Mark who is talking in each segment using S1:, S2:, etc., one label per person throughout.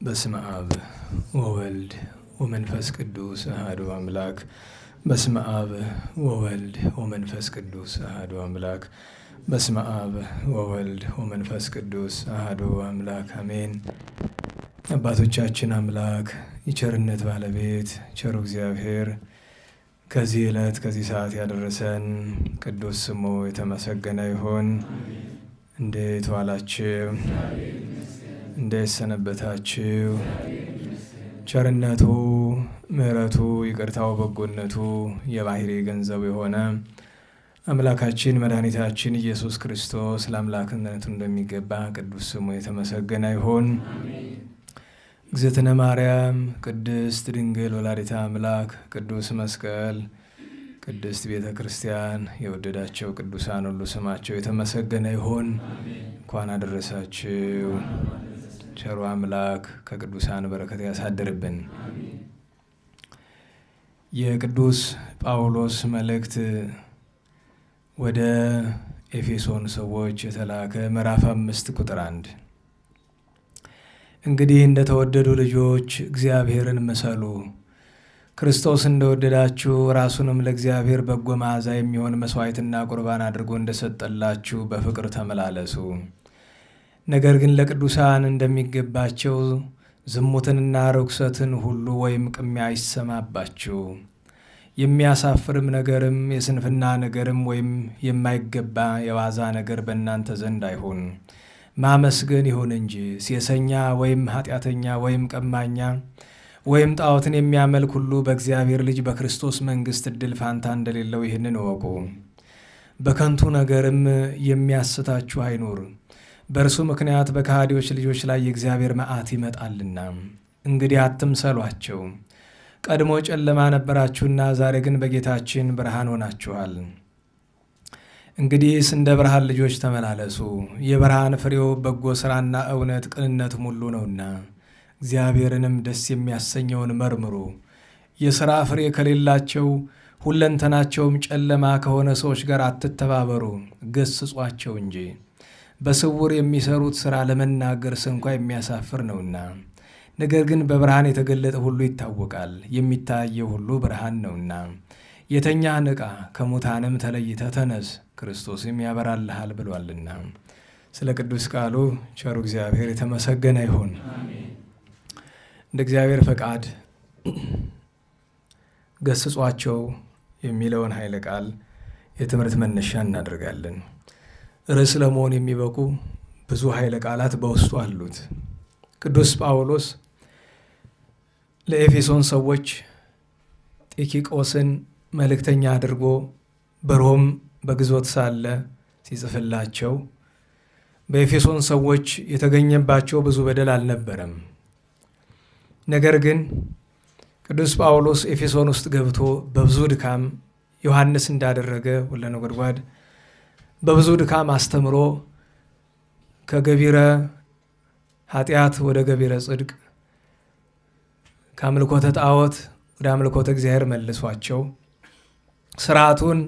S1: በስመ አብ ወወልድ ወመንፈስ ቅዱስ አሐዱ አምላክ። በስመ አብ ወወልድ ወመንፈስ ቅዱስ አሐዱ አምላክ። በስመ አብ ወወልድ ወመንፈስ ቅዱስ አሐዱ አምላክ አሜን። አባቶቻችን አምላክ የቸርነት ባለቤት ቸሩ እግዚአብሔር ከዚህ ዕለት ከዚህ ሰዓት ያደረሰን ቅዱስ ስሙ የተመሰገነ ይሁን። እንዴት ዋላችሁ? እንዴት ሰነበታችሁ? ቸርነቱ ምሕረቱ ይቅርታው በጎነቱ የባህሪ ገንዘቡ የሆነ አምላካችን መድኃኒታችን ኢየሱስ ክርስቶስ ለአምላክነቱ እንደሚገባ ቅዱስ ስሙ የተመሰገነ ይሁን። እግዝእትነ ማርያም ቅድስት ድንግል ወላዲተ አምላክ ቅዱስ መስቀል ቅድስት ቤተ ክርስቲያን የወደዳቸው ቅዱሳን ሁሉ ስማቸው የተመሰገነ ይሁን። እንኳን አደረሳችሁ። ቸሩ አምላክ ከቅዱሳን በረከት ያሳድርብን። የቅዱስ ጳውሎስ መልእክት ወደ ኤፌሶን ሰዎች የተላከ ምዕራፍ 5 ቁጥር 1 እንግዲህ እንደተወደዱ ልጆች እግዚአብሔርን ምሰሉ፣ ክርስቶስ እንደወደዳችሁ ራሱንም ለእግዚአብሔር በጎ መዓዛ የሚሆን መሥዋዕትና ቁርባን አድርጎ እንደሰጠላችሁ በፍቅር ተመላለሱ። ነገር ግን ለቅዱሳን እንደሚገባቸው ዝሙትንና ርኩሰትን ሁሉ ወይም ቅሚያ አይሰማባችሁ። የሚያሳፍርም ነገርም የስንፍና ነገርም ወይም የማይገባ የዋዛ ነገር በእናንተ ዘንድ አይሁን። ማመስገን ይሁን እንጂ ሴሰኛ ወይም ኃጢአተኛ ወይም ቀማኛ ወይም ጣዖትን የሚያመልክ ሁሉ በእግዚአብሔር ልጅ በክርስቶስ መንግሥት ዕድል ፋንታ እንደሌለው ይህንን እወቁ። በከንቱ ነገርም የሚያስታችሁ አይኑር። በእርሱ ምክንያት በከሃዲዎች ልጆች ላይ የእግዚአብሔር መዓት ይመጣልና። እንግዲህ አትምሰሏቸው። ቀድሞ ጨለማ ነበራችሁና ዛሬ ግን በጌታችን ብርሃን ሆናችኋል። እንግዲህስ እንደ ብርሃን ልጆች ተመላለሱ። የብርሃን ፍሬው በጎ ሥራና እውነት ቅንነትም ሁሉ ነውና እግዚአብሔርንም ደስ የሚያሰኘውን መርምሩ። የሥራ ፍሬ ከሌላቸው ሁለንተናቸውም ጨለማ ከሆነ ሰዎች ጋር አትተባበሩ፣ ገስጿቸው እንጂ። በስውር የሚሰሩት ሥራ ለመናገር ስንኳ የሚያሳፍር ነውና፣ ነገር ግን በብርሃን የተገለጠ ሁሉ ይታወቃል፣ የሚታየው ሁሉ ብርሃን ነውና። የተኛህ ንቃ፣ ከሙታንም ተለይተህ ተነስ፣ ክርስቶስም ያበራልሃል ብሏልና። ስለ ቅዱስ ቃሉ ቸሩ እግዚአብሔር የተመሰገነ ይሁን። እንደ እግዚአብሔር ፈቃድ ገስጿቸው የሚለውን ኃይለ ቃል የትምህርት መነሻ እናደርጋለን። ርዕስ ለመሆን የሚበቁ ብዙ ኃይለ ቃላት በውስጡ አሉት። ቅዱስ ጳውሎስ ለኤፌሶን ሰዎች ጢኪቆስን መልእክተኛ አድርጎ በሮም በግዞት ሳለ ሲጽፍላቸው በኤፌሶን ሰዎች የተገኘባቸው ብዙ በደል አልነበረም። ነገር ግን ቅዱስ ጳውሎስ ኤፌሶን ውስጥ ገብቶ በብዙ ድካም ዮሐንስ እንዳደረገ ወለነጎድጓድ በብዙ ድካም አስተምሮ ከገቢረ ኃጢአት ወደ ገቢረ ጽድቅ ከአምልኮተ ጣዖት ወደ አምልኮተ እግዚአብሔር መልሷቸው ስርዓቱን፣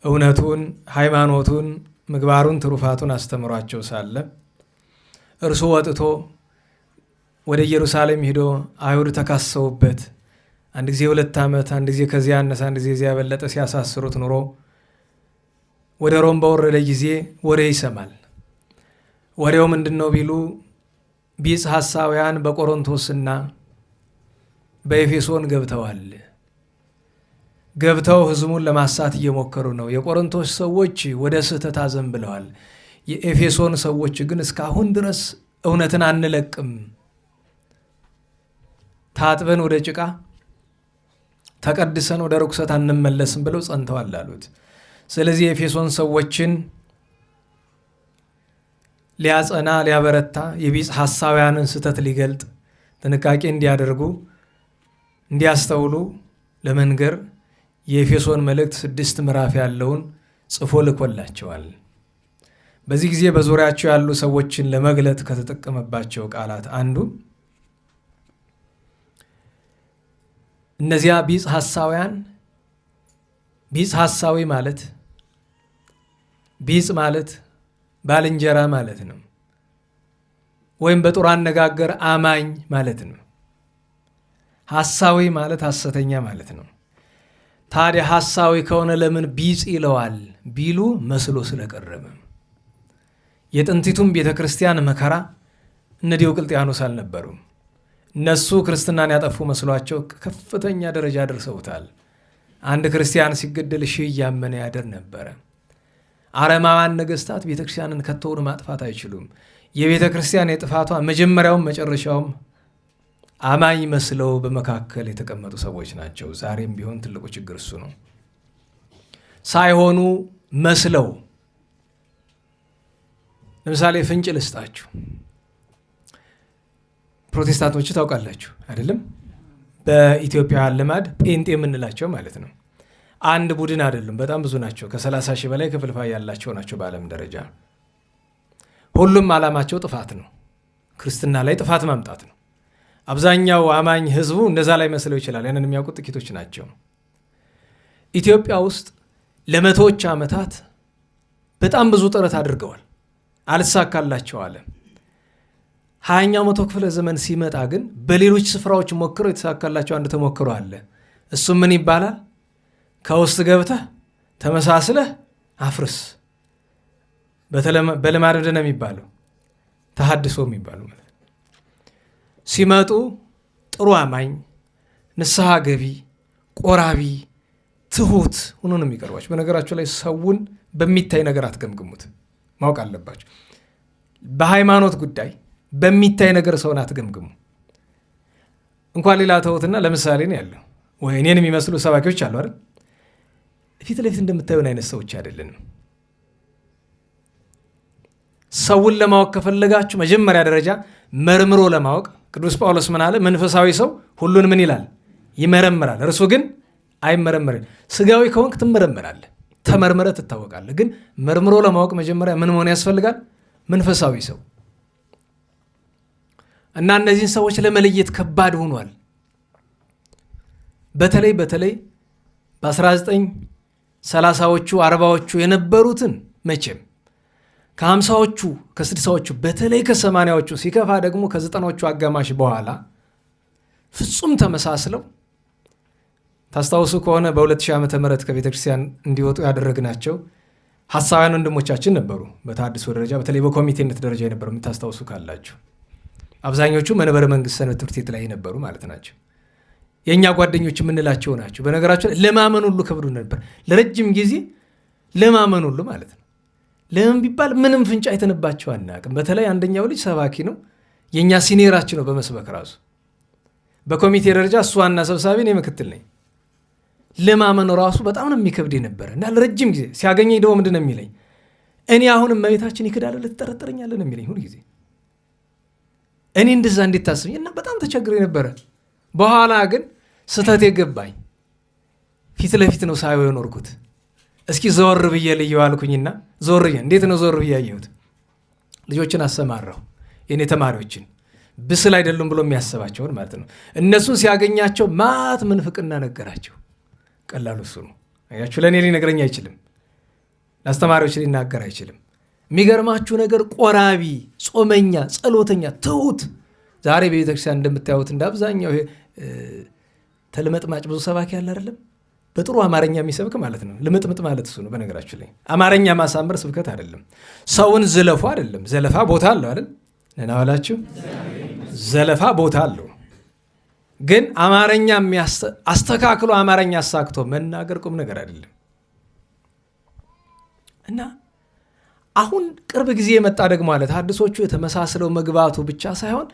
S1: እውነቱን፣ ሃይማኖቱን፣ ምግባሩን፣ ትሩፋቱን አስተምሯቸው ሳለ እርሱ ወጥቶ ወደ ኢየሩሳሌም ሄዶ አይሁድ ተካሰውበት አንድ ጊዜ 2 ዓመት አንድ ጊዜ ከዚያ ያነሰ አንድ ጊዜ እዚያ ያበለጠ ሲያሳስሩት ኑሮ ወደ ሮም በወረደ ጊዜ ወሬ ይሰማል። ወሬው ምንድን ነው ቢሉ ቢጽ ሐሳውያን በቆሮንቶስና በኤፌሶን ገብተዋል። ገብተው ሕዝቡን ለማሳት እየሞከሩ ነው። የቆሮንቶስ ሰዎች ወደ ስህተት አዘንብለዋል። የኤፌሶን ሰዎች ግን እስካሁን ድረስ እውነትን አንለቅም፣ ታጥበን ወደ ጭቃ ተቀድሰን ወደ ርኩሰት አንመለስም ብለው ጸንተዋል አሉት። ስለዚህ የኤፌሶን ሰዎችን ሊያጸና ሊያበረታ የቢጽ ሐሳውያንን ስህተት ሊገልጥ ጥንቃቄ እንዲያደርጉ እንዲያስተውሉ ለመንገር የኤፌሶን መልእክት 6 ምዕራፍ ያለውን ጽፎ ልኮላቸዋል። በዚህ ጊዜ በዙሪያቸው ያሉ ሰዎችን ለመግለጥ ከተጠቀመባቸው ቃላት አንዱ እነዚያ ቢጽ ሐሳውያን ቢጽ ሐሳዊ ማለት ቢጽ ማለት ባልንጀራ ማለት ነው። ወይም በጥሩ አነጋገር አማኝ ማለት ነው። ሐሳዊ ማለት ሐሰተኛ ማለት ነው። ታዲያ ሐሳዊ ከሆነ ለምን ቢጽ ይለዋል ቢሉ መስሎ ስለቀረበ። የጥንቲቱም ቤተ ክርስቲያን መከራ እነ ዲዮቅልጥያኖስ አልነበሩም። እነሱ ክርስትናን ያጠፉ መስሏቸው ከፍተኛ ደረጃ ደርሰውታል። አንድ ክርስቲያን ሲገደል ሺህ እያመነ ያደር ነበረ። አረማውያን ነገሥታት ቤተ ክርስቲያንን ከተውን ማጥፋት አይችሉም። የቤተ ክርስቲያን የጥፋቷ መጀመሪያውም መጨረሻውም አማኝ መስለው በመካከል የተቀመጡ ሰዎች ናቸው። ዛሬም ቢሆን ትልቁ ችግር እሱ ነው። ሳይሆኑ መስለው። ለምሳሌ ፍንጭ ልስጣችሁ። ፕሮቴስታንቶች ታውቃላችሁ አይደለም? በኢትዮጵያውያን ልማድ ጴንጤ የምንላቸው ማለት ነው። አንድ ቡድን አይደሉም፣ በጣም ብዙ ናቸው። ከ30 ሺህ በላይ ክፍልፋይ ያላቸው ናቸው በዓለም ደረጃ። ሁሉም ዓላማቸው ጥፋት ነው። ክርስትና ላይ ጥፋት ማምጣት ነው። አብዛኛው አማኝ ህዝቡ እንደዛ ላይ መስለው ይችላል። ያንን የሚያውቁት ጥቂቶች ናቸው። ኢትዮጵያ ውስጥ ለመቶዎች ዓመታት በጣም ብዙ ጥረት አድርገዋል፣ አልሳካላቸው አለ። 20ኛው መቶ ክፍለ ዘመን ሲመጣ ግን በሌሎች ስፍራዎች ሞክረው የተሳካላቸው አንድ ተሞክሮ አለ። እሱም ምን ይባላል? ከውስጥ ገብተህ ተመሳስለህ አፍርስ። በልማድ ምንድን ነው የሚባለው? ተሐድሶ የሚባለው ማለት ሲመጡ ጥሩ አማኝ፣ ንስሐ ገቢ፣ ቆራቢ፣ ትሁት ሆኖ ነው የሚቀርባቸው። በነገራቸው ላይ ሰውን በሚታይ ነገር አትገምግሙት፣ ማወቅ አለባቸው። በሃይማኖት ጉዳይ በሚታይ ነገር ሰውን አትገምግሙ። እንኳን ሌላ ተውትና ለምሳሌ ነው ያለው ወይ እኔን የሚመስሉ ሰባኪዎች አሉ አይደል? ፊት ለፊት እንደምታዩን አይነት ሰዎች አይደለንም። ሰውን ለማወቅ ከፈለጋችሁ መጀመሪያ ደረጃ መርምሮ ለማወቅ ቅዱስ ጳውሎስ ምን አለ? መንፈሳዊ ሰው ሁሉን ምን ይላል? ይመረምራል፣ እርሱ ግን አይመረምርም። ስጋዊ ከሆንክ ትመረምራለህ፣ ተመርምረህ ትታወቃለህ። ግን መርምሮ ለማወቅ መጀመሪያ ምን መሆን ያስፈልጋል? መንፈሳዊ ሰው እና እነዚህን ሰዎች ለመለየት ከባድ ሆኗል። በተለይ በ1930ዎቹ 40ዎቹ የነበሩትን መቼም ከ50ዎቹ ከ60ዎቹ በተለይ ከ80ዎቹ ሲከፋ ደግሞ ከ90ዎቹ አጋማሽ በኋላ ፍጹም ተመሳስለው ታስታውሱ ከሆነ በ2000 ዓመተ ምህረት ከቤተ ክርስቲያን እንዲወጡ ያደረግናቸው ሐሳውያን ወንድሞቻችን ነበሩ። በተሐድሶ ደረጃ በተለይ በኮሚቴነት ደረጃ የነበሩ የምታስታውሱ ካላችሁ አብዛኞቹ መንበረ መንግስት ሰንበት ትምህርት ቤት ላይ የነበሩ ማለት ናቸው። የእኛ ጓደኞች የምንላቸው ናቸው። በነገራቸው ለማመን ሁሉ ከብዱ ነበር። ለረጅም ጊዜ ለማመን ሁሉ ማለት ነው። ለምን ቢባል ምንም ፍንጭ አይተንባቸው አናውቅም። በተለይ አንደኛው ልጅ ሰባኪ ነው፣ የእኛ ሲኒየራችን ነው በመስበክ ራሱ። በኮሚቴ ደረጃ እሱ ዋና ሰብሳቢ፣ እኔ ምክትል ነኝ። ለማመን ራሱ በጣም ነው የሚከብድ ነበረ እና ለረጅም ጊዜ ሲያገኘኝ ደግሞ ምንድን ነው የሚለኝ? እኔ አሁንም እመቤታችን ይክዳል ልትጠረጥረኛለህ ነው የሚለኝ ሁሉ ጊዜ። እኔ እንደዛ እንዴት ታስበኝ እና በጣም ተቸግሬ ነበረ። በኋላ ግን ስተት የገባኝ ፊት ለፊት ነው ሳየው የኖርኩት። እስኪ ዘወር ብዬ ልየው አልኩኝና ዘወር ብዬ እንዴት ነው ዘወር ብዬ ያየሁት? ልጆችን አሰማራሁ፣ የኔ ተማሪዎችን ብስል አይደሉም ብሎ የሚያስባቸውን ማለት ነው። እነሱን ሲያገኛቸው ማት ምንፍቅና ነገራቸው። ቀላሉ እሱ ነው። አያችሁ፣ ለእኔ ሊነግረኝ አይችልም፣ ለአስተማሪዎች ሊናገር አይችልም። የሚገርማችሁ ነገር ቆራቢ፣ ጾመኛ፣ ጸሎተኛ፣ ትሁት። ዛሬ በቤተክርስቲያን እንደምታዩት እንደ አብዛኛው ተልመጥማጭ ብዙ ሰባኪ ያለ አይደለም፣ በጥሩ አማርኛ የሚሰብክ ማለት ነው። ልምጥምጥ ማለት እሱ ነው። በነገራችሁ ላይ አማርኛ ማሳመር ስብከት አይደለም። ሰውን ዝለፉ አይደለም። ዘለፋ ቦታ አለው አይደል? ነናዋላችሁ ዘለፋ ቦታ አለው። ግን አማርኛ አስተካክሎ አማርኛ አሳክቶ መናገር ቁም ነገር አይደለም። እና አሁን ቅርብ ጊዜ የመጣ ደግሞ አለ ተሐድሶቹ የተመሳሰለው መግባቱ ብቻ ሳይሆን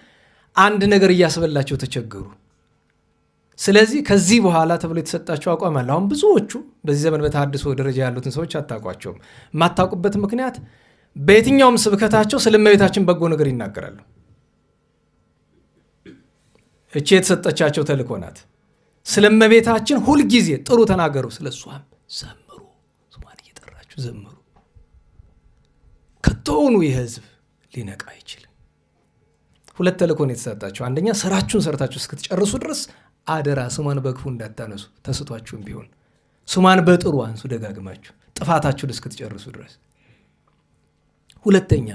S1: አንድ ነገር እያስበላቸው ተቸገሩ። ስለዚህ ከዚህ በኋላ ተብሎ የተሰጣቸው አቋም አለ። አሁን ብዙዎቹ በዚህ ዘመን በተሐድሶ ደረጃ ያሉትን ሰዎች አታውቋቸውም። የማታውቁበት ምክንያት በየትኛውም ስብከታቸው ስለ እመቤታችን በጎ ነገር ይናገራሉ። እቺ የተሰጠቻቸው ተልእኮ ናት። ስለ እመቤታችን ሁልጊዜ ጥሩ ተናገሩ፣ ስለ እሷም ዘምሩ፣ ስሟን እየጠራችሁ ዘምሩ። ከቶውኑ የህዝብ ሊነቃ አይችልም። ሁለት ተልእኮ ነው የተሰጣቸው። አንደኛ ስራችሁን ሰርታችሁ እስክትጨርሱ ድረስ አደራ ስሟን በክፉ እንዳታነሱ፣ ተስቷችሁም ቢሆን ስሟን በጥሩ አንሱ ደጋግማችሁ ጥፋታችሁን እስክትጨርሱ ድረስ። ሁለተኛ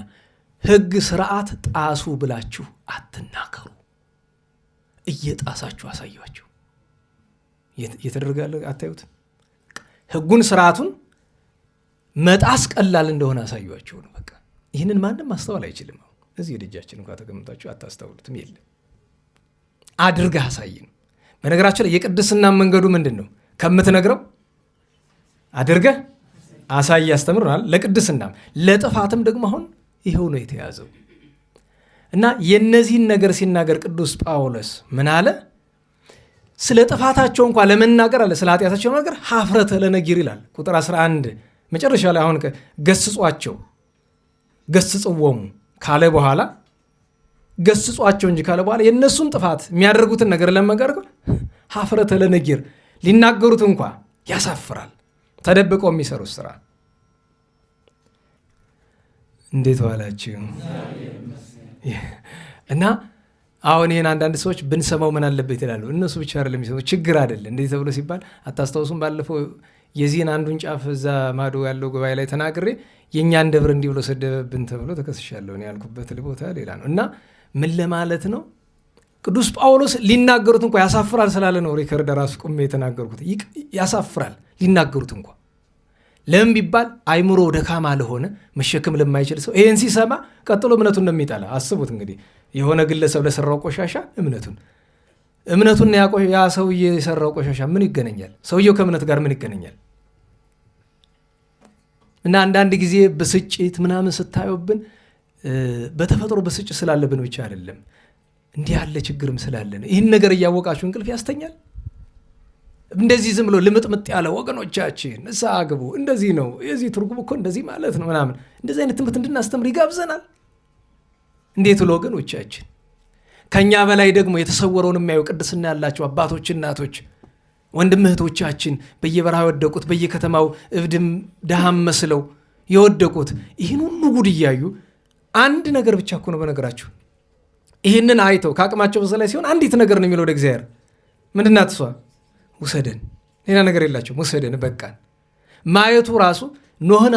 S1: ሕግ ስርዓት ጣሱ ብላችሁ አትናገሩ። እየጣሳችሁ አሳያችሁ። እየተደረጋለ አታዩት? ሕጉን ስርዓቱን መጣስ ቀላል እንደሆነ አሳያችሁ ነው። በቃ ይህንን ማንም ማስተዋል አይችልም። እዚህ ደጃችን እንኳ ተቀምጣችሁ አታስተውሉትም። የለም አድርገህ አሳይን። በነገራችን ላይ የቅድስና መንገዱ ምንድን ነው? ከምትነግረው አድርገህ አሳይ ያስተምሩናል። ለቅድስናም ለጥፋትም ደግሞ አሁን ይኸው ነው የተያዘው። እና የነዚህን ነገር ሲናገር ቅዱስ ጳውሎስ ምን አለ? ስለ ጥፋታቸው እንኳ ለመናገር አለ፣ ስለ ኃጢአታቸው ነገር ሀፍረተ ለነጊር ይላል። ቁጥር 11 መጨረሻ ላይ አሁን ገስጿቸው ገስጽዎሙ ካለ በኋላ ገስጿቸው እንጂ ካለ በኋላ የእነሱን ጥፋት የሚያደርጉትን ነገር ለመጋር ሀፍረተ ለነጊር ሊናገሩት እንኳ ያሳፍራል። ተደብቀው የሚሰሩት ስራ። እንዴት ዋላችሁ? እና አሁን ይህን አንዳንድ ሰዎች ብንሰማው ምን አለበት ይላሉ። እነሱ ብቻ አይደለም የሚሰማው፣ ችግር አይደለ እንዴት ተብሎ ሲባል አታስታውሱም? ባለፈው የዚህን አንዱን ጫፍ እዛ ማዶ ያለው ጉባኤ ላይ ተናግሬ የእኛን ደብር እንዲህ ብሎ ሰደበብን ተብሎ ተከስሻለሁ። ያልኩበት ቦታ ሌላ ነው። እና ምን ለማለት ነው? ቅዱስ ጳውሎስ ሊናገሩት እንኳ ያሳፍራል ስላለ ነው ሪከርድ ራሱ ቁሜ የተናገርኩት። ያሳፍራል ሊናገሩት እንኳ። ለምን ቢባል አይምሮ ደካማ ለሆነ መሸከም ለማይችል ሰው ይህን ሲሰማ ቀጥሎ እምነቱን ነው የሚጠላ። አስቡት እንግዲህ የሆነ ግለሰብ ለሰራው ቆሻሻ እምነቱን ያ ሰውዬ የሰራው ቆሻሻ ምን ይገናኛል? ሰውየው ከእምነት ጋር ምን ይገናኛል? እና አንዳንድ ጊዜ ብስጭት ምናምን ስታዩብን በተፈጥሮ ብስጭት ስላለብን ብቻ አይደለም፣ እንዲህ ያለ ችግርም ስላለን ይህን ነገር እያወቃችሁ እንቅልፍ ያስተኛል። እንደዚህ ዝም ብሎ ልምጥምጥ ያለ ወገኖቻችን ንስሐ ግቡ፣ እንደዚህ ነው የዚህ ትርጉም እኮ እንደዚህ ማለት ነው ምናምን፣ እንደዚህ አይነት ትምህርት እንድናስተምር ይጋብዘናል። እንዴት ብሎ ወገኖቻችን ከኛ በላይ ደግሞ የተሰወረውን የሚያዩ ቅድስና ያላቸው አባቶች፣ እናቶች፣ ወንድም እህቶቻችን በየበረሃ የወደቁት በየከተማው እብድም ድሃም መስለው የወደቁት ይህን ሁሉ ጉድ እያዩ አንድ ነገር ብቻ እኮ ነው በነገራችሁ። ይህንን አይተው ከአቅማቸው በላይ ሲሆን አንዲት ነገር ነው የሚለው ወደ እግዚአብሔር። ምንድናት እሷ? ውሰደን። ሌላ ነገር የላቸውም። ውሰደን በቃን ማየቱ ራሱ ኖህን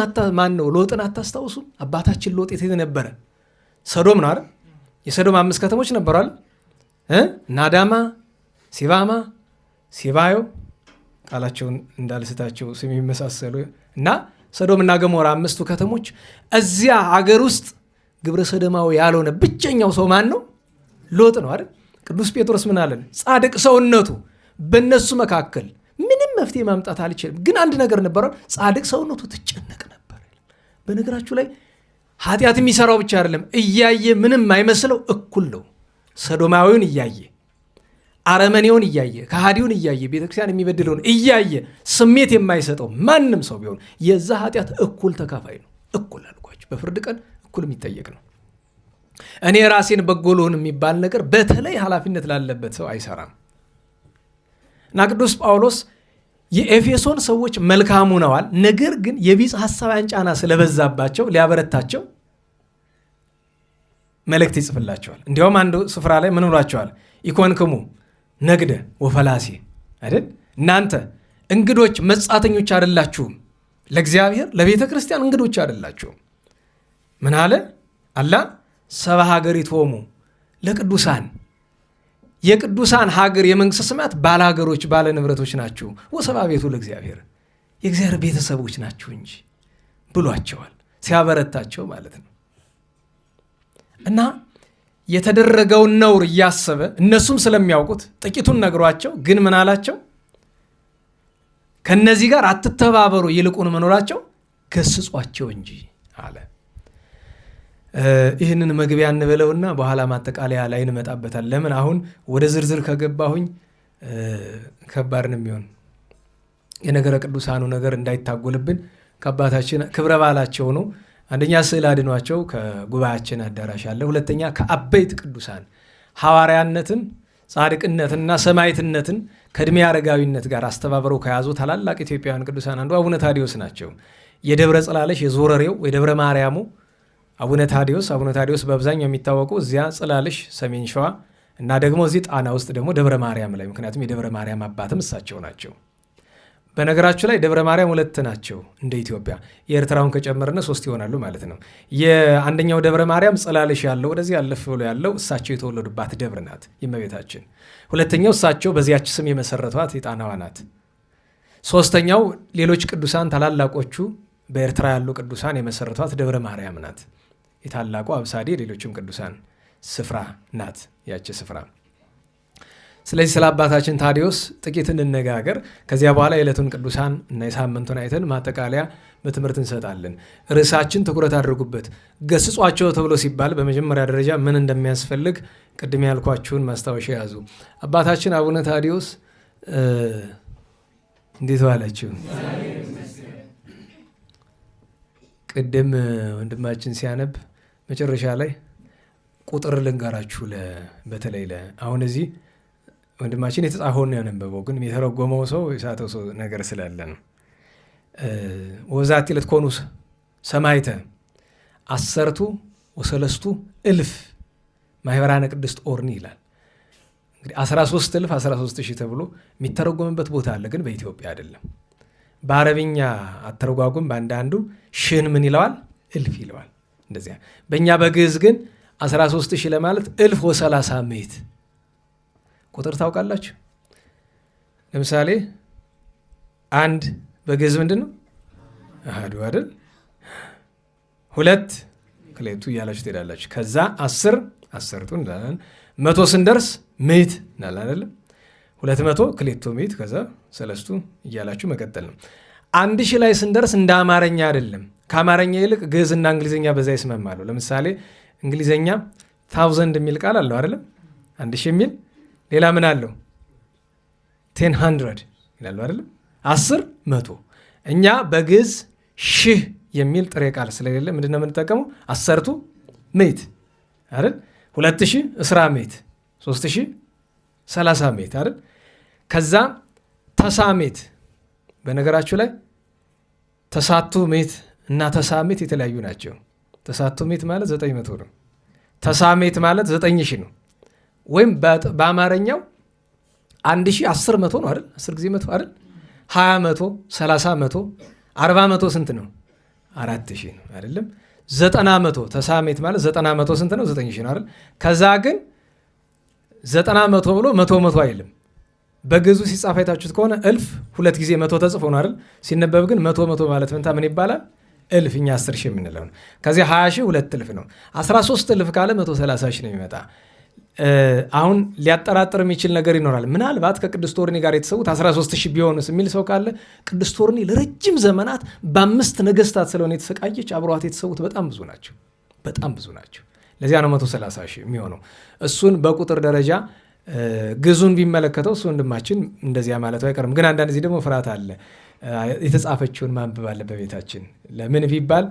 S1: ሎጥን አታስታውሱም? አባታችን ሎጥ የት ነበረ? ሰዶም ነው አይደል? የሰዶም 5 ከተሞች ነበሯል። ናዳማ፣ ሲባማ፣ ሲባዮ ቃላቸውን እንዳልስታቸው ስም የሚመሳሰሉ እና ሰዶም እና ገሞራ 5ቱ ከተሞች። እዚያ አገር ውስጥ ግብረ ሰዶማዊ ያልሆነ ብቸኛው ሰው ማን ነው? ሎጥ ነው አይደል? ቅዱስ ጴጥሮስ ምን አለን? ጻድቅ ሰውነቱ በእነሱ መካከል ምንም መፍትሄ ማምጣት አልችልም፣ ግን አንድ ነገር ነበረው፣ ጻድቅ ሰውነቱ ትጨነቅ ነበር። በነገራችሁ ላይ ኃጢአት የሚሰራው ብቻ አይደለም፣ እያየ ምንም አይመስለው እኩል ነው። ሰዶማዊውን እያየ አረመኔውን እያየ ከሃዲውን እያየ ቤተክርስቲያን የሚበድለውን እያየ ስሜት የማይሰጠው ማንም ሰው ቢሆን የዛ ኃጢአት እኩል ተካፋይ ነው። እኩል አልኳችሁ፣ በፍርድ ቀን እኩል የሚጠየቅ ነው። እኔ ራሴን በጎ ልሁን የሚባል ነገር በተለይ ኃላፊነት ላለበት ሰው አይሰራም። እና ቅዱስ ጳውሎስ የኤፌሶን ሰዎች መልካም ሆነዋል፣ ነገር ግን የቢጽ ሐሳባውያን ጫና ስለበዛባቸው ሊያበረታቸው መልእክት ይጽፍላቸዋል። እንዲያውም አንዱ ስፍራ ላይ ምን ብሏቸዋል? ኢኮንክሙ ነግደ ወፈላሴ አይደል? እናንተ እንግዶች መጻተኞች አይደላችሁም፣ ለእግዚአብሔር ለቤተ ክርስቲያን እንግዶች አይደላችሁም። ምን አለ? አላ ሰባ ሀገሪቶሙ ለቅዱሳን፣ የቅዱሳን ሀገር የመንግሥተ ሰማያት ባለሀገሮች ባለ ንብረቶች ናችሁ። ወሰባ ቤቱ ለእግዚአብሔር፣ የእግዚአብሔር ቤተሰቦች ናችሁ እንጂ ብሏቸዋል። ሲያበረታቸው ማለት ነው። እና የተደረገውን ነውር እያሰበ እነሱም ስለሚያውቁት ጥቂቱን ነግሯቸው፣ ግን ምን አላቸው? ከነዚህ ጋር አትተባበሩ፣ ይልቁን መኖራቸው ገስጿቸው እንጂ አለ። ይህንን መግቢያ እንበለውና በኋላ ማጠቃለያ ላይ እንመጣበታል። ለምን አሁን ወደ ዝርዝር ከገባሁኝ ከባድ ነው የሚሆን። የነገረ ቅዱሳኑ ነገር እንዳይታጎልብን ከአባታችን ክብረ በዓላቸው ነው። አንደኛ ስዕል አድኗቸው ከጉባኤያችን አዳራሽ አለ። ሁለተኛ ከአበይት ቅዱሳን ሐዋርያነትን፣ ጻድቅነትንና ሰማዕትነትን ከዕድሜ አረጋዊነት ጋር አስተባብረው ከያዙ ታላላቅ ኢትዮጵያውያን ቅዱሳን አንዱ አቡነ ታዲዮስ ናቸው። የደብረ ጽላለሽ የዞረሬው የደብረ ማርያሙ አቡነ ታዲዮስ በአብዛኛው የሚታወቁ እዚያ ጽላለሽ ሰሜን ሸዋ እና ደግሞ እዚህ ጣና ውስጥ ደግሞ ደብረ ማርያም ላይ፣ ምክንያቱም የደብረ ማርያም አባትም እሳቸው ናቸው። በነገራችሁ ላይ ደብረ ማርያም 2 ናቸው እንደ ኢትዮጵያ። የኤርትራውን ከጨመርነ 3 ይሆናሉ ማለት ነው። የአንደኛው ደብረ ማርያም ጽላልሽ ያለው ወደዚህ ያለፍ ብሎ ያለው እሳቸው የተወለዱባት ደብር ናት የእመቤታችን። ሁለተኛው እሳቸው በዚያች ስም የመሰረቷት የጣናዋ ናት። ሶስተኛው ሌሎች ቅዱሳን ታላላቆቹ በኤርትራ ያሉ ቅዱሳን የመሰረቷት ደብረ ማርያም ናት። የታላቁ አብሳዴ ሌሎችም ቅዱሳን ስፍራ ናት ያቺ ስፍራ። ስለዚህ ስለ አባታችን ታዲዮስ ጥቂት እንነጋገር። ከዚያ በኋላ የዕለቱን ቅዱሳን እና የሳምንቱን አይተን ማጠቃለያ በትምህርት እንሰጣለን። ርዕሳችን ትኩረት አድርጉበት። ገስጿቸው ተብሎ ሲባል በመጀመሪያ ደረጃ ምን እንደሚያስፈልግ ቅድም ያልኳችሁን ማስታወሻ ያዙ። አባታችን አቡነ ታዲዮስ እንዴት ዋላችሁ? ቅድም ወንድማችን ሲያነብ መጨረሻ ላይ ቁጥር ልንገራችሁ። በተለይ አሁን እዚህ ወንድማችን የተጻፈውን ነው ያነበበው፣ ግን የተረጎመው ሰው የሳተው ሰው ነገር ስላለ ነው። ወዛቲ ለትኮኑ ሰማይተ 13,000 ማህበራነ ቅድስት ኦርኒ ይላል። እንግዲህ 13,000 13,000 ተብሎ የሚተረጎምበት ቦታ አለ፣ ግን በኢትዮጵያ አይደለም። በአረብኛ አተረጓጉም በአንዳንዱ ሽን ምን ይለዋል? እልፍ ይለዋል። እንደዚያ በእኛ በግዕዝ ግን 13,000 ለማለት 1,030 ቁጥር ታውቃላችሁ። ለምሳሌ 1 በግዕዝ ምንድን ነው? አሃዱ አይደል? 2 ክሌቱ እያላችሁ ትሄዳላችሁ። ከዛ 10 10ቱ እንላለን። 100 ስንደርስ 100 እንላለን አይደለም? 200 ክሌቶ 100 ከዛ 3 እያላችሁ መቀጠል ነው። 1000 ላይ ስንደርስ እንደ አማርኛ አይደለም። ከአማርኛ ይልቅ ግዕዝና እንግሊዝኛ በዛ ይስማማሉ። ለምሳሌ እንግሊዝኛ 1000 የሚል ቃል አለው አይደለም? 1000 የሚል ሌላ ምን አለው? 100 ይላሉ አይደለም? 10 100። እኛ በግዕዝ 1000 የሚል ጥሬ ቃል ስለሌለ ምንድነው የምንጠቀመው? 10ቱ 100 አይደል? 2000 እስራ 100፣ 3000 30 100 አይደል? ከዛ ተሳሜት። በነገራችሁ ላይ ተሳቱ 100 እና ተሳሜት የተለያዩ ናቸው። ተሳቱ 100 ማለት 900 ነው። ተሳሜት ማለት 9000 ነው። ወይም በአማርኛው 1000 10 መቶ ነው አይደል? 10 ጊዜ መቶ አይደል? 20 መቶ 30 መቶ 40 መቶ ስንት ነው? 4000 ነው አይደለም? 90 መቶ ተሳሜት ማለት 90 መቶ ስንት ነው? 9000 ነው አይደል? ከዛ ግን 90 መቶ ብሎ መቶ መቶ አይልም። በግዕዙ ሲጻፍ አይታችሁት ከሆነ 1000 2 ጊዜ መቶ ተጽፎ ነው አይደል? ሲነበብ ግን መቶ መቶ ማለት ምን ይባላል? 1000 እኛ 10,000 የምንለው ነው። ከዚያ 20,000 2,000 ነው። 13,000 ካለ 130,000 ነው የሚመጣ። አሁን ሊያጠራጥር የሚችል ነገር ይኖራል። ምናልባት ከቅዱስ ቶርኒ ጋር የተሰዉት 13,000 ቢሆንስ የሚል ሰው ካለ ቅዱስ ቶርኒ ለረጅም ዘመናት በ5 ነገስታት ስለሆነ የተሰቃየች አብረዋት የተሰዉት በጣም ብዙ ናቸው፣ በጣም ብዙ ናቸው። ለዚያ ነው 130,000 የሚሆነው። እሱን በቁጥር ደረጃ ግዙን ቢመለከተው እሱ ወንድማችን እንደዚያ ማለቱ አይቀርም። ግን አንዳንድ ጊዜ ደግሞ ፍርሃት አለ። የተጻፈችውን ማንበብ አለ በቤታችን። ለምን ቢባል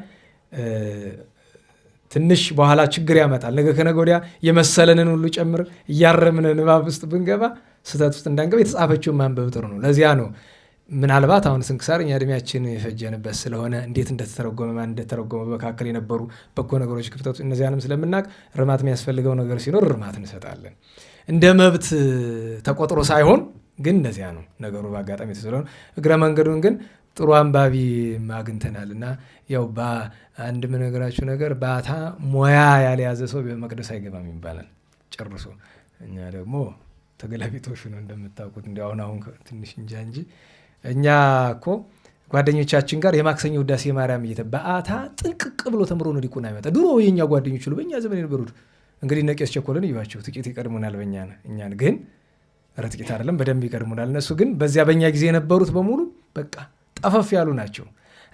S1: ትንሽ በኋላ ችግር ያመጣል። ነገ ከነገ ወዲያ የመሰለንን ሁሉ ጨምር እያረምን ንባብ ውስጥ ብንገባ ስህተት ውስጥ እንዳንገባ የተጻፈችውን ማንበብ ጥሩ ነው። ለዚያ ነው ምናልባት አሁን ስንክሳር እኛ እድሜያችን የፈጀንበት ስለሆነ እንዴት እንደተተረጎመ ማን እንደተረጎመ በመካከል የነበሩ በጎ ነገሮች፣ ክፍተቶች እነዚያንም ስለምናውቅ ርማት የሚያስፈልገው ነገር ሲኖር ርማት እንሰጣለን። እንደ መብት ተቆጥሮ ሳይሆን ግን እንደዚያ ነው ነገሩ። በአጋጣሚ ስለሆነ እግረ መንገዱን ግን ጥሩ አንባቢ አግኝተናል። እና ያው በአንድ ምነግራችሁ ነገር ባታ ሙያ ያልያዘ ሰው በመቅደስ አይገባም ይባላል ጨርሶ። እኛ ደግሞ ተገላቢጦሹ ነው እንደምታውቁት። እንዲ አሁን ትንሽ እንጃ እንጂ እኛ እኮ ጓደኞቻችን ጋር የማክሰኞ ውዳሴ ማርያም በአታ ጥንቅቅ ብሎ ተምሮ ነው ዲቁና ይመጣ። ድሮ የኛ ጓደኞች ሁሉ በእኛ ዘመን የነበሩት እንግዲህ እነ ቄስ ቸኮልን እዩዋቸው፣ ጥቂት ይቀድሙናል እኛን ግን ኧረ ጥቂት አይደለም በደንብ ይቀድሙናል። እነሱ ግን በዚያ በእኛ ጊዜ የነበሩት በሙሉ በቃ ጠፈፍ ያሉ ናቸው።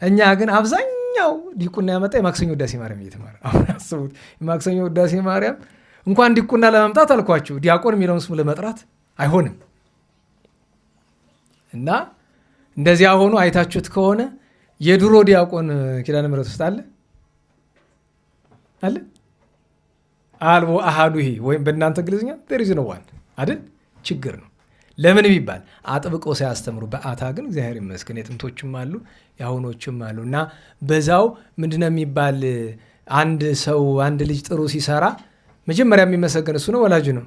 S1: እኛ ግን አብዛኛው ዲቁና ያመጣ የማክሰኞ ውዳሴ ማርያም እየተማረ። አሁን አስቡት፣ የማክሰኞ ውዳሴ ማርያም እንኳን ዲቁና ለመምጣት አልኳችሁ ዲያቆን የሚለውን ስም ለመጥራት አይሆንም። እና እንደዚያ ሆኖ አይታችሁት ከሆነ የድሮ ዲያቆን ኪዳነ ምሕረት ውስጥ አለ አልቦ አሃዱ ይሄ ወይም በእናንተ እንግሊዝኛ there is no one አይደል? ችግር ነው። ለምን ቢባል አጥብቀው ሳያስተምሩ። በአታ ግን እግዚአብሔር ይመስገን የጥንቶችም አሉ የአሁኖችም አሉ። እና በዛው ምንድነው የሚባል አንድ ሰው አንድ ልጅ ጥሩ ሲሰራ መጀመሪያ የሚመሰገን እሱ ነው፣ ወላጁ ነው።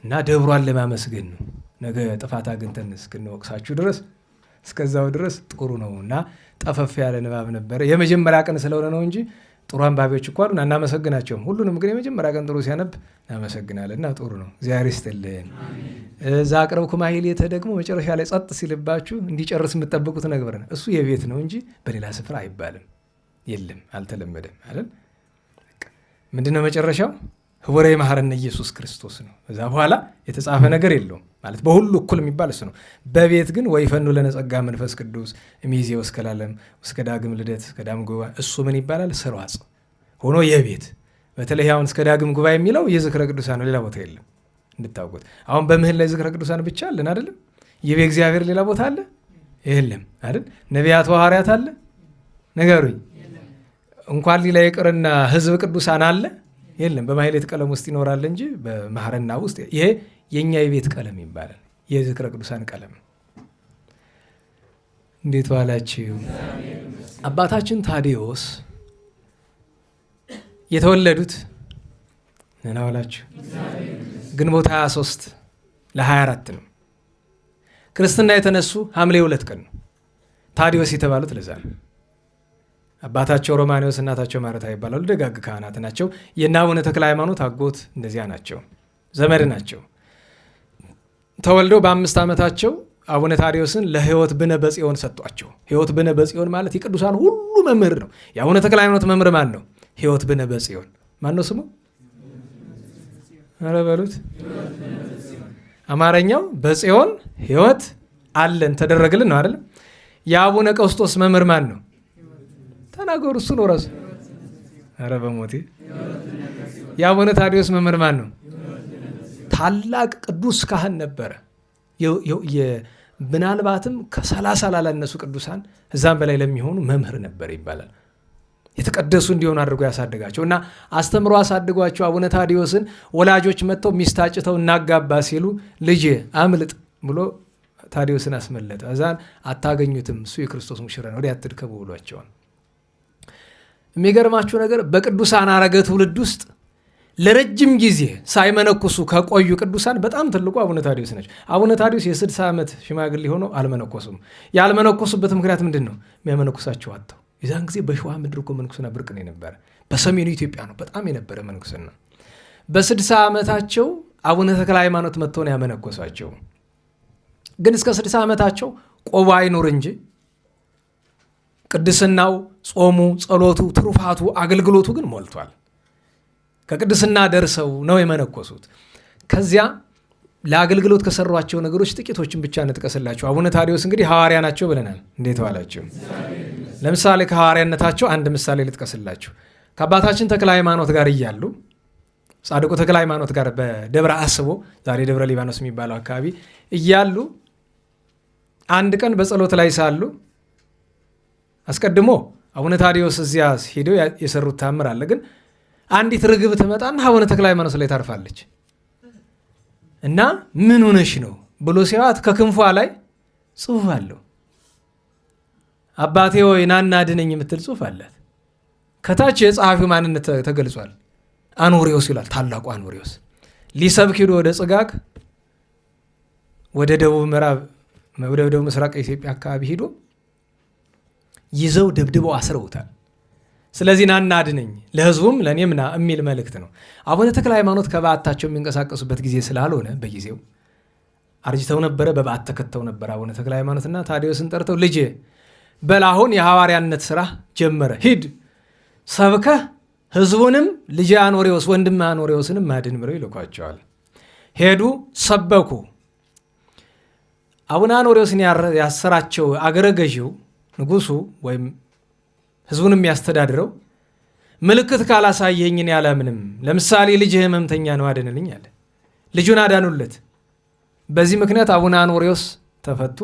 S1: እና ደብሯን ለማመስገን ነው። ነገ ጥፋት አግኝተን እስክንወቅሳችሁ ድረስ እስከዛው ድረስ ጥሩ ነው እና ጠፈፍ ያለ ንባብ ነበረ። የመጀመሪያ ቀን ስለሆነ ነው እንጂ ጥሩ አንባቢዎች እኮ አሉን፣ አናመሰግናቸውም። ሁሉንም ግን የመጀመሪያ ቀን ጥሩ ሲያነብ እናመሰግናለን እና ጥሩ ነው። እግዚአብሔር ይስጥልን። እዛ አቅረብኩ ማሕሌተ ደግሞ መጨረሻ ላይ ጸጥ ሲልባችሁ እንዲጨርስ የምትጠብቁት ነገር ነው። እሱ የቤት ነው እንጂ በሌላ ስፍራ አይባልም፣ የለም፣ አልተለመደም አይደል? ምንድነው መጨረሻው? ህቡረ ይምሃረነ ኢየሱስ ክርስቶስ ነው። እዛ በኋላ የተጻፈ ነገር የለውም ማለት በሁሉ እኩል የሚባል እሱ ነው። በቤት ግን ወይፈኑ ለነ ጸጋ መንፈስ ቅዱስ እምይእዜሰ ወእስከ ለዓለም እስከ ዳግም ልደት እስከ ዳግም ጉባኤ እሱ ምን ይባላል? ስርዋጽ ሆኖ የቤት በተለይ አሁን እስከ ዳግም ጉባኤ የሚለው የዝክረ ቅዱሳን ነው፣ ሌላ ቦታ የለም እንድታውቁት። አሁን በምህል ላይ ዝክረ ቅዱሳን ብቻ አለን አይደለም? ይቤ እግዚአብሔር ሌላ ቦታ አለ የለም አይደል? ነቢያት ሐዋርያት አለ ነገሩኝ። እንኳን ሌላ ይቅርና ህዝብ ቅዱሳን አለ የለም። በማሕሌት ቀለም ውስጥ ይኖራል እንጂ በመሐረና ውስጥ ይሄ የኛ የቤት ቀለም ይባላል። የዝክረ ቅዱሳን ቀለም። እንዴት ዋላችሁ? አባታችን ታዲዮስ የተወለዱት ደህና ዋላችሁ ግንቦት 23 ለ24 ነው። ክርስትና የተነሱ ሐምሌ 2 ቀን ነው። ታዲዮስ የተባሉት ለዛ ነው። አባታቸው ሮማኒዎስ እናታቸው ማረታ ይባላሉ። ደጋግ ካህናት ናቸው። የእነ አቡነ ተክለ ሃይማኖት አጎት እንደዚያ ናቸው፣ ዘመድ ናቸው። ተወልደው በ5 ዓመታቸው አቡነ ታዲዮስን ለሕይወት ብነ በጽዮን ሰጧቸው። ሕይወት ብነ በጽዮን ማለት የቅዱሳን ሁሉ መምህር ነው። የአቡነ ተክለ ሃይማኖት መምህር ማን ነው? ሕይወት ብነ በጽዮን ማን ነው ስሙ? ኧረ በሉት። አማርኛው በጽዮን ሕይወት አለን ተደረገልን ነው አይደለም? የአቡነ ቀውስጦስ መምህር ማን ነው? ተናገሩ። እሱ ነው ራሱ። ኧረ በሞቴ። የአቡነ ታዲዮስ መምህር ማን ነው? ታላቅ ቅዱስ ካህን ነበረ። ምናልባትም ከ30 ላላነሱ ቅዱሳን እዛም በላይ ለሚሆኑ መምህር ነበር ይባላል። የተቀደሱ እንዲሆኑ አድርጎ ያሳደጋቸው እና አስተምሮ አሳድጓቸው አቡነ ታዲዮስን ወላጆች መጥተው ሚስት አጭተው እናጋባ ሲሉ ልጄ አምልጥ ብሎ ታዲዮስን አስመለጠ። እዛን አታገኙትም፣ እሱ የክርስቶስ ሙሽራ ነው፣ ወዲያ አትድከሙ ብሏቸዋል። የሚገርማችሁ ነገር በቅዱሳን አረገ ትውልድ ውስጥ ለረጅም ጊዜ ሳይመነኩሱ ከቆዩ ቅዱሳን በጣም ትልቁ አቡነ ታዲዮስ ናቸው። አቡነ ታዲዮስ የ60 ዓመት ሽማግሌ ሆነው አልመነኮሱም። ያልመነኮሱበት ምክንያት ምንድን ነው? የሚያመነኩሳቸው አጥተው። የዛን ጊዜ በሸዋ ምድር እኮ መንኩስና ብርቅ ነው የነበረ። በሰሜኑ ኢትዮጵያ ነው በጣም የነበረ መንኩስና። በ60 ዓመታቸው አቡነ ተክለ ሃይማኖት መጥተው ነው ያመነኮሳቸው። ግን እስከ 60 ዓመታቸው ቆባ አይኑር እንጂ ቅድስናው፣ ጾሙ፣ ጸሎቱ፣ ትሩፋቱ፣ አገልግሎቱ ግን ሞልቷል። ከቅድስና ደርሰው ነው የመነኮሱት። ከዚያ ለአገልግሎት ከሰሯቸው ነገሮች ጥቂቶችን ብቻ እንጥቀስላቸው። አቡነ ታዲዮስ እንግዲህ ሐዋርያ ናቸው ብለናል። እንዴት ዋላቸው? ለምሳሌ ከሐዋርያነታቸው አንድ ምሳሌ ልጥቀስላችሁ። ከአባታችን ተክለ ሃይማኖት ጋር እያሉ ጻድቁ ተክለ ሃይማኖት ጋር በደብረ አስቦ ዛሬ ደብረ ሊባኖስ የሚባለው አካባቢ እያሉ አንድ ቀን በጸሎት ላይ ሳሉ አስቀድሞ አቡነ ታዲዮስ እዚያ ሄደው የሰሩት ታምር አለ። ግን አንዲት ርግብ ትመጣና አቡነ ተክለ ሃይማኖት ላይ ታርፋለች እና ምን ሆነሽ ነው ብሎ ሲያዋት ከክንፏ ላይ ጽሑፍ አለው። አባቴ ሆይ ናና አድነኝ የምትል ጽሑፍ አላት። ከታች የጸሐፊው ማንነት ተገልጿል። አኖሬዎስ ይላል። ታላቁ አኖሬዎስ ሊሰብክ ሄዶ ወደ ጽጋግ ወደ ደቡብ ምዕራብ ወደ ደቡብ ምስራቅ ኢትዮጵያ አካባቢ ሄዶ ይዘው ደብድበው አስረውታል። ስለዚህ ናና አድነኝ ለሕዝቡም ለእኔም ና የሚል መልእክት ነው። አቡነ ተክለ ሃይማኖት ከበዓታቸው የሚንቀሳቀሱበት ጊዜ ስላልሆነ በጊዜው አርጅተው ነበረ፣ በበዓት ተከተው ነበር። አቡነ ተክለ ሃይማኖትና ታዲዮስን ጠርተው ልጄ በል አሁን የሐዋርያነት ስራ ጀመረ፣ ሂድ ሰብከህ ሕዝቡንም ልጄ አኖሬዎስ ወንድም አኖሬዎስንም ማድን ብለው ይልኳቸዋል። ሄዱ፣ ሰበኩ። አቡነ አኖሬዎስን ያሰራቸው አገረ ገዢው ንጉሱ ወይም ህዝቡን የሚያስተዳድረው ምልክት ካላሳየኝን ያለምንም፣ ለምሳሌ ልጅህ ህመምተኛ ነው አድንልኝ አለ። ልጁን አዳኑለት። በዚህ ምክንያት አቡነ አኖሬዎስ ተፈቱ፣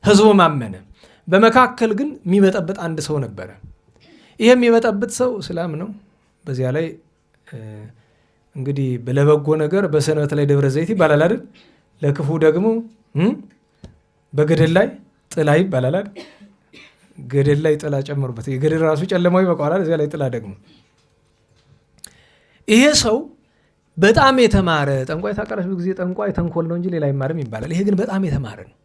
S1: ህዝቡ ማመነ። በመካከል ግን የሚበጠብጥ አንድ ሰው ነበረ። ይህ የሚበጠብጥ ሰው እስላም ነው። በዚያ ላይ እንግዲህ ለበጎ ነገር በሰንበት ላይ ደብረ ዘይት ይባላል አይደል? ለክፉ ደግሞ በገደል ላይ ጥላ ይባላል አይደል? ገደል ላይ ጥላ ጨምሩበት። የገደል ራሱ ጨለማው ይበቃዋል፣ እዚያ ላይ ጥላ ደግሞ። ይሄ ሰው በጣም የተማረ ጠንቋይ፣ ታውቃላችሁ፣ ጊዜ ጠንቋይ ተንኮል ነው እንጂ ሌላ አይማርም ይባላል። ይሄ ግን በጣም የተማረ ነው።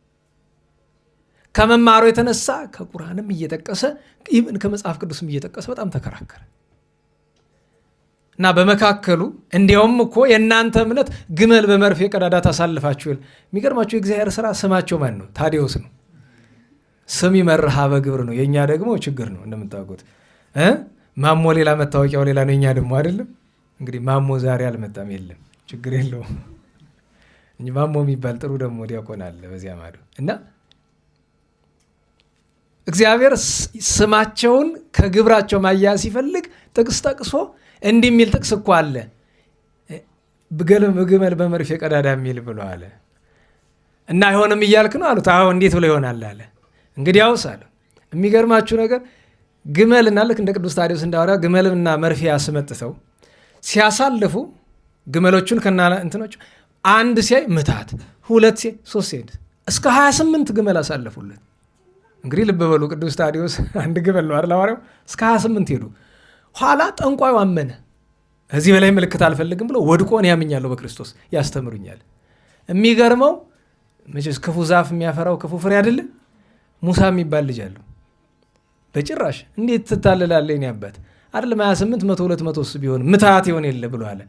S1: ከመማሩ የተነሳ ከቁርአንም እየጠቀሰ ኢብን ከመጽሐፍ ቅዱስም እየጠቀሰ በጣም ተከራከረ እና በመካከሉ እንዲያውም እኮ የእናንተ እምነት ግመል በመርፌ ቀዳዳ ታሳልፋችሁ ይል። የሚገርማችሁ የእግዚአብሔር ስራ ስማቸው ማን ነው? ታዲዮስ ነው። ስም ይመርሃ በግብር ነው። የእኛ ደግሞ ችግር ነው እንደምታውቁት። ማሞ ሌላ መታወቂያው ሌላ ነው። የእኛ ደግሞ አይደለም። እንግዲህ ማሞ ዛሬ አልመጣም፣ የለም ችግር የለውም እንጂ ማሞ የሚባል ጥሩ ደግሞ ዲያቆን አለ በዚያ ማዶ እና እግዚአብሔር ስማቸውን ከግብራቸው ማያያዝ ሲፈልግ ጥቅስ ጠቅሶ እንዲህ የሚል ጥቅስ እኮ አለ፣ ግመል በመርፌ ቀዳዳ የሚል ብሎ አለ እና አይሆንም እያልክ ነው አሉት። አዎ እንዴት ብሎ ይሆናል አለ። እንግዲህ ያውስ አለ። የሚገርማችሁ ነገር ግመልና ልክ እንደ ቅዱስ ታዲዮስ እንዳወራ ግመልና መርፌ ያስመጥተው ሲያሳልፉ ግመሎቹን ከና እንትኖች አንድ ሲያይ ምታት፣ ሁለት ሲያይ ሶስት ሲያይ እስከ 28 ግመል አሳለፉለት። እንግዲህ ልብ በሉ ቅዱስ ታዲዮስ አንድ ግመል ነው አይደል ሐዋርያው፣ እስከ 28 ሄዱ። ኋላ ጠንቋዩ አመነ። እዚህ በላይ ምልክት አልፈልግም ብሎ ወድቆ እኔ ያምኛለሁ በክርስቶስ ያስተምሩኛል። የሚገርመው መቼስ ክፉ ዛፍ የሚያፈራው ክፉ ፍሬ አይደለ? ሙሳ የሚባል ልጅ አለው። በጭራሽ እንዴት ትታለላለህ? እኔ አባት አይደለም 28 100 200 ቢሆን ምታት ይሆን የለ ብሎ አለ።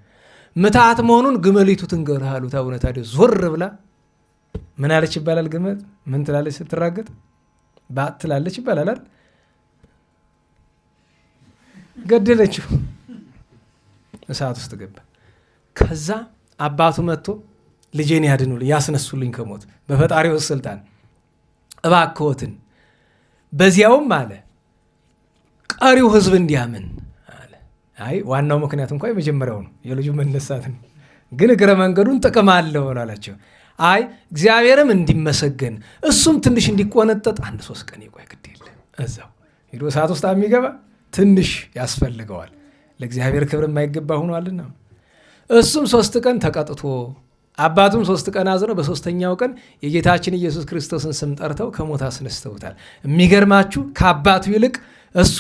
S1: ምታት መሆኑን ግመሊቱ ትንገርህ አሉት አቡነ ታዲዮስ። ዞር ብላ ምን አለች ይባላል? ግመል ምን ትላለች ስትራገጥ? ባት ትላለች ይባላል አይደል? ገደለችው፣ እሳት ውስጥ ገባ። ከዛ አባቱ መጥቶ ልጄን ያድኑልኝ ያስነሱልኝ ከሞት በፈጣሪው ስልጣን እባክዎትን፣ በዚያውም አለ ቀሪው ህዝብ እንዲያምን አለ። አይ ዋናው ምክንያት እንኳን የመጀመሪያው ነው፣ የልጁ መነሳት ነው። ግን እግረ መንገዱን ጥቅም አለው አላቸው። አይ እግዚአብሔርም እንዲመሰገን እሱም ትንሽ እንዲቆነጠጥ 1-3 ቀን ይቆይ ግድ የለም። እዛው ሄዶ እሳት ውስጥ የሚገባ ትንሽ ያስፈልገዋል፣ ለእግዚአብሔር ክብር የማይገባ ሆኗልና። እሱም 3 ቀን ተቀጥቶ አባቱም 3 ቀን አዝነው በ3ኛው ቀን የጌታችን ኢየሱስ ክርስቶስን ስም ጠርተው ከሞት አስነስተውታል። የሚገርማችሁ ከአባቱ ይልቅ እሱ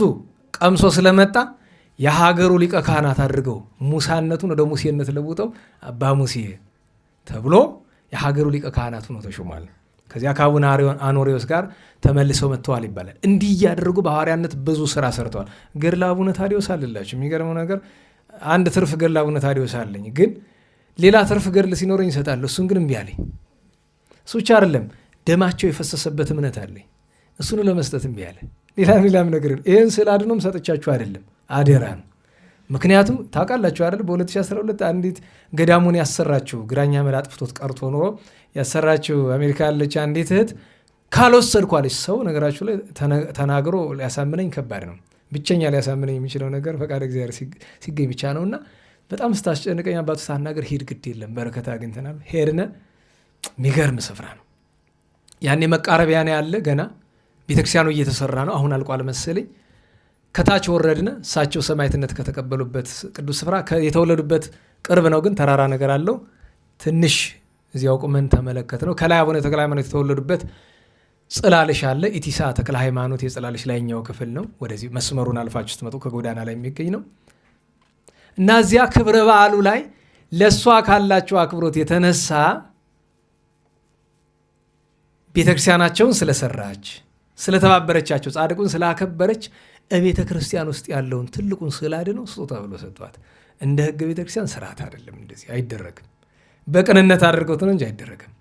S1: ቀምሶ ስለመጣ የሀገሩ ሊቀ ካህናት አድርገው ሙሳነቱን ወደ ሙሴነት ለውጠው አባ ሙሴ ተብሎ የሀገሩ ሊቀ ካህናት ሆኖ ተሾሟል። ከዚያ ከአቡነ አኖሬዎስ ጋር ተመልሰው መጥተዋል ይባላል። እንዲህ እያደረጉ በሐዋርያነት ብዙ ስራ ሰርተዋል። ገድለ አቡነ ታዲዮስ አለላቸው። የሚገርመው ነገር አንድ ትርፍ ገድለ አቡነ ታዲዮስ አለኝ፣ ግን ሌላ ትርፍ ገድል ሲኖረኝ ይሰጣለሁ። እሱን ግን እምቢ አለኝ። እሱ ብቻ አይደለም ደማቸው የፈሰሰበት እምነት አለኝ፣ እሱን ለመስጠት እምቢ አለ። ሌላም ነገር ይህን ስለ አድኖም ሰጥቻችሁ አይደለም፣ አደራ ነው። ምክንያቱም ታውቃላችሁ አይደል በ2012 አንዲት ገዳሙን ያሰራችው ግራኛ መላ አጥፍቶት ቀርቶ ኖሮ ያሰራችው አሜሪካ ያለች አንዲት እህት ካልወሰድኳለች ሰው ነገራችሁ ላይ ተናግሮ ሊያሳምነኝ ከባድ ነው። ብቸኛ ሊያሳምነኝ የሚችለው ነገር ፈቃድ እግዚአብሔር ሲገኝ ብቻ ነውና በጣም ስታስጨንቀኝ አባቱ ሳናገር ሂድ ግድ የለም በረከት አግኝተናል። ሄድነ። የሚገርም ስፍራ ነው። ያኔ መቃረቢያ ነው ያለ፣ ገና ቤተክርስቲያኑ እየተሰራ ነው። አሁን አልቋል መሰለኝ። ከታች ወረድነ። እሳቸው ሰማዕትነት ከተቀበሉበት ቅዱስ ስፍራ የተወለዱበት ቅርብ ነው፣ ግን ተራራ ነገር አለው። ትንሽ እዚያው ቁመን ተመለከት ነው። ከላይ አቡነ ተክለ ሃይማኖት የተወለዱበት ጽላልሽ አለ። ኢቲሳ ተክለ ሃይማኖት የጽላልሽ ላይኛው ክፍል ነው። ወደዚህ መስመሩን አልፋችሁ ስትመጡ ከጎዳና ላይ የሚገኝ ነው እና እዚያ ክብረ በዓሉ ላይ ለእሷ ካላቸው አክብሮት የተነሳ ቤተክርስቲያናቸውን ስለሰራች ስለተባበረቻቸው፣ ጻድቁን ስላከበረች ቤተ ክርስቲያን ውስጥ ያለውን ትልቁን ስዕል አድነው ስጦታ ብሎ ሰጥቷት። እንደ ሕገ ቤተ ክርስቲያን ስርዓት አይደለም፣ እንደዚህ አይደረግም። በቅንነት አድርገውት ነው እንጂ አይደረግም።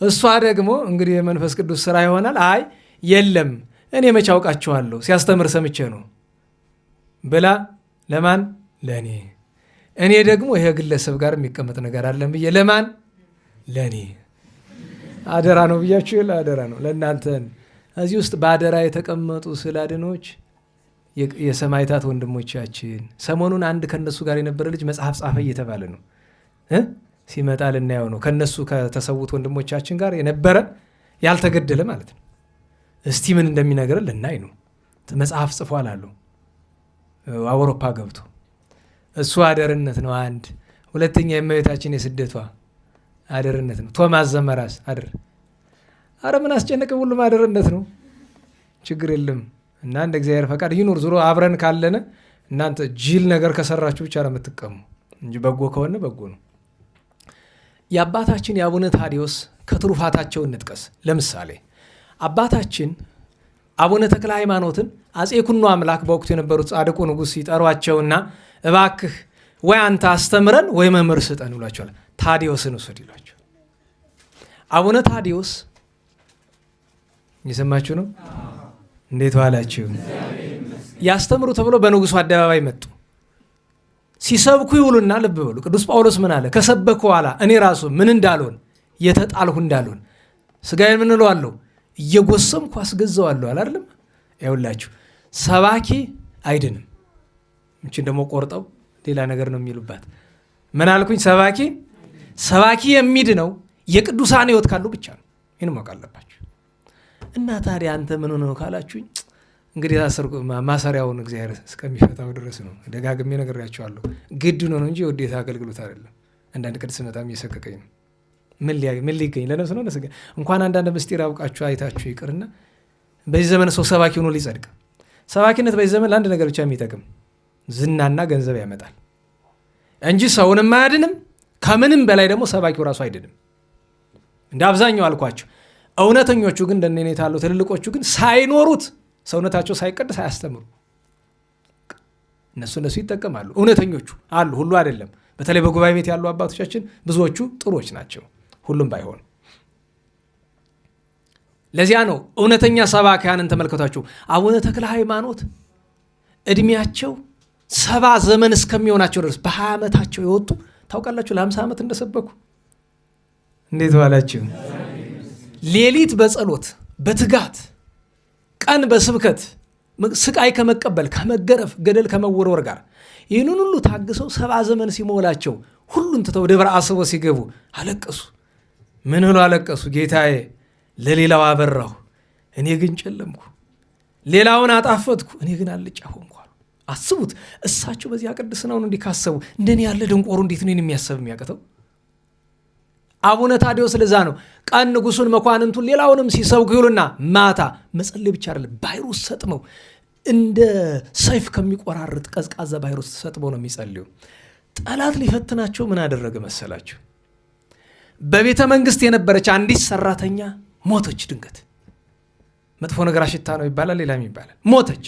S1: እሷ ደግሞ እንግዲህ የመንፈስ ቅዱስ ስራ ይሆናል። አይ የለም እኔ መቼ አውቃቸዋለሁ ሲያስተምር ሰምቼ ነው ብላ ለማን? ለእኔ። እኔ ደግሞ ይሄ ግለሰብ ጋር የሚቀመጥ ነገር አለን ብዬ ለማን? ለእኔ አደራ ነው ብያችሁ የለ አደራ ነው ለእናንተን። እዚህ ውስጥ በአደራ የተቀመጡ ስዕል አድኖች የሰማዕታት ወንድሞቻችን። ሰሞኑን አንድ ከነሱ ጋር የነበረ ልጅ መጽሐፍ ጻፈ እየተባለ ነው። ሲመጣ ልናየው ነው። ከነሱ ከተሰዉት ወንድሞቻችን ጋር የነበረ ያልተገደለ ማለት ነው። እስቲ ምን እንደሚነግረን ልናይ ነው። መጽሐፍ ጽፏል አሉ አውሮፓ ገብቶ። እሱ አደርነት ነው አንድ። ሁለተኛ የእመቤታችን የስደቷ አደርነት ነው። ቶማስ ዘመራስ አደር። አረ ምን አስጨነቀ? ሁሉም አደርነት ነው። ችግር የለም እና እንደ እግዚአብሔር ፈቃድ ይኑር። ዙሮ አብረን ካለነ እናንተ ጅል ነገር ከሰራችሁ ብቻ ነው የምትቀሙ እንጂ በጎ ከሆነ በጎ ነው። የአባታችን የአቡነ ታዲዮስ ከትሩፋታቸው እንጥቀስ። ለምሳሌ አባታችን አቡነ ተክለ ሃይማኖትን አፄ ኩኖ አምላክ በወቅቱ የነበሩት ጻድቁ ንጉሥ ይጠሯቸውና እባክህ ወይ አንተ አስተምረን ወይ መምህር ስጠን ይሏቸዋል። ታዲዮስን ውሰድ ይሏቸው። አቡነ ታዲዮስ እየሰማችሁ ነው? እንዴት ዋላችሁ? ያስተምሩ ተብሎ በንጉሱ አደባባይ መጡ። ሲሰብኩ ይውሉና ልብ በሉ። ቅዱስ ጳውሎስ ምን አለ? ከሰበኩ በኋላ እኔ ራሱ ምን እንዳልሆን የተጣልሁ እንዳልሆን ስጋዬን ምን እለዋለሁ እየጎሰምኩ አስገዛዋለሁ አይደለም? ያውላችሁ ሰባኪ አይድንም። እቺን ደግሞ ቆርጠው ሌላ ነገር ነው የሚሉባት። ምን አልኩኝ? ሰባኪ የሚድነው የቅዱሳን ሕይወት ካሉ ብቻ ነው። ይህን ማወቅ አለባችሁ። እና ታዲያ አንተ ምን ሆነ ነው ካላችሁኝ፣ እንግዲህ ማሰሪያውን እግዚአብሔር እስከሚፈታው ድረስ ነው። ደጋግሜ ነግሬያቸዋለሁ። ግድ ነው እንጂ የውዴታ አገልግሎት አይደለም። አንዳንድ ቅድ ስመጣም እየሰቀቀኝ ነው። ምን ሊገኝ ለነፍስ ነው ለስጋ እንኳን አንዳንድ ምስጢር አውቃችሁ አይታችሁ ይቅርና በዚህ ዘመን ሰው ሰባኪ ሆኖ ሊጸድቅ። ሰባኪነት በዚህ ዘመን ለአንድ ነገር ብቻ የሚጠቅም ዝናና ገንዘብ ያመጣል እንጂ ሰውንም አያድንም። ከምንም በላይ ደግሞ ሰባኪው ራሱ አይድንም። እንደ አብዛኛው አልኳቸው። እውነተኞቹ ግን እንደኔ ታሉ ትልልቆቹ ግን ሳይኖሩት ሰውነታቸው ሳይቀድስ አያስተምሩ። እነሱ ይጠቀማሉ። እውነተኞቹ አሉ፣ ሁሉ አይደለም። በተለይ በጉባኤ ቤት ያሉ አባቶቻችን ብዙዎቹ ጥሩዎች ናቸው፣ ሁሉም ባይሆን። ለዚያ ነው እውነተኛ ሰባኪያንን ተመልከቷቸው። አቡነ ተክለ ሃይማኖት እድሜያቸው 70 ዘመን እስከሚሆናቸው ድረስ በ20 ዓመታቸው የወጡ ታውቃላችሁ። ለ50 ዓመት እንደሰበኩ። እንዴት ዋላችሁ? ሌሊት በጸሎት በትጋት ቀን በስብከት ስቃይ ከመቀበል ከመገረፍ ገደል ከመወርወር ጋር ይህንን ሁሉ ታግሰው 70 ዘመን ሲሞላቸው ሁሉን ትተው ደብረ አስቦ ሲገቡ አለቀሱ። ምን ብለው አለቀሱ? ጌታዬ ለሌላው አበራሁ፣ እኔ ግን ጨለምኩ። ሌላውን አጣፈጥኩ፣ እኔ ግን አልጫ ሆንኩ። አስቡት። እሳቸው በዚያ ቅድስናውን እንዲህ ካሰቡ እንደኔ ያለ ደንቆሩ እንዴት ነው የሚያሰብ የሚያቅተው? አቡነ ታዲዮስ ለዛ ነው ቀን ንጉሱን መኳንንቱን ሌላውንም ሲሰብኩ ይውሉና ማታ መጸለይ ብቻ አይደለም ባህር ውስጥ ሰጥመው እንደ ሰይፍ ከሚቆራርጥ ቀዝቃዛ ባህር ውስጥ ሰጥመው ነው የሚጸልዩ። ጠላት ሊፈትናቸው ምን አደረገ መሰላችሁ? በቤተ መንግስት የነበረች አንዲት ሰራተኛ ሞተች። ድንገት መጥፎ ነገር አሽታ ነው ይባላል፣ ሌላም ይባላል። ሞተች።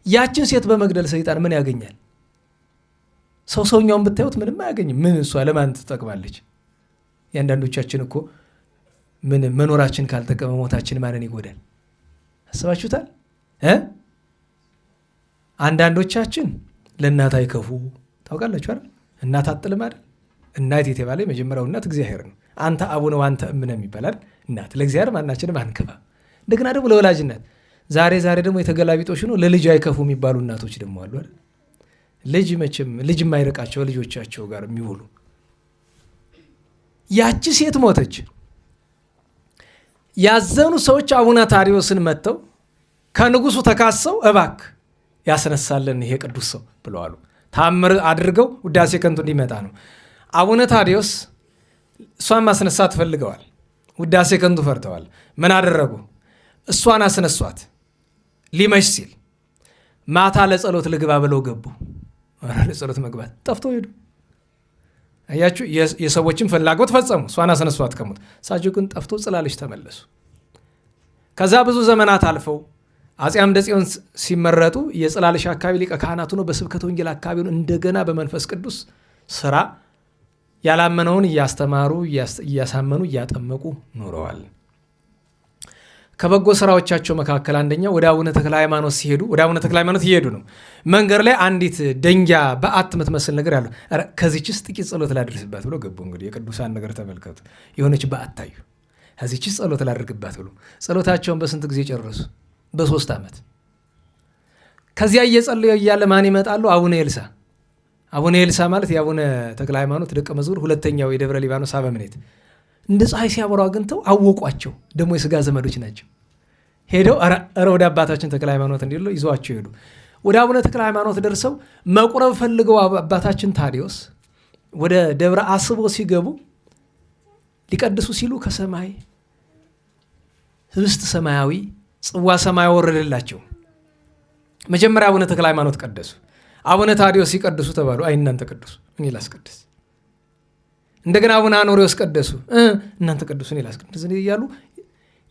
S1: ያችን ሴት በመግደል ሰይጣን ምን ያገኛል? ሰውኛውን ብታዩት ምንም አያገኝም። ምን እሷ ለማን ትጠቅማለች? የአንዳንዶቻችን እኮ ምን መኖራችን ካልጠቀመ ሞታችን ማንን ይጎዳል? አስባችሁታል? አንዳንዶቻችን ለእናት አይከፉ ታውቃላችሁ አይደል? እናት አጥልም አይደል? እናት የተባለ የመጀመሪያው እናት እግዚአብሔር ነው። አንተ አቡነ ዋንተ እምነ የሚባላል እናት ለእግዚአብሔር ማናችንም አንከፋ። እንደገና ደግሞ ለወላጅ እናት ዛሬ ደግሞ የተገላቢጦሽ ነው። ለልጅ አይከፉ የሚባሉ እናቶች ደግሞ አሉ አይደል? ልጅ የማይርቃቸው ልጆቻቸው ጋር የሚውሉ። ያቺ ሴት ሞተች። ያዘኑ ሰዎች አቡነ ታዲዮስን መጥተው ከንጉሱ ተካሰው እባክ ያስነሳልን ይሄ ቅዱስ ሰው ብለዋሉ። ታምር አድርገው ውዳሴ ከንቱ እንዲመጣ ነው። አቡነ ታዲዮስ እሷን ማስነሳት ፈልገዋል። ውዳሴ ከንቱ ፈርተዋል። ምን አደረጉ? እሷን አስነሷት። ሊመሽ ሲል ማታ ለጸሎት ልግባ ብለው ገቡ። ለጸሎት መግባት ጠፍቶ ሄዱ። አያችሁ፣ የሰዎችን ፍላጎት ፈጸሙ። እሷን አስነሷት ከሞት። እሳቸው ግን ጠፍቶ ጽላልሽ ተመለሱ። ከዛ ብዙ ዘመናት አልፈው አፄ አምደ ጽዮን ሲመረጡ የጽላልሽ አካባቢ ሊቀ ካህናቱ ነው። በስብከተ ወንጌል አካባቢውን እንደገና በመንፈስ ቅዱስ ስራ ያላመነውን እያስተማሩ እያሳመኑ እያጠመቁ ኖረዋል። ከበጎ ስራዎቻቸው መካከል አንደኛው ወደ አቡነ ተክለ ሃይማኖት ሲሄዱ ወደ አቡነ ተክለ ሃይማኖት እየሄዱ ነው። መንገድ ላይ አንዲት ደንጊያ በዓት የምትመስል ነገር ያለው ከዚችስ ጥቂት ጸሎት ላድርስባት ብሎ ገቡ። እንግዲህ የቅዱሳን ነገር ተመልከቱ። የሆነች በዓት ታዩ። ከዚችስ ጸሎት ላድርግባት ብሎ ጸሎታቸውን በስንት ጊዜ ጨረሱ? በ3 ዓመት። ከዚያ እየጸለዩ እያለ ማን ይመጣሉ? አቡነ ኤልሳ። አቡነ ኤልሳ ማለት የአቡነ ተክለ ሃይማኖት ደቀ መዝሙር ሁለተኛው የደብረ ሊባኖስ አበምኔት እንደ ፀሐይ ሲያበሩ አግኝተው አወቋቸው። ደግሞ የስጋ ዘመዶች ናቸው። ሄደው ኧረ ወደ አባታችን ተክለ ሃይማኖት እንዲሉ ይዘዋቸው ሄዱ። ወደ አቡነ ተክለ ሃይማኖት ደርሰው መቁረብ ፈልገው አባታችን ታዲዮስ ወደ ደብረ አስቦ ሲገቡ ሊቀድሱ ሲሉ ከሰማይ ህብስት ሰማያዊ ጽዋ ሰማያዊ ወረደላቸው። መጀመሪያ አቡነ ተክለ ሃይማኖት ቀደሱ። አቡነ ታዲዮስ ሲቀድሱ ተባሉ። አይ እናንተ ቅዱሱ እኔ ላስቀድስ። እንደገና አቡነ አኖሪዎስ ቀደሱ። እናንተ ቅዱስ እኔ ላስቀድስ እያሉ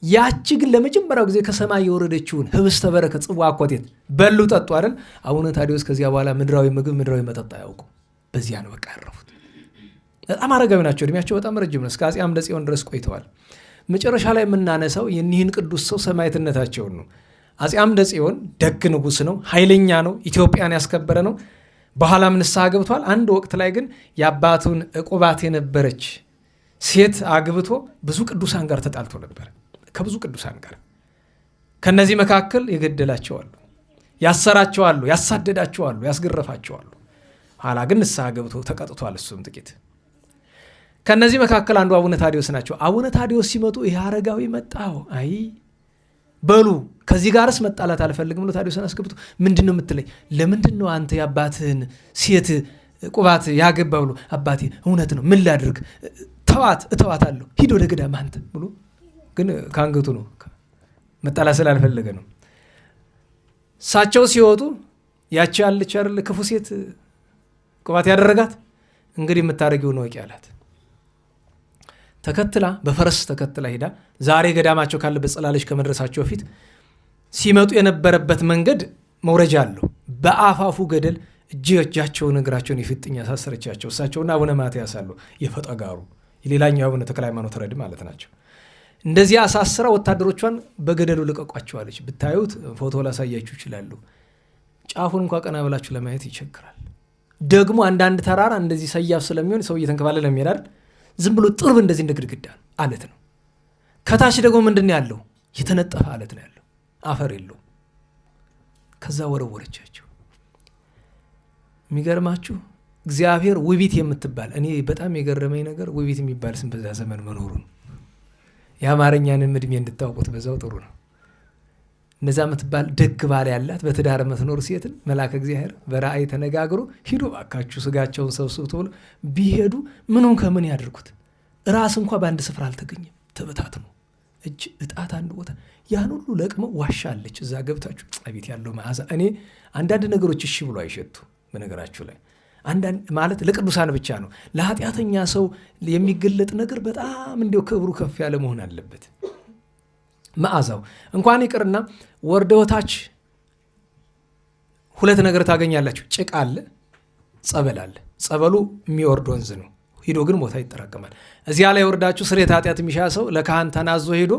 S1: ያቺ ግን ለመጀመሪያው ጊዜ ከሰማይ የወረደችውን ህብስተ በረከት ጽዋ አኮቴት በሉ ጠጡ አይደል? አቡነ ታዲዮስ ከዚያ በኋላ ምድራዊ ምግብ ምድራዊ መጠጥ አያውቁ። በዚያ ነው በቃ ያረፉት። በጣም አረጋዊ ናቸው። እድሜያቸው በጣም ረጅም ነው። እስከ አፄ አምደ ጽዮን ድረስ ቆይተዋል። መጨረሻ ላይ የምናነሳው የኒህን ቅዱስ ሰው ሰማዕትነታቸውን ነው። አፄ አምደ ጽዮን ደግ ንጉሥ ነው፣ ኃይለኛ ነው፣ ኢትዮጵያን ያስከበረ ነው። በኋላም ንስሐ ገብቷል። አንድ ወቅት ላይ ግን የአባቱን ዕቁባት የነበረች ሴት አግብቶ ብዙ ቅዱሳን ጋር ተጣልቶ ነበር። ከብዙ ቅዱሳን ጋር ከነዚህ መካከል የገደላቸዋሉ፣ ያሰራቸዋሉ፣ ያሳደዳቸዋሉ፣ ያስገረፋቸዋሉ። ኋላ ግን ንስሐ ገብቶ ተቀጥቷል። እሱም ጥቂት ከነዚህ መካከል አንዱ አቡነ ታዲዮስ ናቸው። አቡነ ታዲዮስ ሲመጡ ይህ አረጋዊ መጣው። አይ በሉ ከዚህ ጋርስ መጣላት አልፈልግም ብሎ ታዲዮስን አስገብቶ ምንድን ነው የምትለኝ? ለምንድን ነው አንተ የአባትህን ሴት ቁባት ያገባ ብሎ? አባቴ እውነት ነው፣ ምን ላድርግ? እተዋታለሁ፣ ሂድ ወደ ገዳም አንተ ብሎ ግን ከአንገቱ ነው መጣላት ስላልፈለገ ነው። እሳቸው ሲወጡ ያቺ ያለች አይደል ክፉ ሴት ቁባት ያደረጋት እንግዲህ የምታደርጊው ነው ወቂ አላት። ተከትላ በፈረስ ተከትላ ሄዳ ዛሬ ገዳማቸው ካለበት ጽላለች ከመድረሳቸው በፊት ሲመጡ የነበረበት መንገድ መውረጃ አለው። በአፋፉ ገደል እጃቸውን እግራቸውን የፊጥኝ ያሳሰረቻቸው እሳቸውና አቡነ ማትያስ አሉ። የፈጠጋሩ የሌላኛው አቡነ ተክለ ሃይማኖት ረድ ማለት ናቸው። እንደዚህ አሳስራ ወታደሮቿን በገደሉ ልቀቋቸዋለች። ብታዩት ፎቶ ላሳያችሁ ይችላሉ። ጫፉን እንኳ ቀና ብላችሁ ለማየት ይቸግራል። ደግሞ አንዳንድ ተራራ እንደዚህ ሰያፍ ስለሚሆን ሰው እየተንከባለለ የሚሄዳል። ዝም ብሎ ጥርብ እንደዚህ እንደ ግድግዳ አለት ነው። ከታች ደግሞ ምንድን ያለው? የተነጠፈ አለት ነው ያለው፣ አፈር የለው። ከዛ ወረወረቻቸው። የሚገርማችሁ እግዚአብሔር ውቢት የምትባል እኔ በጣም የገረመኝ ነገር ውቢት የሚባል ስም በዛ ዘመን መኖሩ ነው። የአማርኛንም እድሜ እንድታውቁት በዛው ጥሩ ነው። እነዛ የምትባል ደግ ባል ያላት በትዳር የምትኖር ሴትን መልአከ እግዚአብሔር በራእይ ተነጋግሮ ሂዱ እባካችሁ ስጋቸውን ሰብስቡ ተብሎ ቢሄዱ ምኑን ከምን ያድርጉት? ራስ እንኳ በአንድ ስፍራ አልተገኘም፣ ተበታትኖ እጅ እጣት አንድ ቦታ ያን ሁሉ ለቅመው ዋሻ አለች። እዛ ገብታችሁ አቤት ያለው መዓዛ። እኔ አንዳንድ ነገሮች እሺ ብሎ አይሸቱ። በነገራችሁ ላይ አንዳንድ ማለት ለቅዱሳን ብቻ ነው። ለኃጢአተኛ ሰው የሚገለጥ ነገር በጣም እንዲያው ክብሩ ከፍ ያለ መሆን አለበት። መዓዛው እንኳን ይቅርና ወርደውታች ሁለት ነገር ታገኛላችሁ። ጭቃ አለ፣ ጸበል አለ። ጸበሉ የሚወርድ ወንዝ ነው። ሂዶ ግን ቦታ ይጠራቀማል። እዚያ ላይ ወርዳችሁ ስርየተ ኃጢአት የሚሻ ሰው ለካህን ተናዞ ሄዶ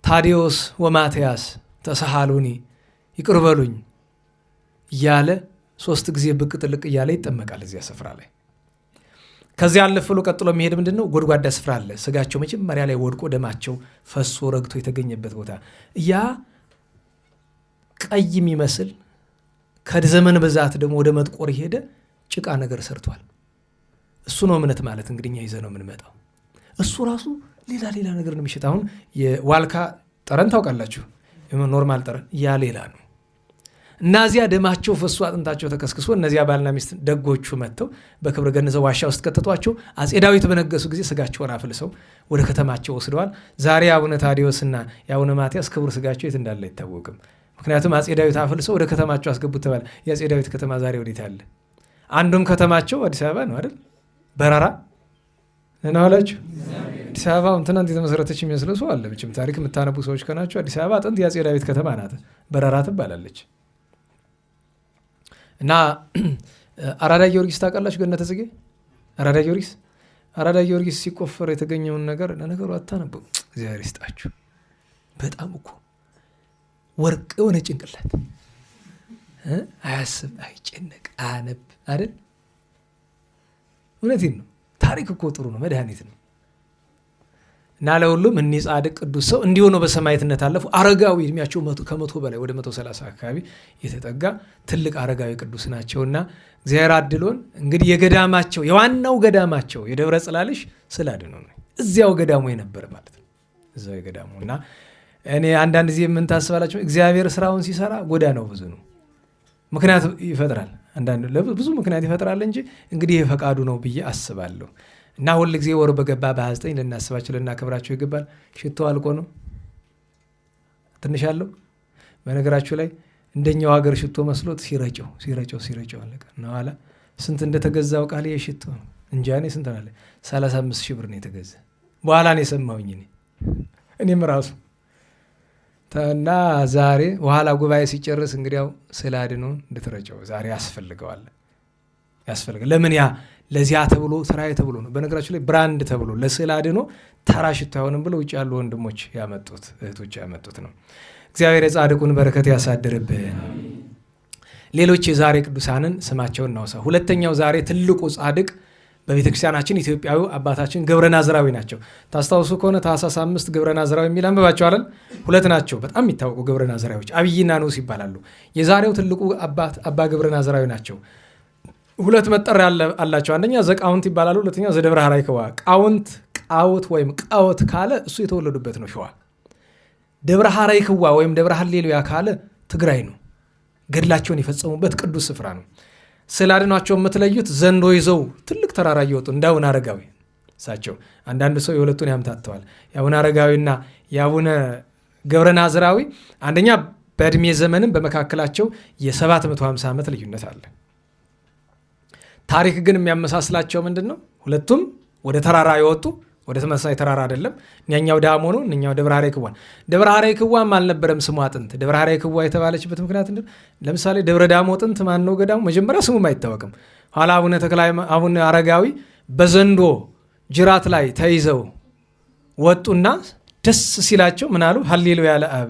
S1: ታዲዮስ ወማትያስ ተሰሃሉኒ ይቅር በሉኝ እያለ 3 ጊዜ ብቅ ጥልቅ እያለ ይጠመቃል እዚያ ስፍራ ላይ። ከዚያ አለፍ ብሎ ቀጥሎ የሚሄድ ምንድን ነው? ጎድጓዳ ስፍራ አለ። ስጋቸው መጀመሪያ ላይ ወድቆ ደማቸው ፈሶ ረግቶ የተገኘበት ቦታ። ያ ቀይ የሚመስል ከዘመን ብዛት ደግሞ ወደ መጥቆር የሄደ ጭቃ ነገር ሰርቷል። እሱ ነው እምነት ማለት እንግዲህ እኛ ይዘ ነው የምንመጣው። እሱ ራሱ ሌላ ነገር ነው የሚሸጥ። አሁን የዋልካ ጠረን ታውቃላችሁ፣ ኖርማል ጠረን ያ ሌላ ነው። እናዚያ ደማቸው ፈሶ አጥንታቸው ተከስክሶ እነዚያ ባልና ሚስት ደጎቹ መጥተው በክብር ገንዘው ዋሻ ውስጥ ከተቷቸው አፄ ዳዊት በነገሱ ጊዜ ስጋቸውን አፍልሰው ወደ ከተማቸው ወስደዋል። ዛሬ አቡነ ታዲዮስና የአቡነ ማትያስ ክቡር ስጋቸው የት እንዳለ አይታወቅም። ምክንያቱም አፄ ዳዊት አፍልሰው ወደ ከተማቸው አስገቡት ተባለ። የአፄ ዳዊት ከተማ ዛሬ ወዴት አለ? አንዱም ከተማቸው አዲስ አበባ ነው አይደል? በረራ እናዋላችሁ። አዲስ አበባ ትናንት የተመሰረተች የሚመስለው ሰው አለ። ብቻም ታሪክ የምታነቡ ሰዎች ከናቸው አዲስ አበባ ጥንት የአፄ ዳዊት ከተማ ናት። በረራ ትባላለች። እና አራዳ ጊዮርጊስ ታውቃላችሁ? ገነተ ጽጌ አራዳ ጊዮርጊስ ሲቆፈር የተገኘውን ነገር ለነገሩ አታነበው። እግዚአብሔር ይስጣችሁ። በጣም እኮ ወርቅ የሆነ ጭንቅላት አያስብ፣ አይጨነቅ፣ አያነብ አይደል? እውነቴን ነው። ታሪክ እኮ ጥሩ ነው፣ መድኃኒት ነው። እና ለሁሉም እኒህ ጻድቅ ቅዱስ ሰው እንዲሁ ነው በሰማዕትነት አለፉ። አረጋዊ እድሜያቸው ከ100 በላይ ወደ 130 አካባቢ የተጠጋ ትልቅ አረጋዊ ቅዱስ ናቸውና እግዚአብሔር አድሎን እንግዲህ የገዳማቸው የዋናው ገዳማቸው የደብረ ጽላልሽ ስላድነው ነው። እዚያው ገዳሙ የነበረ ማለት ነው። እዚያው የገዳሙ እና እኔ አንዳንድ ጊዜ ምን ታስባላችሁ? እግዚአብሔር ስራውን ሲሰራ ጎዳናው ብዙ ነው። ምክንያት ይፈጥራል። አንዳንድ ብዙ ምክንያት ይፈጥራል እንጂ እንግዲህ የፈቃዱ ነው ብዬ አስባለሁ። እና ሁል ጊዜ ወር በገባ በ29 ልናስባቸው ልናከብራቸው ይገባል። ሽቶ አልቆ ነው ትንሽ አለው። በነገራችሁ ላይ እንደኛው ሀገር ሽቶ መስሎት ሲረጨው አለቀ ነው። ኋላ ስንት እንደተገዛው ቃል የሽቶ እንጃ እኔ ስንት አለ 35 ሺህ ብር ነው የተገዛ። በኋላ ነው የሰማሁኝ እኔ እኔም ራሱ እና ዛሬ በኋላ ጉባኤ ሲጨርስ እንግዲያው ስዕለ አድኅኖን እንድትረጨው ዛሬ ያስፈልገዋል። ለምን ያ ለዚያ ተብሎ ስራዬ ተብሎ ነው። በነገራችሁ ላይ ብራንድ ተብሎ ለስዕለ አድኅኖ ተራ ሽታ አይሆንም ብለው ውጭ ያሉ ወንድሞች ያመጡት እህቶች ያመጡት ነው። እግዚአብሔር የጻድቁን በረከት ያሳድርብን። ሌሎች የዛሬ ቅዱሳንን ስማቸውን እናውሳ። ሁለተኛው ዛሬ ትልቁ ጻድቅ በቤተ ክርስቲያናችን ኢትዮጵያዊ አባታችን ገብረ ናዝራዊ ናቸው። ታስታውሱ ከሆነ ታኅሳስ 5 ገብረ ናዝራዊ የሚል አንብባችኋል። ሁለት ናቸው በጣም የሚታወቁ ገብረ ናዝራዊዎች፣ አብይና ንዑስ ይባላሉ። የዛሬው ትልቁ አባት አባ ገብረ ናዝራዊ ናቸው። ሁለት መጠሪያ አላቸው። አንደኛ ዘቃውንት ይባላሉ። ሁለተኛ ዘደብረ ሐራይክዋ። ቃውት ወይም ቃወት ካለ እሱ የተወለዱበት ነው ሸዋ። ደብረ ሐራይክዋ ወይም ደብረ ሀሌሉያ ካለ ትግራይ ነው። ገድላቸውን የፈጸሙበት ቅዱስ ስፍራ ነው። ስዕለ አድኅኗቸው የምትለዩት ዘንዶ ይዘው ትልቅ ተራራ እየወጡ እንደ አቡነ አረጋዊ እሳቸው። አንዳንድ ሰው የሁለቱን ያምታተዋል። የአቡነ አረጋዊና የአቡነ ገብረ ናዝራዊ አንደኛ በዕድሜ ዘመንም በመካከላቸው የ750 ዓመት ልዩነት አለ። ታሪክ ግን የሚያመሳስላቸው ምንድን ነው? ሁለቱም ወደ ተራራ የወጡ ወደ ተመሳሳይ ተራራ አይደለም። እኛኛው ዳሞ ነው፣ እኛው ደብረ ሐራይክዋ። ደብረ ሐራይክዋም አልነበረም ስሟ ጥንት። ደብረ ሐራይክዋ የተባለችበት ምክንያት ለምሳሌ ደብረ ዳሞ ጥንት ማን ነው ገዳሙ? መጀመሪያ ስሙም አይታወቅም። ኋላ አቡነ አረጋዊ በዘንዶ ጅራት ላይ ተይዘው ወጡና ደስ ሲላቸው ምን አሉ? ሀሌሉያ ለአብ፣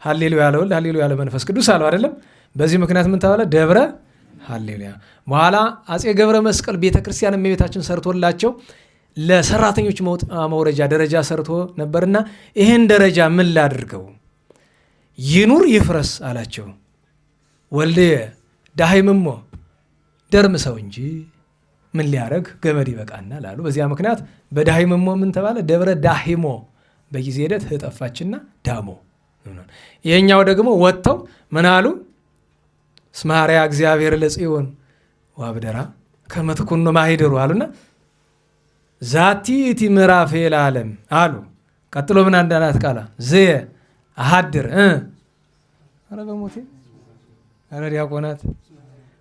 S1: ሀሌሉያ ለወልድ፣ ሀሌሉያ ለመንፈስ ቅዱስ አሉ አይደለም። በዚህ ምክንያት ምን ተባለ? ደብረ ሀሌሉያ። በኋላ አፄ ገብረ መስቀል ቤተክርስቲያን እመቤታችን ሰርቶላቸው ለሰራተኞች መውረጃ ደረጃ ሰርቶ ነበርና ይህን ደረጃ ምን ላድርገው? ይኑር ይፍረስ አላቸው። ወልድየ ዳሂምሞ ደርምሰው እንጂ ምን ሊያደርግ ገመድ ይበቃናል አሉ። በዚያ ምክንያት በዳሂምሞ ምን ተባለ? ደብረ ዳሂሞ። በጊዜ ሂደት ጠፋችና ዳሞ። ይሄኛው ደግሞ ወጥተው ምን አሉ? እስመ ሐረያ እግዚአብሔር ለጽዮን ወአብደራ ከመ ትኩኖ ማኅደሩ አሉና ዛቲ እቲ ምዕራፌ ለዓለም አሉ። ቀጥሎ ምን አንዳናት ቃላ ዘየ አሃድር ኧረ በሞቴ ኧረ ዲያቆናት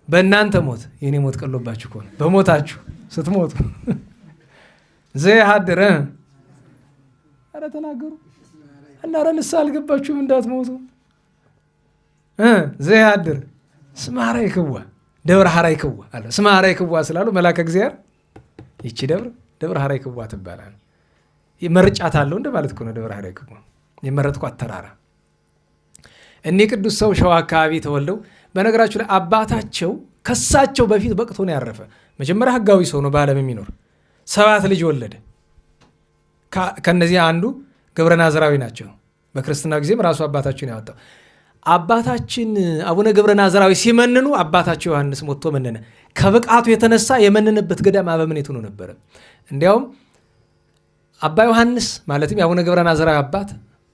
S1: በእናንተ ሞት የኔ ሞት ቀሎባችሁ ከሆነ በሞታችሁ ስትሞቱ ዘየ አሃድር ኧረ ተናገሩ እና ኧረ ንስሐ አልገባችሁም እንዳትሞቱ። ዘየ አሃድር እስመ ሐራይክዋ ደብረ ሐራይክዋ አለ። እስመ ሐራይክዋ ስላሉ መላከ እግዚአብሔር ይቺ ደብረ ሐራይክዋ ትባላል። መርጫት አለው እንደማለት እኮ ነው። ደብረ ሐራይክዋ የመረጥኳት ተራራ። እኒህ ቅዱስ ሰው ሸዋ አካባቢ ተወልደው በነገራችሁ ላይ አባታቸው ከሳቸው በፊት በቅቶ ነው ያረፈ። መጀመሪያ ህጋዊ ሰው ነው በዓለም የሚኖር 7 ልጅ ወለደ። ከነዚህ አንዱ ገብረ ናዝራዊ ናቸው። በክርስትናው ጊዜም ራሱ አባታቸውን ያወጣው አባታችን አቡነ ገብረ ናዝራዊ ሲመንኑ አባታቸው ዮሐንስ ሞቶ መነነ። ከብቃቱ የተነሳ የመንንበት ገዳም አበምኔት ሆኖ ነበረ። እንዲያውም አባ ዮሐንስ ማለትም የአቡነ ገብረ ናዝራዊ አባት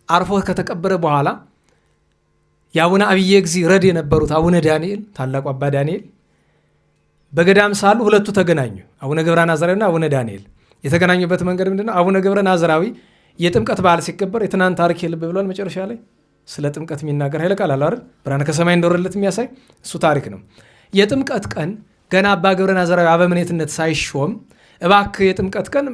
S1: አርፎ ከተቀበረ በኋላ የአቡነ አብየ እግዚእ ረድ የነበሩት አቡነ ዳንኤል ታላቁ አባ ዳንኤል በገዳም ሳሉ ሁለቱ ተገናኙ። አቡነ ገብረ ናዝራዊና አቡነ ዳንኤል የተገናኙበት መንገድ ምንድነው? አቡነ ገብረ ናዝራዊ የጥምቀት በዓል ሲከበር የትናንት ታሪክ ልብ ብሏል። መጨረሻ ላይ ስለ ጥምቀት የሚናገር ኃይለ ቃል አለ አይደል? ብርሃነ ከሰማይ እንደወረደለት የሚያሳይ እሱ ታሪክ ነው። የጥምቀት ቀን ገና አባ ገብረ ናዝራዊ አበምኔትነት ሳይሾም እባክህ የጥምቀት ቀን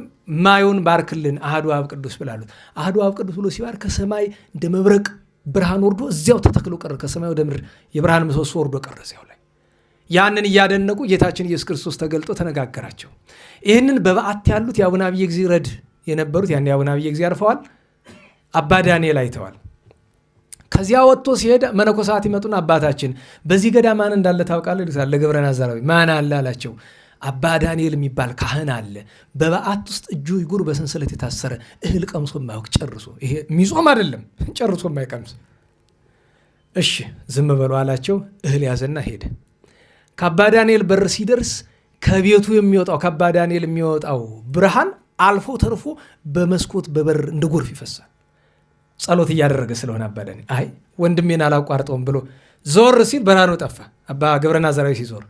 S1: ማዩን ባርክልን አሐዱ አብ ቅዱስ ብላሉት። አሐዱ አብ ቅዱስ ብሎ ሲባር ከሰማይ እንደ መብረቅ ብርሃን ወርዶ እዚያው ተተክሎ ቀረ። ከሰማይ ወደ ምድር የብርሃን ምሰሶ ወርዶ ቀረ እዚያው ላይ። ያንን እያደነቁ ጌታችን ኢየሱስ ክርስቶስ ተገልጦ ተነጋገራቸው። ይህንን በበዓት ያሉት የአቡነ አብየ እግዚእ ረድ የነበሩት ያን የአቡነ አብየ እግዚእ አርፈዋል። አባ ዳንኤል አይተዋል። ከዚያ ወጥቶ ሲሄድ መነኮሳት ይመጡን አባታችን በዚህ ገዳም ማን እንዳለ ታውቃለህ ይሉታል። ለገብረ ናዝራዊ ማን አለ አላቸው። አባ ዳንኤል የሚባል ካህን አለ። በበዓት ውስጥ እጁ ይጉር በሰንሰለት የታሰረ እህል ቀምሶ የማያውቅ ጨርሶ፣ ይሄ የሚጾም አይደለም ጨርሶ የማይቀምስ። እሺ ዝም በሉ አላቸው። እህል ያዘና ሄደ። ከአባ ዳንኤል በር ሲደርስ ከቤቱ የሚወጣው ከአባ ዳንኤል የሚወጣው ብርሃን አልፎ ተርፎ በመስኮት በበር እንደ ጎርፍ ይፈሳል። ጸሎት እያደረገ ስለሆነ አባ ዳንኤል አይ ወንድሜን አላቋርጠውም ብሎ ዞር ሲል ብርሃኑ ጠፋ። አባ ገብረ ናዝራዊ ሲዞር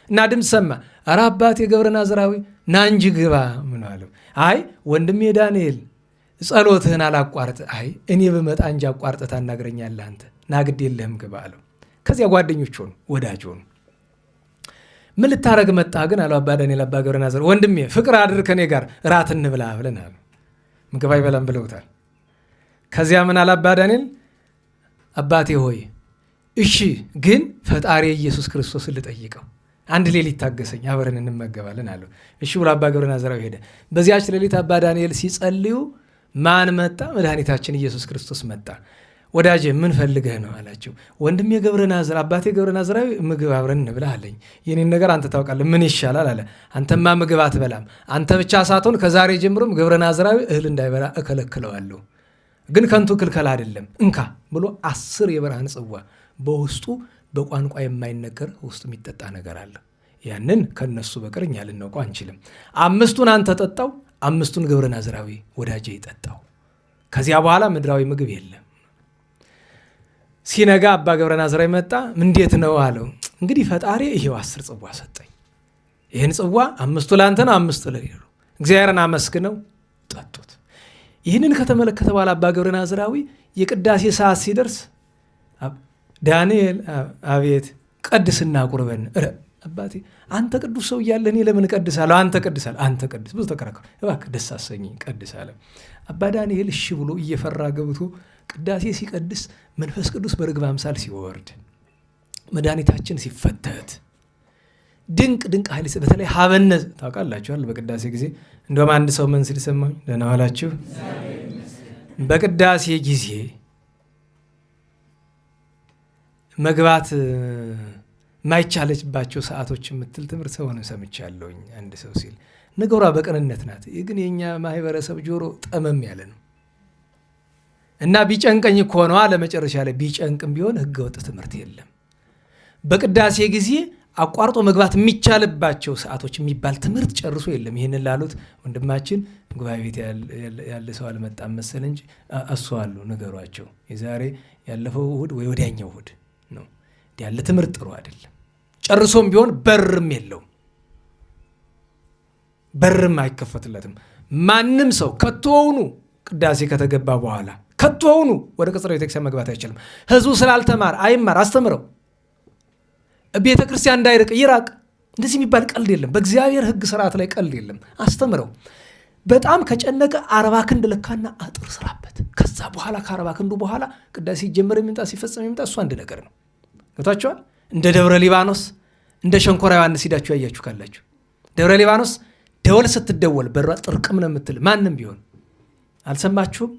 S1: እና ድምፅ ሰማ። ኧረ አባቴ ገብረ ናዝራዊ ና እንጂ ግባ። ምን አለው? አይ ወንድሜ ዳንኤል ጸሎትህን አላቋርጥ። አይ እኔ በመጣ እንጂ አቋርጠህ ታናግረኛለህ አንተ፣ ና ግድ የለህም ግባ አለው። ከዚያ ጓደኞች ሆኑ፣ ወዳጅ ሆኑ። ምን ልታረግ መጣህ ግን አለው አባ ዳንኤል። አባ ገብረ ናዝራዊ ወንድሜ ፍቅር አድር ከኔ ጋር እራት እንብላ ብለን አሉ። ምግብ አይበላም ብለውታል። ከዚያ ምን አለ አባ ዳንኤል? አባቴ ሆይ እሺ ግን ፈጣሪ ኢየሱስ ክርስቶስን ልጠይቀው፣ አንድ ሌሊት ታገሰኝ፣ አብረን እንመገባለን አለው። እሺ ብሎ አባ ገብረ ናዝራዊ ሄደ። በዚያች ሌሊት አባ ዳንኤል ሲጸልዩ ማን መጣ? መድኃኒታችን ኢየሱስ ክርስቶስ መጣ። ወዳጄ ምን ፈልገህ ነው አላቸው። ወንድሜ ገብረ ናዝራዊ አባቴ ገብረ ናዝራዊ ምግብ አብረን እንብላ አለኝ። የኔን ነገር አንተ ታውቃለህ፣ ምን ይሻላል አለ። አንተማ ምግብ አትበላም፣ አንተ ብቻ ሳትሆን ከዛሬ ጀምሮም ገብረ ናዝራዊ እህል እንዳይበላ እከለክለዋለሁ። ግን ከንቱ ክልከላ አይደለም፣ እንካ ብሎ 10 የብርሃን ጽዋ በውስጡ በቋንቋ የማይነገር ውስጡ የሚጠጣ ነገር አለ። ያንን ከነሱ በቀር እኛ ልናውቀው አንችልም። 5ቱን አንተ ጠጣው፣ 5ቱን ገብረ ናዝራዊ ወዳጄ ይጠጣው። ከዚያ በኋላ ምድራዊ ምግብ የለም። ሲነጋ አባ ገብረ ናዝራዊ መጣ። እንዴት ነው አለው። እንግዲህ ፈጣሪ ይሄው 10 ጽዋ ሰጠኝ። ይህን ጽዋ 5ቱ ለአንተ ነው፣ 5ቱ ለሌሉ። እግዚአብሔርን አመስግነው ጠጡት። ይህንን ከተመለከተ በኋላ አባ ገብረ ናዝራዊ የቅዳሴ ሰዓት ሲደርስ ዳንኤል አቤት ቀድስና ቁርበን። አባቴ አንተ ቅዱስ ሰው እያለህ እኔ ለምን ቀድሳለሁ? አንተ ቀድሳለህ፣ አንተ ቀድስ። ብዙ ተከራከሩ። እባክህ ደስ አሰኘኝ ቀድስ አለ። አባ ዳንኤል እሺ ብሎ እየፈራ ገብቶ ቅዳሴ ሲቀድስ መንፈስ ቅዱስ በርግብ አምሳል ሲወርድ መድኃኒታችን ሲፈተት ድንቅ ድንቅ ኃይል በተለይ ሀበነዝ ታውቃላችኋል። በቅዳሴ ጊዜ እንደውም አንድ ሰው ምን ሲል ሰማኝ፣ ደህና ዋላችሁ። በቅዳሴ ጊዜ መግባት ማይቻለችባቸው ሰዓቶች የምትል ትምህርት ሰውን ሰምቻለሁኝ። አንድ ሰው ሲል ነገሯ በቅንነት ናት፣ ግን የኛ ማህበረሰብ ጆሮ ጠመም ያለ ነው እና ቢጨንቀኝ እኮ ነው አለ። መጨረሻ ላይ ቢጨንቅም ቢሆን ህገወጥ ትምህርት የለም። በቅዳሴ ጊዜ አቋርጦ መግባት የሚቻልባቸው ሰዓቶች የሚባል ትምህርት ጨርሶ የለም። ይህንን ላሉት ወንድማችን ጉባኤ ቤት ያለ ሰው አልመጣም መሰለ እንጂ እሱ አሉ፣ ንገሯቸው። የዛሬ ያለፈው እሑድ ወይ ወዲያኛው እሑድ ነው ያለ ትምህርት ጥሩ አይደለም። ጨርሶም ቢሆን በርም የለውም፣ በርም አይከፈትለትም። ማንም ሰው ከቶውኑ ቅዳሴ ከተገባ በኋላ ከቶውኑ ወደ ቅጽረ ቤተክርስቲያን መግባት አይችልም። ህዝቡ ስላልተማር አይማር፣ አስተምረው። ቤተ ክርስቲያን እንዳይርቅ ይራቅ። እንደዚህ የሚባል ቀልድ የለም። በእግዚአብሔር ህግ ስርዓት ላይ ቀልድ የለም። አስተምረው። በጣም ከጨነቀ 40 ክንድ ለካና አጥር ስራበት። ከዛ በኋላ ከ40 ክንዱ በኋላ ቅዳሴ ሲጀመር የሚምጣ ሲፈጸም የሚምጣ እሱ አንድ ነገር ነው። ገብታችኋል? እንደ ደብረ ሊባኖስ እንደ ሸንኮራ ዮሐንስ ሂዳችሁ ያያችሁ ካላችሁ ደብረ ሊባኖስ ደወል ስትደወል በሯ ጥርቅም ነው የምትል። ማንም ቢሆን አልሰማችሁም?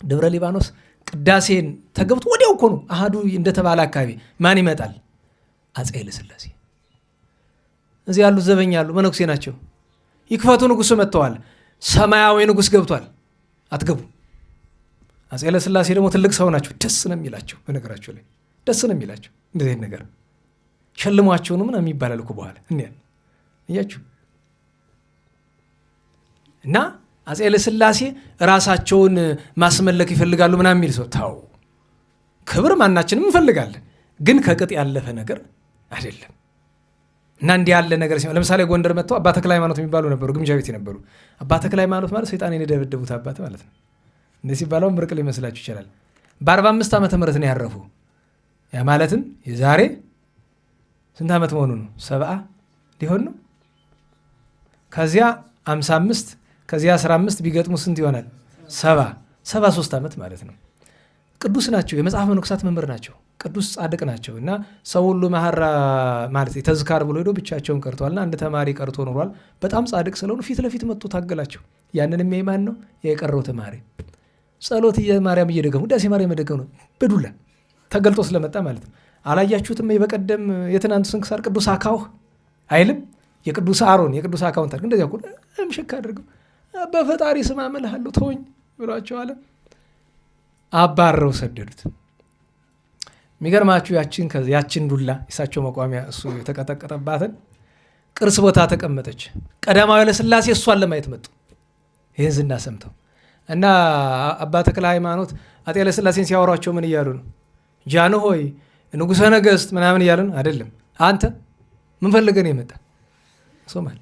S1: ደብረ ሊባኖስ ቅዳሴን ተገብቶ ወዲያው እኮ ነው አሃዱ እንደተባለ አካባቢ ማን ይመጣል? አፄ ኃይለሥላሴ። እዚህ ያሉት ዘበኛ ያሉ መነኩሴ ናቸው። ይክፈቱ፣ ንጉሱ መጥተዋል፣ ሰማያዊ ንጉስ ገብቷል፣ አትገቡ። አፄ ኃይለሥላሴ ደግሞ ትልቅ ሰው ናቸው። ደስ ነው የሚላቸው፣ በነገራቸው ላይ ደስ ነው የሚላቸው። እንደዚህ ነገር ሸልሟቸው ነው ምናምን ይባላል እኮ በኋላ እያችሁ እና አፄ ኃይለሥላሴ ራሳቸውን ማስመለክ ይፈልጋሉ ምናምን የሚል ሰው ታው። ክብር ማናችንም እንፈልጋለን፣ ግን ከቅጥ ያለፈ ነገር አይደለም። እና እንዲህ ያለ ነገር ሲሆን ለምሳሌ ጎንደር መጥተው አባ ተክለ ሃይማኖት የሚባሉ ነበሩ፣ ግምጃ ቤት የነበሩ። አባ ተክለ ሃይማኖት ማለት ሰይጣን የደበደቡት አባት ማለት ነው። እንደዚህ ሲባለው ምርቅ ሊመስላችሁ ይችላል። በ45 ዓመተ ምህረት ነው ያረፉ። ያ ማለትም የዛሬ ስንት ዓመት መሆኑ ነው? 70 ሊሆን ነው። ከዚያ 55 ከዚያ 15 ቢገጥሙ ስንት ይሆናል? 73 ዓመት ማለት ነው። ቅዱስ ናቸው። የመጽሐፍ መነኮሳት መምህር ናቸው። ቅዱስ ጻድቅ ናቸው። እና ሰው ሁሉ መሐራ ማለት ተዝካር ብሎ ሄዶ ብቻቸውን ቀርተዋልና አንድ ተማሪ ቀርቶ ኖሯል። በጣም ጻድቅ ስለሆኑ ፊት ለፊት መጥቶ ታገላቸው። ያንን የሚያይማን ነው የቀረው ተማሪ ጸሎት ማርያም እየደገሙ ዳሴ ማርያም እየደገሙ ነው በዱላ ተገልጦ ስለመጣ ማለት ነው። አላያችሁትም? በቀደም የትናንቱ ስንክሳር ቅዱስ አካውህ አይልም? የቅዱስ አሮን የቅዱስ አካውን ታሪክ እንደዚያ እኮ ምሽክ አድርገው በፈጣሪ ስም አመልሃለሁ ተወኝ ብሏቸው አለ። አባረው ሰደዱት። የሚገርማችሁ ያችን ዱላ የሳቸው መቋሚያ እሱ የተቀጠቀጠባትን ቅርስ ቦታ ተቀመጠች። ቀዳማዊ ኃይለሥላሴ እሷን ለማየት መጡ። ይህን ዝና ሰምተው እና አባ ተክለ ሃይማኖት አፄ ኃይለሥላሴን ሲያወሯቸው ምን እያሉ ነው? ጃንሆይ ንጉሠ ነገሥት ምናምን እያሉ ነው። አይደለም አንተ ምን ፈልገን የመጣ ሶማል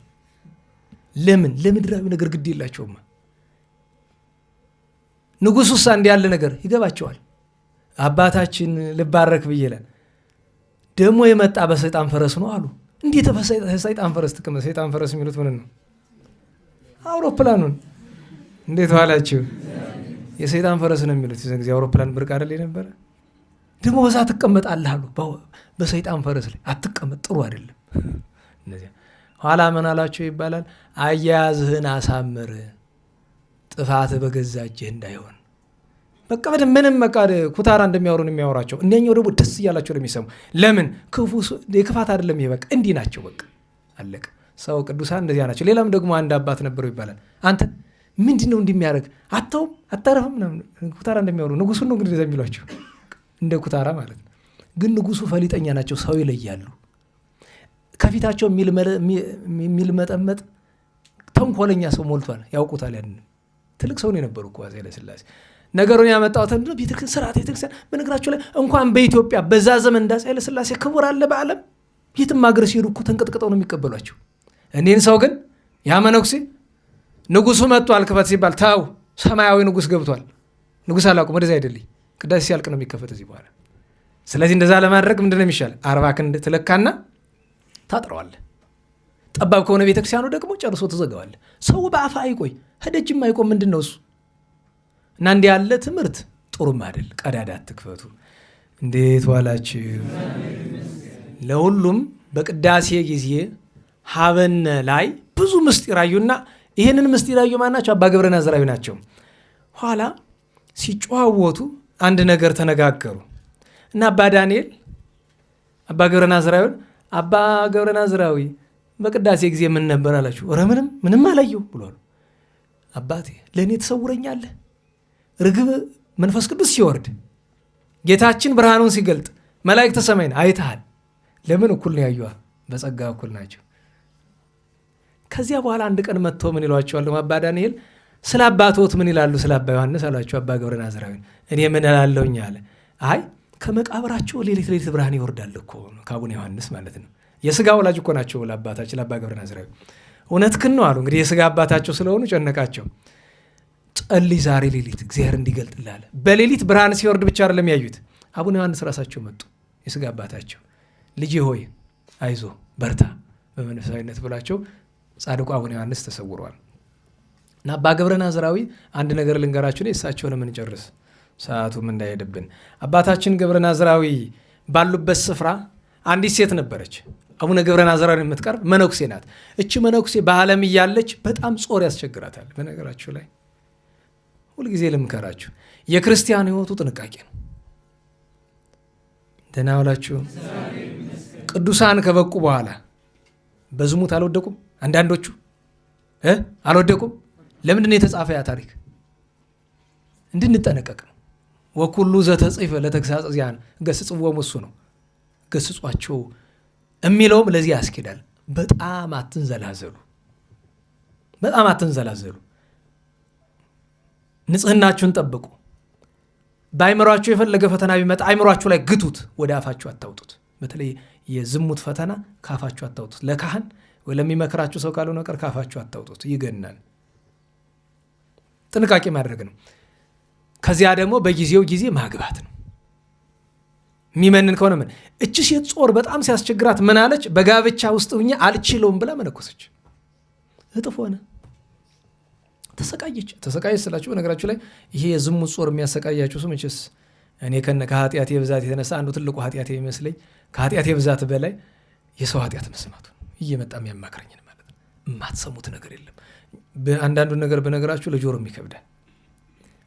S1: ለምን ለምድራዊ ነገር ግድ የላቸውማ። ንጉሡሳ እንዲህ ያለ ነገር ይገባቸዋል። አባታችን ልባረክ ብዬለን ደግሞ የመጣ በሰይጣን ፈረስ ነው አሉ። እንዴት በሰይጣን ፈረስ ተቀመጠ? ሰይጣን ፈረስ የሚሉት ምን ነው? አውሮፕላኑን። እንዴት ዋላችሁ? የሰይጣን ፈረስ ነው የሚሉት። የዚያን ጊዜ አውሮፕላን ብርቅ አይደል የነበረ። ደግሞ በዛ ትቀመጣለህ አሉ። በሰይጣን ፈረስ ላይ አትቀመጥ፣ ጥሩ አይደለም። እነዚያ ኋላ ምን አላቸው ይባላል፣ አያያዝህን አሳምር፣ ጥፋትህ በገዛ እጅህ እንዳይሆን። በቃ ምንም በቃ ኩታራ እንደሚያወሩን የሚያወራቸው፣ እነኛው ደግሞ ደስ እያላቸው ነው የሚሰሙ። ለምን የክፋት አይደለም ይሄ፣ በቃ እንዲህ ናቸው። በቃ አለቀ። ሰው ቅዱሳን እንደዚያ ናቸው። ሌላም ደግሞ አንድ አባት ነበረው ይባላል፣ አንተ ምንድን ነው እንደሚያደርግ አታውም አታረፍም? ኩታራ እንደሚያወሩ ንጉሱን ነው እንግዲህ የሚሏቸው፣ እንደ ኩታራ ማለት ነው። ግን ንጉሱ ፈሊጠኛ ናቸው፣ ሰው ይለያሉ። ከፊታቸው የሚልመጠመጥ ተንኮለኛ ሰው ሞልቷል፣ ያውቁታል። ያን ትልቅ ሰው ነው የነበሩ እኮ አፄ ኃይለ ሥላሴ። ነገሩን ያመጣሁት ምንድነው? ቤተክርስቲያን ስርዓት ቤተክርስቲያን በነገራቸው ላይ እንኳን በኢትዮጵያ በዛ ዘመን እንደ አፄ ኃይለ ሥላሴ ክቡር አለ በዓለም። የትም ሀገር ሲሄዱ እኮ ተንቀጥቅጠው ነው የሚቀበሏቸው። እኔን ሰው ግን ያ መነኩሴ ንጉሱ መጥቷል ክፈት ሲባል ታው ሰማያዊ ንጉስ ገብቷል፣ ንጉስ አላውቅም ወደዚያ አይደልኝ፣ ቅዳሴ ሲያልቅ ነው የሚከፈት እዚህ በኋላ። ስለዚህ እንደዛ ለማድረግ ምንድነው የሚሻል? 40 ክንድ ትለካና ታጥረዋለህ። ጠባብ ከሆነ ቤተክርስቲያኑ ደግሞ ጨርሶ ትዘጋዋለህ። ሰው በአፋ አይቆይ ሄደጅም አይቆም። ምንድን ነው እሱ? እና እንዲህ ያለ ትምህርት ጥሩም አይደል። ቀዳዳ አትክፈቱ። እንዴት ዋላችሁ? ለሁሉም በቅዳሴ ጊዜ ሀበነ ላይ ብዙ ምስጢር አዩና ይህንን ምስጢር አዩ ማናቸው? አባ ገብረ ናዝራዊ ናቸው። ኋላ ሲጨዋወቱ አንድ ነገር ተነጋገሩ እና አባ ዳንኤል አባ ገብረ ናዝራዊን አባ ገብረ ናዝራዊ በቅዳሴ ጊዜ ምን ነበር አላችሁ? ኧረ ምንም አላየሁ ብሏል። አባቴ ለእኔ ትሰውረኛለህ? ርግብ መንፈስ ቅዱስ ሲወርድ ጌታችን ብርሃኑን ሲገልጥ መላእክተ ሰማይን አይተሃል። ለምን? እኩል ነው ያዩዋ፣ በጸጋ እኩል ናቸው። ከዚያ በኋላ አንድ ቀን መጥቶ ምን ይሏቸዋል? አባ ዳንኤል ስለ አባቶት ምን ይላሉ? ስለ አባ ዮሐንስ አሏቸው። አባ ገብረ ናዝራዊን እኔ ምን እላለሁኝ አለ። አይ ከመቃብራቸው ሌሊት ብርሃን ይወርዳል እኮ ከአቡነ ዮሐንስ ማለት ነው። የስጋ ወላጅ እኮ ናቸው ለአባታችን ለአባ ገብረ ናዝራዊ። እውነትህን ነው አሉ። እንግዲህ የስጋ አባታቸው ስለሆኑ ጨነቃቸው። ጸልይ ዛሬ ሌሊት እግዚአብሔር እንዲገልጥልህ። በሌሊት ብርሃን ሲወርድ ብቻ አይደለም ያዩት፣ አቡነ ዮሐንስ ራሳቸው መጡ፣ የስጋ አባታቸው። ልጄ ሆይ አይዞ በርታ በመንፈሳዊነት ብላቸው ጻድቁ አቡነ ዮሐንስ ተሰውረዋል። እና አባ ገብረ ናዝራዊ አንድ ነገር ልንገራችሁ ነው፣ እሳቸውን የምንጨርስ ሰዓቱም እንዳይሄድብን። አባታችን ገብረ ናዝራዊ ባሉበት ስፍራ አንዲት ሴት ነበረች፣ አቡነ ገብረ ናዝራዊ የምትቀርብ መነኩሴ ናት። እቺ መነኩሴ በዓለም እያለች በጣም ጾር ያስቸግራታል። በነገራችሁ ላይ ሁልጊዜ ልምከራችሁ፣ የክርስቲያን ሕይወቱ ጥንቃቄ ነው። ደህና ዋላችሁ። ቅዱሳን ከበቁ በኋላ በዝሙት አልወደቁም? አንዳንዶቹ አልወደቁም? ለምንድን ነው የተጻፈ ያ ታሪክ? እንድንጠነቀቅ ነው። ወኩሉ ዘተጽፈ ለተግሳጽ ዚያን ገስጽዎሙ፣ እሱ ነው ገስጿቸው የሚለውም ለዚህ ያስኬዳል። በጣም አትንዘላዘሉ፣ በጣም አትንዘላዘሉ። ንጽህናችሁን ጠብቁ። በአይምሯችሁ የፈለገ ፈተና ቢመጣ አይምሯችሁ ላይ ግቱት፣ ወደ አፋችሁ አታውጡት። በተለይ የዝሙት ፈተና ካፋችሁ አታውጡት። ለካህን ወይ ለሚመክራችሁ ሰው ካልሆነ ቀር ካፋችሁ አታውጡት፣ ይገናል። ጥንቃቄ ማድረግ ነው። ከዚያ ደግሞ በጊዜው ጊዜ ማግባት ነው። የሚመንን ከሆነ ምን እቺ ሴት ጾር በጣም ሲያስቸግራት ምን አለች? በጋብቻ ውስጥ ሁኜ አልችለውም ብላ መነኮሰች። እጥፍ ሆነ። ተሰቃየች ስላችሁ በነገራችሁ ላይ ይሄ የዝሙት ጾር የሚያሰቃያችሁ ሰው መቼስ እኔ ከኃጢአቴ ብዛት የተነሳ አንዱ ትልቁ ኃጢአቴ ይመስለኝ ከኃጢአቴ ብዛት በላይ የሰው ኃጢአት መስማቱ እየመጣ የሚያማክረኝን ማለት ነው። የማትሰሙት ነገር የለም። አንዳንዱ ነገር በነገራችሁ ለጆሮም ይከብዳል።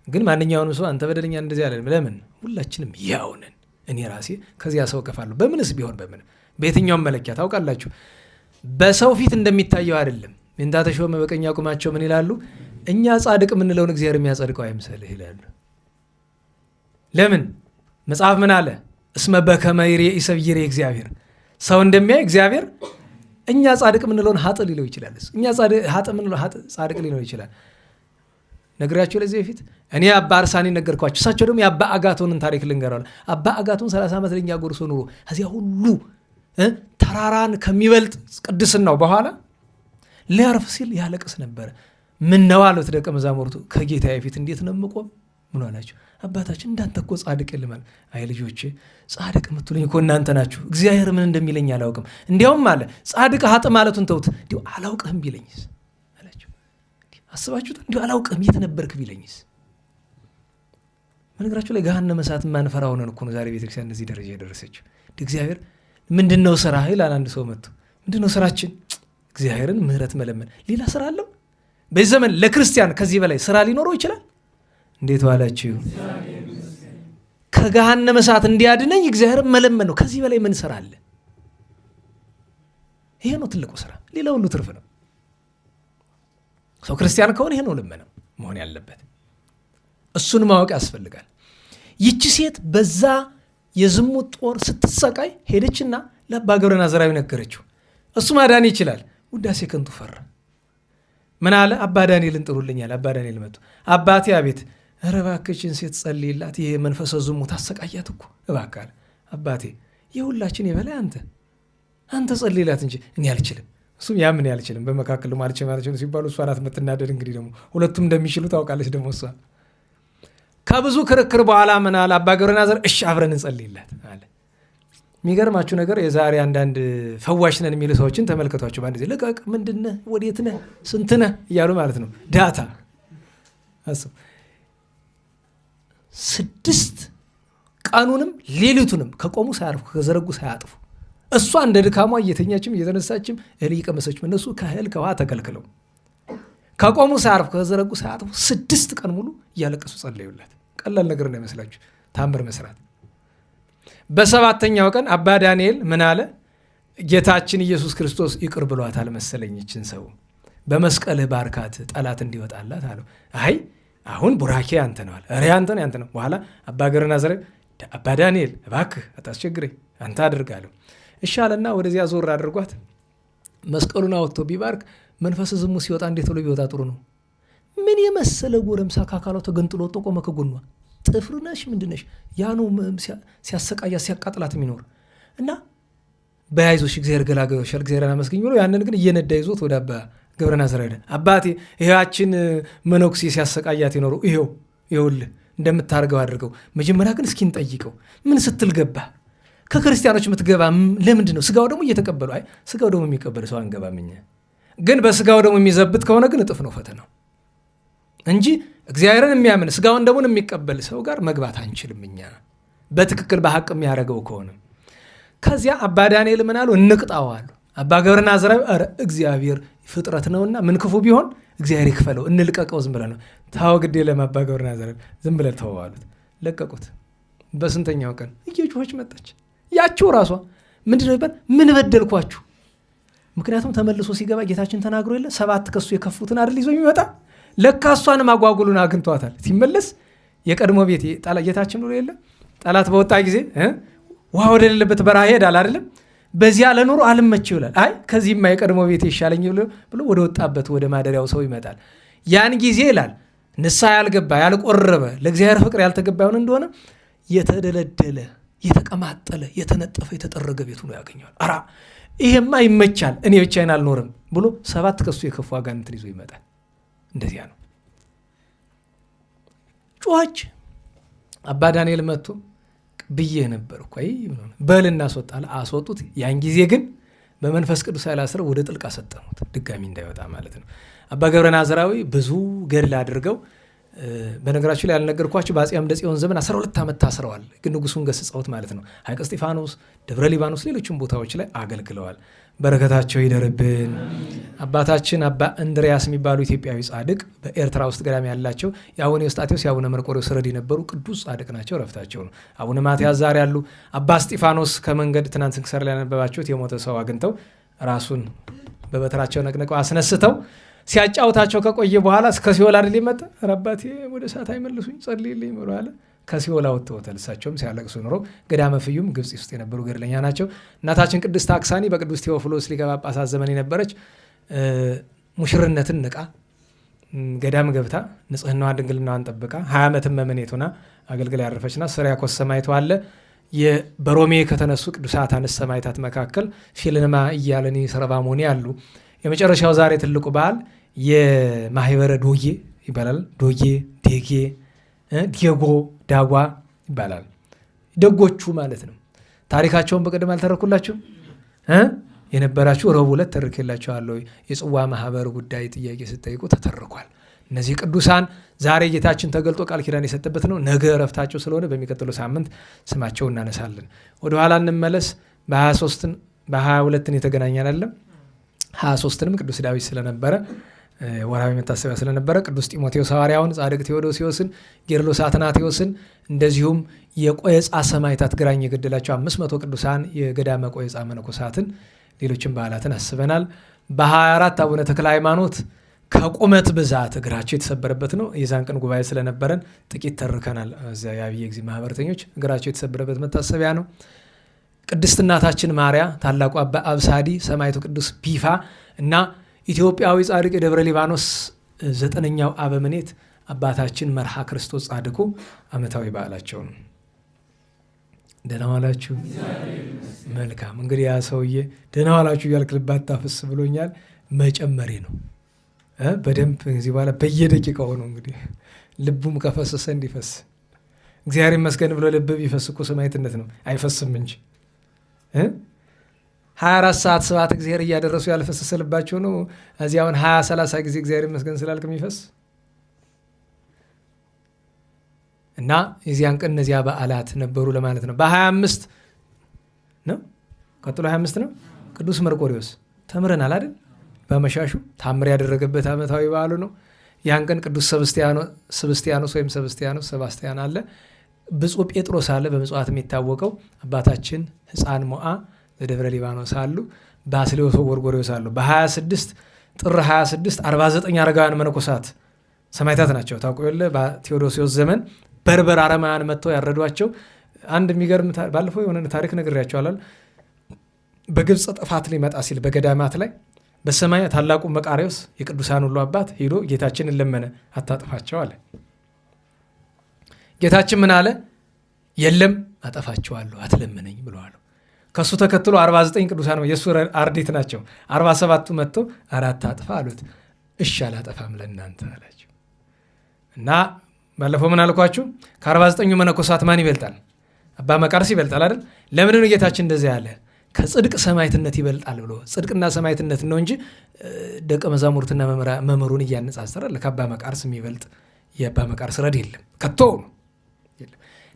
S1: ግን ማንኛውንም ሰው አንተ በደለኛ እንደዚህ ያለ ለምን? ሁላችንም ያው ነን። እኔ ራሴ ከዚያ ሰው ከፋለሁ። በምንስ ቢሆን በምን በየትኛውም መለኪያ ታውቃላችሁ። በሰው ፊት እንደሚታየው አይደለም። እንታ ተሾመ በቀኝ አቁማቸው ምን ይላሉ? እኛ ጻድቅ የምንለውን እግዚአብሔር የሚያጸድቀው አይምሰልህ ይላሉ። ለምን? መጽሐፍ ምን አለ? እስመ በከመ ይሬኢ ሰብእ ይሬኢ እግዚአብሔር። ሰው እንደሚያይ እግዚአብሔር እኛ ጻድቅ የምንለውን ኃጥእ ሊለው ይችላል። እኛ ኃጥእ የምንለው ጻድቅ ሊለው ይችላል። ነግሬያቸው ለዚህ በፊት እኔ አባ አርሳኒ ነገርኳቸው። እሳቸው ደግሞ የአባ አጋቶንን ታሪክ ልንገራለ። አባ አጋቶን 30 ዓመት ለኛ ጎርሶ ኑሮ ከዚያ ሁሉ ተራራን ከሚበልጥ ቅድስናው በኋላ ሊያርፍ ሲል ያለቅስ ነበረ። ምን ነው አሉት ደቀ መዛሙርቱ። ከጌታዬ ፊት እንዴት ነው የምቆም? ምን አላቸው? አባታችን እንዳንተ እኮ ጻድቅ የለም አለ። አይ ልጆቼ ጻድቅ የምትሉኝ እኮ እናንተ ናችሁ። እግዚአብሔር ምን እንደሚለኝ አላውቅም። እንዲያውም አለ ጻድቅ ኃጥእ ማለቱን ተውት። እንዲሁ አላውቅህም ቢለኝስ አላቸው። አስባችሁት? እንዲሁ አላውቅህም የት ነበርክ ቢለኝስ? በነገራችሁ ላይ ገሃነመ እሳት የማንፈራው ነን እኮ ነው ዛሬ ቤተክርስቲያን እንደዚህ ደረጃ የደረሰችው። እግዚአብሔር ምንድነው ስራ ይላል አንድ ሰው መጥቶ፣ ምንድነው ስራችን? እግዚአብሔርን ምህረት መለመን። ሌላ ስራ አለው? በዚህ ዘመን ለክርስቲያን ከዚህ በላይ ስራ ሊኖረው ይችላል? እንዴት ዋላችሁ? ከገሃነመ እሳት እንዲያድነኝ እግዚአብሔርን መለመን ነው። ከዚህ በላይ ምን ስራ አለ? ይሄ ነው ትልቁ ስራ። ሌላ ሁሉ ትርፍ ነው። ሰው ክርስቲያን ከሆነ ይሄ ነው ልመናው መሆን ያለበት። እሱን ማወቅ ያስፈልጋል። ይቺ ሴት በዛ የዝሙት ጦር ስትሰቃይ ሄደችና ለአባ ገብረ ናዝራዊ ነገረችው። እሱ ማዳን ይችላል። ውዳሴ ከንቱ ፈራ። ምን አለ? አባ ዳንኤልን ጥሩልኛል። አባ ዳንኤል መጡ። አባቴ አቤት። ኧረ እባክሽን ሴት ጸልይላት፣ ይሄ መንፈሰ ዝሙት አሰቃያት እኮ እባክህ። አባቴ የሁላችን የበላይ አንተ ጸልይላት እንጂ እኔ አልችልም። እሱም ያ ምን ያልችልም በመካከል ማለች ሲባሉ እሷ ናት የምትናደድ። እንግዲህ ደግሞ ሁለቱም እንደሚችሉ ታውቃለች። ደግሞ እሷ ከብዙ ክርክር በኋላ ምን አለ? አባ ገብረ ናዝራዊ እሺ አብረን እንጸልይላት አለ። የሚገርማችሁ ነገር የዛሬ አንዳንድ ፈዋሽ ነን የሚሉ ሰዎችን ተመልከቷቸው። በአንድ ጊዜ ልቀቅ፣ ምንድነህ፣ ወዴት ነህ፣ ስንት ነህ እያሉ ማለት ነው። ዳታ አስቡ። 6 ቀኑንም ሌሊቱንም ከቆሙ ሳያርፉ ከዘረጉ ሳያጥፉ፣ እሷ እንደ ድካሟ እየተኛችም እየተነሳችም እህል እየቀመሰችም፣ እነሱ ከእህል ከውሃ ተከልክለው ከቆሙ ሳያርፉ ከዘረጉ ሳያጥፉ 6 ቀን ሙሉ እያለቀሱ ጸለዩላት። ቀላል ነገር እንዳይመስላችሁ ታምር መስራት። በ7ኛው ቀን አባ ዳንኤል ምን አለ? ጌታችን ኢየሱስ ክርስቶስ ይቅር ብሏታል መሰለኝ ይችን ሰው፣ በመስቀልህ ባርካት ጠላት እንዲወጣላት አለው። አይ አሁን ቡራኬ አንተ ነው አለ። ኧረ አንተ ነው። በኋላ አባ ገብረ ናዝራዊ አባ ዳንኤል እባክህ አታስቸግረኝ አንተ አድርጋለሁ። እሺ አለና ወደዚያ ዞር አድርጓት መስቀሉን አወጥቶ ቢባርክ መንፈስ ዝሙት ሲወጣ እንዴት ብሎ ቢወጣ ጥሩ ነው? ምን የመሰለ ጎረምሳ ከአካሏ ተገንጥሎ ወጥቶ ቆመ ከጎኗ። ጥፍር ነሽ ምንድነሽ? ያኑ ሲያሰቃያት ሲያቃጥላት የሚኖር እና በያይዞሽ እግዚአብሔር ገላገዮሻል እግዚአብሔርን አመስግኝ ብሎ ያንን ግን እየነዳ ይዞት ወደ አባ ገብረ ናዝራዊ ሄደ። አባቴ ይሄያችን መነኩሴ ሲያሰቃያት ይኖሩ ይኸውልህ እንደምታርገው አድርገው። መጀመሪያ ግን እስኪ እንጠይቀው ምን ስትል ገባ? ከክርስቲያኖች የምትገባ ለምንድን ነው? ስጋው ደግሞ እየተቀበሉ አይ ስጋው ደግሞ የሚቀበል ሰው አንገባም እኛ። ግን በስጋው ደግሞ የሚዘብት ከሆነ ግን እጥፍ ነው ፈተናው እንጂ እግዚአብሔርን የሚያምን ስጋውን ደግሞ የሚቀበል ሰው ጋር መግባት አንችልም እኛ በትክክል በሐቅ የሚያደርገው ከሆነ። ከዚያ አባ ዳንኤል ምን አሉ? እንቅጣው አሉ። አባ ገብረ ናዝራዊ ኧረ እግዚአብሔር ፍጥረት ነውና ምን ክፉ ቢሆን እግዚአብሔር ይክፈለው እንልቀቀው ዝም ብለን ነው። ታው ግድ የለም አባ ገብረ ናዝራዊ ዝም ብለን ተዋዋሉት፣ ለቀቁት። በስንተኛው ቀን እየጮኸች መጣች። ያችሁ ራሷ ምንድነው ይባል? ምን በደልኳችሁ? ምክንያቱም ተመልሶ ሲገባ ጌታችን ተናግሮ የለ 7 ከሱ የከፉትን አይደል ይዞ የሚመጣ። ለካ እሷንም አጓጉሉን አግኝቷታል። ሲመለስ የቀድሞ ቤት ጌታችን ብሎ የለ ጠላት በወጣ ጊዜ ውሃ ወደሌለበት በረሃ ሄዳል አይደለም። በዚያ ለኑሮ አልመቸው ይላል። አይ ከዚህማ የቀድሞ ቤት ይሻለኝ ብሎ ወደ ወጣበት ወደ ማደሪያው ሰው ይመጣል። ያን ጊዜ ይላል ንስሐ ያልገባ ያልቆረበ ለእግዚአብሔር ፍቅር ያልተገባ ይሆን እንደሆነ የተደለደለ የተቀማጠለ የተነጠፈ የተጠረገ ቤት ሆኖ ያገኘዋል። አራ ይሄማ ይመቻል እኔ ብቻዬን አልኖርም ብሎ 7 ከሱ የከፉ አጋንንትን ይዞ ይመጣል። እንደዚያ ነው። ጮኸች። አባ ዳንኤል መጥቶ ብዬ ነበር እኮ በል እናስወጣል። አስወጡት። ያን ጊዜ ግን በመንፈስ ቅዱስ ኃይል አስረው ወደ ጥልቅ አሰጠሙት፣ ድጋሚ እንዳይወጣ ማለት ነው። አባ ገብረ ናዝራዊ ብዙ ገድል አድርገው በነገራችሁ ላይ ያልነገርኳችሁ በአፄ አምደ ጽዮን ዘመን 12 ዓመት ታስረዋል። ግን ንጉሱን ገስጸውት ማለት ነው። ሐይቀ እስጢፋኖስ፣ ደብረ ሊባኖስ፣ ሌሎችም ቦታዎች ላይ አገልግለዋል። በረከታቸው ይደርብን። አባታችን አባ እንድርያስ የሚባሉ ኢትዮጵያዊ ጻድቅ በኤርትራ ውስጥ ገዳም ያላቸው የአቡነ ኤዎስጣቴዎስ የአቡነ መርቆሬዎስ ረድ የነበሩ ቅዱስ ጻድቅ ናቸው። ረፍታቸው ነው። አቡነ ማትያስ ዛሬ ያሉ። አባ እስጢፋኖስ ከመንገድ ትናንት ስንክሳር ላይ ያነበባችሁት የሞተ ሰው አግኝተው ራሱን በበትራቸው ነቅነቀው አስነስተው ሲያጫውታቸው ከቆየ በኋላ እስከ ሲኦል አይደል መጣ። አባቴ ወደ እሳት አይመልሱኝ ጸልይልኝ ብሎ አለ። ከሲኦል አወጥተውታል። እሳቸውም ሲያለቅሱ ኖሮ ገዳመ ፍዩም ግብጽ ውስጥ የነበሩ ገድለኛ ናቸው። እናታችን ቅድስት አክሳኒ በቅዱስ ቴዎፍሎስ ሊቀ ጳጳሳት ዘመን የነበረች ሙሽርነትን ንቃ ገዳም ገብታ ንጽህናዋን ድንግልናዋን ጠብቃ 20 ዓመትም መመኔት ሆና አገልግላ ያረፈችና ስርያኮስ ሰማዕት አለ። በሮሜ ከተነሱ ቅዱሳት አንስት ሰማዕታት መካከል ፊልንማ እያለኒ ሰረባሞኒ አሉ። የመጨረሻው ዛሬ ትልቁ በዓል የማህበረ ዶጌ ይባላል። ዶጌ፣ ዴጌ፣ ዲጎ፣ ዳጓ ይባላል። ደጎቹ ማለት ነው። ታሪካቸውን በቀደም አልተረኩላችሁ የነበራችሁ ረቡዕ ዕለት ተርኬላችኋለሁ። የጽዋ ማህበር ጉዳይ ጥያቄ ስጠይቁ ተተርኳል። እነዚህ ቅዱሳን ዛሬ ጌታችን ተገልጦ ቃል ኪዳን የሰጠበት ነው። ነገ ዕረፍታቸው ስለሆነ በሚቀጥለው ሳምንት ስማቸው እናነሳለን። ወደ ኋላ እንመለስ። በ22 የተገናኘን አይደለም። 23ንም ቅዱስ ዳዊት ስለነበረ ወርሃዊ መታሰቢያ ስለነበረ ቅዱስ ጢሞቴዎስ ሐዋርያውን፣ ጻድቅ ቴዎዶሲዎስን፣ ጌርሎስ አትናቴዎስን እንደዚሁም የቆየጻ ሰማዕታት ግራኝ የገደላቸው 500 ቅዱሳን የገዳመ ቆየጻ መነኮሳትን ሌሎችን በዓላትን አስበናል። በ24 አቡነ ተክለ ሃይማኖት ከቁመት ብዛት እግራቸው የተሰበረበት ነው። የዛን ቀን ጉባኤ ስለነበረን ጥቂት ተርከናል። እዚያ የአብየ ጊዜ ማህበረተኞች እግራቸው የተሰበረበት መታሰቢያ ነው። ቅድስት እናታችን ማርያ፣ ታላቁ አባ አብሳዲ፣ ሰማዕቱ ቅዱስ ቢፋ እና ኢትዮጵያዊ ጻድቅ የደብረ ሊባኖስ 9ኛው አበምኔት አባታችን መርሃ ክርስቶስ ጻድቁ ዓመታዊ በዓላቸው ነው። ደህና ዋላችሁ። መልካም እንግዲህ ያ ሰውዬ ደህና ዋላችሁ እያልክ ልብ አታፍስ ብሎኛል። መጨመሬ ነው በደንብ ከዚህ በኋላ በየደቂቃው ነው እንግዲህ ልቡም ከፈሰሰ እንዲፈስ። እግዚአብሔር ይመስገን ብሎ ልብ ቢፈስ እኮ ሰማዕትነት ነው፣ አይፈስም እንጂ 24 ሰዓት ስብሐተ እግዚአብሔር እያደረሱ ያልፈሰሰ ልባቸው ነው። እዚያውን 20-30 ጊዜ እግዚአብሔር ይመስገን ስላልክ የሚፈስ እና የዚያን ቀን እነዚያ በዓላት ነበሩ ለማለት ነው። በ25 ነው ቀጥሎ 25 ነው ቅዱስ መርቆሪዎስ ተምረናል አይደል? በመሻሹ ታምር ያደረገበት ዓመታዊ በዓሉ ነው። ያን ቀን ቅዱስ ሰብስቲያኖስ ወይም ሰባስቲያን አለ። ብፁዕ ጴጥሮስ አለ፣ በምጽዋት የሚታወቀው አባታችን ሕፃን ሞዓ በደብረ ሊባኖስ አሉ። ባስልዮስ ጎርጎርዮስ አሉ። በ26 ጥር 26 49 አረጋውያን መነኮሳት ሰማዕታት ናቸው። ታውቁ የለ በቴዎዶሲዎስ ዘመን በርበር አረማውያን መጥተው ያረዷቸው። አንድ የሚገርም ባለፈው የሆነ ታሪክ ነግሬያቸዋለሁ። በግብፅ ጥፋት ሊመጣ ሲል በገዳማት ላይ በሰማይ ታላቁ መቃርዮስ የቅዱሳን ሁሉ አባት ሄዶ ጌታችንን ለመነ፣ አታጥፋቸው አለ። ጌታችን ምን አለ? የለም አጠፋቸዋለሁ፣ አትለመነኝ ብለዋል። ከሱ ተከትሎ 49 ቅዱሳን የሱ አርዲት ናቸው። 47ቱ መጥተው አራት አጥፋ አሉት። እሺ አላጠፋም ለእናንተ አላቸው። እና ባለፈው ምን አልኳችሁ? ከ49ኙ መነኮሳት ማን ይበልጣል? አባ መቃርስ ይበልጣል አይደል? ለምንድን ነው ጌታችን እንደዚህ ያለ? ከጽድቅ ሰማዕትነት ይበልጣል ብሎ ጽድቅና ሰማዕትነት ነው እንጂ ደቀ መዛሙርትና መምህሩን እያነጻጸረ ከአባ መቃርስ የሚበልጥ የአባ መቃርስ ረድ የለም ከቶ ነው።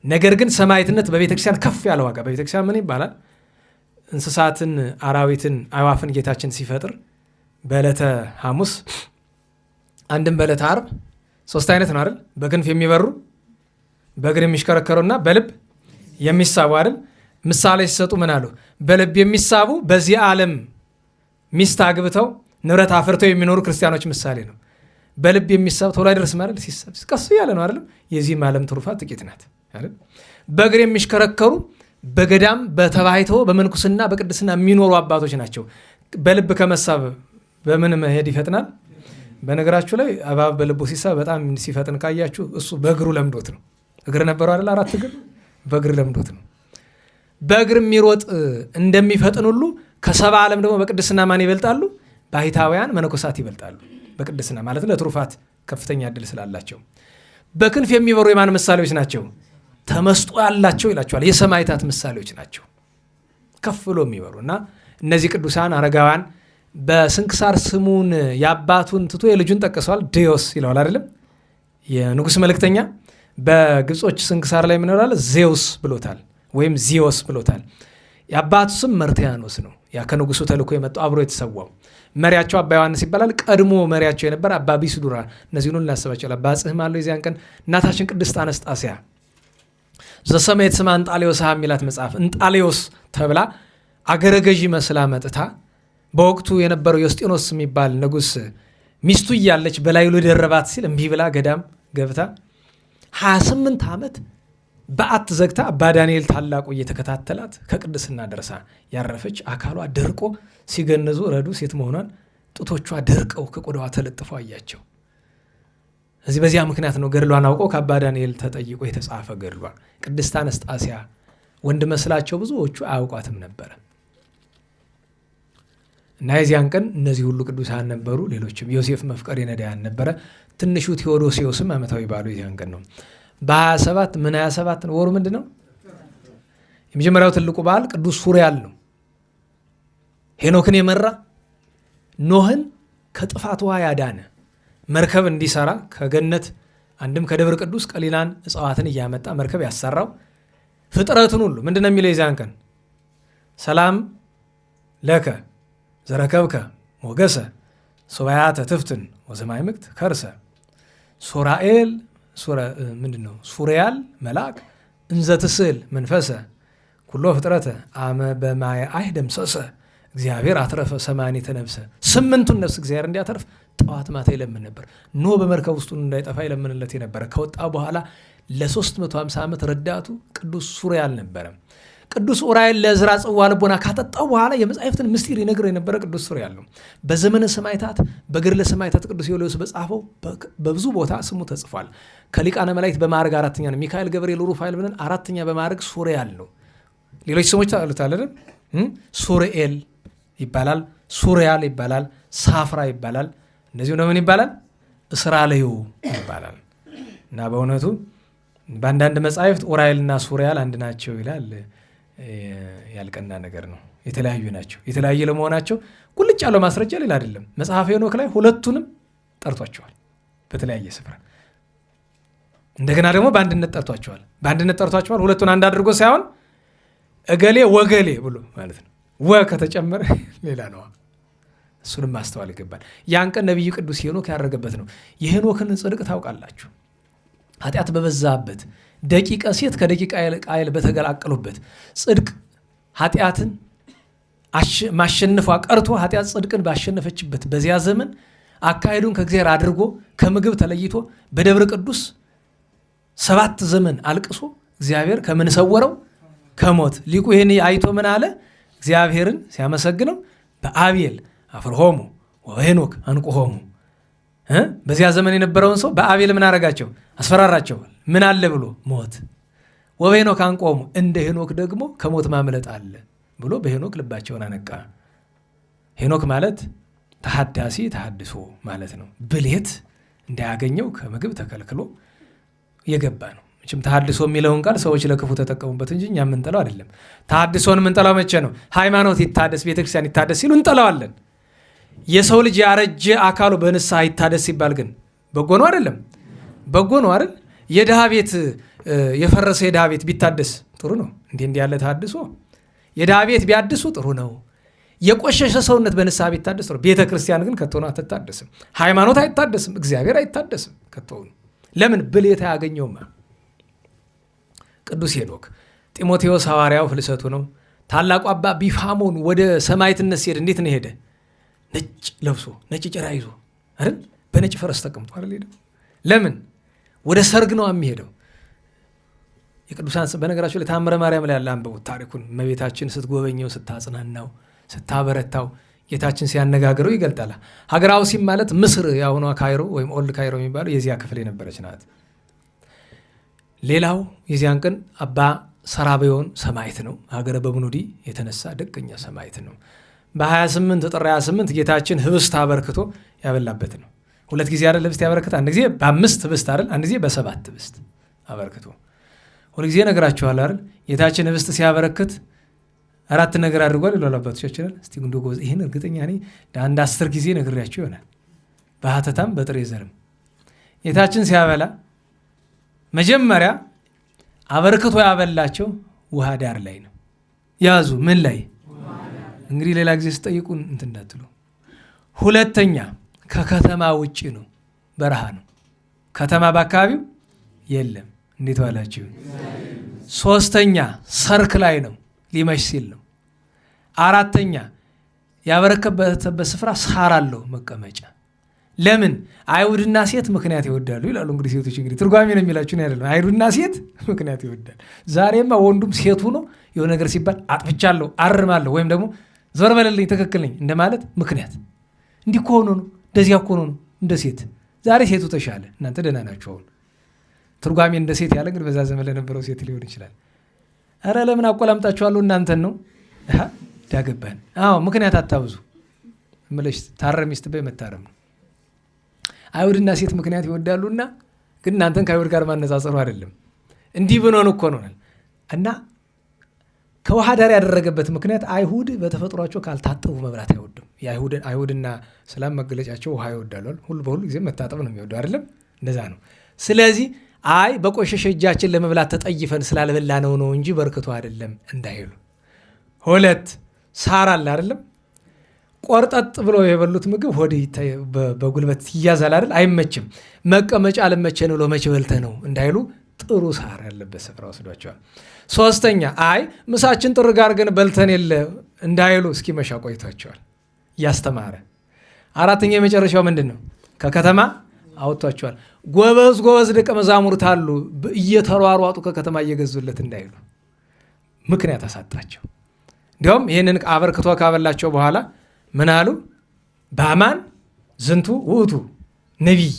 S1: ነገር ግን ሰማዕትነት በቤተክርስቲያን ከፍ ያለ ዋጋ። በቤተክርስቲያን ምን ይባላል? እንስሳትን፣ አራዊትን፣ አዕዋፍን ጌታችን ሲፈጥር በዕለተ ሐሙስ አንድም በዕለተ ዓርብ 3 አይነት ነው አይደል? በክንፍ የሚበሩ በእግር የሚሽከረከሩና በልብ የሚሳቡ አይደል? ምሳሌ ሲሰጡ ምን አሉ? በልብ የሚሳቡ በዚህ ዓለም ሚስት አግብተው ንብረት አፍርተው የሚኖሩ ክርስቲያኖች ምሳሌ ነው። በልብ የሚሳብ ቶሎ አይደርስም አይደል? ሲሳብ ቀስ እያለ ነው አይደል? የዚህም ዓለም ትሩፋት ጥቂት ናት አይደል? በእግር የሚሽከረከሩ በገዳም በተባይቶ በመንኩስና በቅድስና የሚኖሩ አባቶች ናቸው። በልብ ከመሳብ በምን መሄድ ይፈጥናል? በነገራችሁ ላይ እባብ በልቡ ሲሳብ በጣም ሲፈጥን ካያችሁ እሱ በእግሩ ለምዶት ነው። እግር ነበረው አይደል? 4 እግር በእግር ለምዶት ነው። በእግር የሚሮጥ እንደሚፈጥን ሁሉ ከሰባ ዓለም ደግሞ በቅድስና ማን ይበልጣሉ? ባሕታውያን መነኮሳት ይበልጣሉ። በቅድስና ማለት ለትሩፋት ከፍተኛ ዕድል ስላላቸው። በክንፍ የሚበሩ የማን ምሳሌዎች ናቸው? ተመስጦ ያላቸው ይላቸዋል። የሰማዕታት ምሳሌዎች ናቸው። ከፍ ብሎ የሚበሩ እና እነዚህ ቅዱሳን አረጋውያን በስንክሳር ስሙን የአባቱን ትቶ የልጁን ጠቅሰዋል። ዴዮስ ይለዋል አይደለም? የንጉሥ መልእክተኛ በግብጾች ስንክሳር ላይ ምንላል? ዜውስ ብሎታል ወይም ዚዮስ ብሎታል። የአባቱ ስም መርትያኖስ ነው። ያ ከንጉሱ ተልኮ የመጣው አብሮ የተሰዋው መሪያቸው አባ ዮሐንስ ይባላል። ቀድሞ መሪያቸው የነበረ አባ ቢስዱራ። እነዚህን ሁሉ እናስባቸው። አባ ጽሕም አለው የዚያን ቀን እናታችን ቅድስት አነስጣስያ ዘሰማየት ስማ እንጣሊዮስ የሚላት መጽሐፍ እንጣሊዮስ ተብላ አገረ ገዢ መስላ መጥታ በወቅቱ የነበረው ዮስጢኖስ የሚባል ንጉስ ሚስቱ እያለች በላዩ ልደረባት ሲል እምቢ ብላ ገዳም ገብታ 28 ዓመት በዓት ዘግታ አባ ዳንኤል ታላቁ እየተከታተላት ከቅድስና ደርሳ ያረፈች፣ አካሏ ደርቆ ሲገነዙ ረዱ ሴት መሆኗን ጡቶቿ ደርቀው ከቆዳዋ ተለጥፈው አያቸው። እዚህ በዚያ ምክንያት ነው ገድሏን አውቀው ከአባ ዳንኤል ተጠይቆ የተጻፈ ገድሏ። ቅድስት አነስጣስያ ወንድ መስላቸው ብዙዎቹ አያውቋትም ነበረ እና የዚያን ቀን እነዚህ ሁሉ ቅዱሳን ነበሩ። ሌሎችም ዮሴፍ መፍቀሬ ነዳያን ነበረ። ትንሹ ቴዎዶሲዮስም ዓመታዊ በዓሉ የዚያን ቀን ነው። በ27 ምን 27 ነው? ወሩ ምንድን ነው? የመጀመሪያው ትልቁ በዓል ቅዱስ ሱሪያል ነው። ሄኖክን የመራ ኖህን ከጥፋት ውሃ ያዳነ መርከብ እንዲሰራ ከገነት አንድም ከደብረ ቅዱስ ቀሊላን እጽዋትን እያመጣ መርከብ ያሰራው ፍጥረቱን ሁሉ ምንድነው የሚለው የዚያን ቀን ሰላም ለከ ዘረከብከ ሞገሰ ሱባያተ ትፍትን ወዘማይምክት ከርሰ ሱራኤል ምንድነው ሱሪያል መልአክ እንዘ ትስል መንፈሰ ኩሎ ፍጥረተ አመ በማየ አይደም ሰሰ እግዚአብሔር አትረፈ ሰማንየተ ነፍሰ 8ቱን ነፍስ እግዚአብሔር እንዲያተርፍ ጠዋት ማታ ይለምን ነበር። ኖ በመርከብ ውስጥ እንዳይጠፋ ይለምንለት የነበረ ከወጣ በኋላ ለ350 ዓመት ረዳቱ ቅዱስ ሱሪያል ነበረ። ቅዱስ ኡራኤል ለዕዝራ ጽዋ ልቦና ካጠጣው በኋላ የመጻሕፍትን ምስጢር ይነግረው የነበረ ቅዱስ ሱሪያል ነው። በዘመነ ሰማዕታት በገድለ ሰማዕታት ቅዱስ ዮልዮስ በጻፈው በብዙ ቦታ ስሙ ተጽፏል። ከሊቃነ መላእክት በማዕረግ 4ኛ ነው። ሚካኤል፣ ገብርኤል፣ ሩፋኤል ብለን 4ኛ በማዕረግ ሱሪያል ነው። ሌሎች ስሞች አሉት አይደል? ሱሪኤል ይባላል፣ ሱሪያል ይባላል፣ ሳፍራ ይባላል። እንደዚሁ ነው ምን ይባላል? እስራኤልዩ ይባላል። እና በእውነቱ በአንዳንድ መጻሕፍት ኡራኤልና ሱሪያል አንድ ናቸው ይላል። ያልቀና ነገር ነው። የተለያዩ ናቸው። የተለያየ ለመሆናቸው ቁልጭ ያለው ማስረጃ ሌላ አይደለም። መጽሐፈ ሄኖክ ላይ ሁለቱንም ጠርቷቸዋል በተለያየ ስፍራ። እንደገና ደግሞ በአንድነት ጠርቷቸዋል። ሁለቱን አንድ አድርጎ ሳይሆን እገሌ ወገሌ ብሎ ማለት ነው። ወ ከተጨመረ ሌላ ነው። እሱንም ማስተዋል ይገባል። ያን ቀን ነቢዩ ቅዱስ ሄኖክ ያደረገበት ነው። የሄኖክን ጽድቅ ታውቃላችሁ። ኃጢአት በበዛበት ደቂቀ ሴት ከደቂቀ ቃየል በተገላቀሉበት ጽድቅ ኃጢአትን ማሸነፏ ቀርቶ ኃጢአት ጽድቅን ባሸነፈችበት በዚያ ዘመን አካሄዱን ከእግዚአብሔር አድርጎ ከምግብ ተለይቶ በደብረ ቅዱስ 7 ዘመን አልቅሶ እግዚአብሔር ከምን ሰወረው? ከሞት። ሊቁ ይህን አይቶ ምን አለ? እግዚአብሔርን ሲያመሰግነው በአቤል አፍርሆሙ ወሄኖክ አንቁሆሙ። በዚያ ዘመን የነበረውን ሰው በአቤል ምን አረጋቸው? አስፈራራቸው። ምን አለ ብሎ? ሞት። ወሄኖክ አንቆሙ፣ እንደ ሄኖክ ደግሞ ከሞት ማምለጥ አለ ብሎ በሄኖክ ልባቸውን አነቃ። ሄኖክ ማለት ተሐዳሲ ተሐድሶ ማለት ነው። ብሌት እንዳያገኘው ከምግብ ተከልክሎ የገባ ነው። እችም ተሐድሶ የሚለውን ቃል ሰዎች ለክፉ ተጠቀሙበት እንጂ እኛ የምንጠላው አይደለም። ተሐድሶን የምንጠላው መቼ ነው? ሃይማኖት ይታደስ፣ ቤተክርስቲያን ይታደስ ሲሉ እንጠላዋለን። የሰው ልጅ ያረጀ አካሉ በንስሐ ይታደስ ሲባል ግን በጎ ነው አይደለም? በጎ ነው አይደል? የድሃ ቤት የፈረሰ የድሃ ቤት ቢታደስ ጥሩ ነው። እንዲህ ያለ ተሐድሶ የድሃ ቤት ቢያድሱ ጥሩ ነው። የቆሸሸ ሰውነት በንስሐ ቢታደስ ጥሩ። ቤተ ክርስቲያን ግን ከቶኑ አትታደስም። ሃይማኖት አይታደስም። እግዚአብሔር አይታደስም ከቶኑ። ለምን? ብሌት አያገኘውማ። ቅዱስ ሄኖክ ጢሞቴዎስ ሐዋርያው ፍልሰቱ ነው። ታላቁ አባ ቢፋሞን ወደ ሰማዕትነት ሲሄድ እንዴት ነው ሄደ? ነጭ ለብሶ ነጭ ጭራ ይዞ አይደል? በነጭ ፈረስ ተቀምጦ አይደል ሄደው? ለምን? ወደ ሰርግ ነው የሚሄደው። የቅዱሳን በነገራቸው ላይ ታምረ ማርያም ላይ ያለ አንበቡት ታሪኩን። እመቤታችን ስትጎበኘው፣ ስታጽናናው፣ ስታበረታው ጌታችን ሲያነጋግረው ይገልጣል። ሀገራው ሲም ማለት ምስር የአሁኗ ካይሮ ወይም ኦልድ ካይሮ የሚባለው የዚያ ክፍል የነበረች ናት። ሌላው የዚያን ቀን አባ ሰራቢዮን ሰማዕት ነው። ሀገረ በብኑዲ የተነሳ ደቀኛ ሰማዕት ነው። በ28 ጥር 28 ጌታችን ህብስት አበርክቶ ያበላበት ነው። 2 ጊዜ አይደል ህብስት ያበረክት? አንድ ጊዜ በ5 ህብስት አይደል? አንድ ጊዜ በ7 ህብስት አበርክቶ። ሁል ጊዜ ነግራችኋል አይደል? ጌታችን ህብስት ሲያበረክት 4 ነገር አድርጓል ይላሉ አባቶቻችን። እስቲ ጉንዶ ጎዝ ይሄን እርግጠኛ ነኝ አንድ 10 ጊዜ ነግሬያችሁ ይሆናል። በሐተታም በጥሬ ዘርም ጌታችን ሲያበላ መጀመሪያ አበርክቶ ያበላቸው ውሃ ዳር ላይ ነው። ያዙ ምን ላይ? እንግዲህ ሌላ ጊዜ ስጠይቁን እንትን እንዳትሉ። ሁለተኛ ከከተማ ውጪ ነው፣ በረሃ ነው። ከተማ በአካባቢው የለም። እንዴት ዋላችሁ? ሶስተኛ ሰርክ ላይ ነው፣ ሊመሽ ሲል ነው። አራተኛ ያበረከበበት ስፍራ ሳር አለው መቀመጫ። ለምን? አይሁድና ሴት ምክንያት ይወዳሉ ይላሉ። እንግዲህ ሴቶች እንግዲህ ትርጓሜ ነው የሚላችሁ አይደለም። አይሁድና ሴት ምክንያት ይወዳል። ዛሬማ ወንዱም ሴቱ ነው የሆነ ነገር ሲባል አጥፍቻለሁ፣ አርማለሁ ወይም ደግሞ ዞር በለልኝ ትክክል ነኝ እንደማለት ምክንያት። እንዲህ እኮ ሆኖ ነው፣ እንደዚያ እኮ ነው እንደ ሴት። ዛሬ ሴቱ ተሻለ፣ እናንተ ደህና ናችሁ። አሁን ትርጓሜ እንደ ሴት ያለ እንግዲህ በዛ ዘመን ለነበረው ሴት ሊሆን ይችላል። ኧረ ለምን አቆላምጣችኋለሁ እናንተን ነው ዳገባን። አዎ ምክንያት አታብዙ እምልሽ። ታረም ሚስት በይ መታረም ነው። አይሁድና ሴት ምክንያት ይወዳሉና ግን እናንተን ከአይሁድ ጋር ማነጻጸሩ አይደለም። እንዲህ ብንሆን እኮ ነው እና ከውሃ ዳር ያደረገበት ምክንያት አይሁድ በተፈጥሯቸው ካልታጠቡ መብላት አይወዱም። አይሁድና ሰላም መገለጫቸው ውሃ ይወዳሉ። በሁሉ ጊዜ መታጠብ ነው የሚወዱ አይደለም? እንደዛ ነው። ስለዚህ በቆሸሸ እጃችን ለመብላት ተጠይፈን ስላልበላ ነው እንጂ በርክቶ አይደለም እንዳይሉ። 2 ሳር አለ አይደለም? ቆርጠጥ ብሎ የበሉት ምግብ ሆድ በጉልበት ይያዛል አይደል? አይመችም። መቀመጫ አልመቸን ብሎ መቼ በልተህ ነው እንዳይሉ ጥሩ ሳር ያለበት ስፍራ ወስዷቸዋል። 3ኛ ምሳችን ጥርግ አድርገን በልተን የለ እንዳይሉ እስኪመሻ ቆይቷቸዋል እያስተማረ። 4ኛ የመጨረሻው ምንድን ነው? ከከተማ አወጥቷቸዋል። ጎበዝ ደቀ መዛሙርት አሉ እየተሯሯጡ ከከተማ እየገዙለት እንዳይሉ ምክንያት አሳጣቸው። እንዲያውም ይህንን አበርክቶ ካበላቸው በኋላ ምን አሉ? በአማን ዝንቱ ውእቱ ነቢይ፣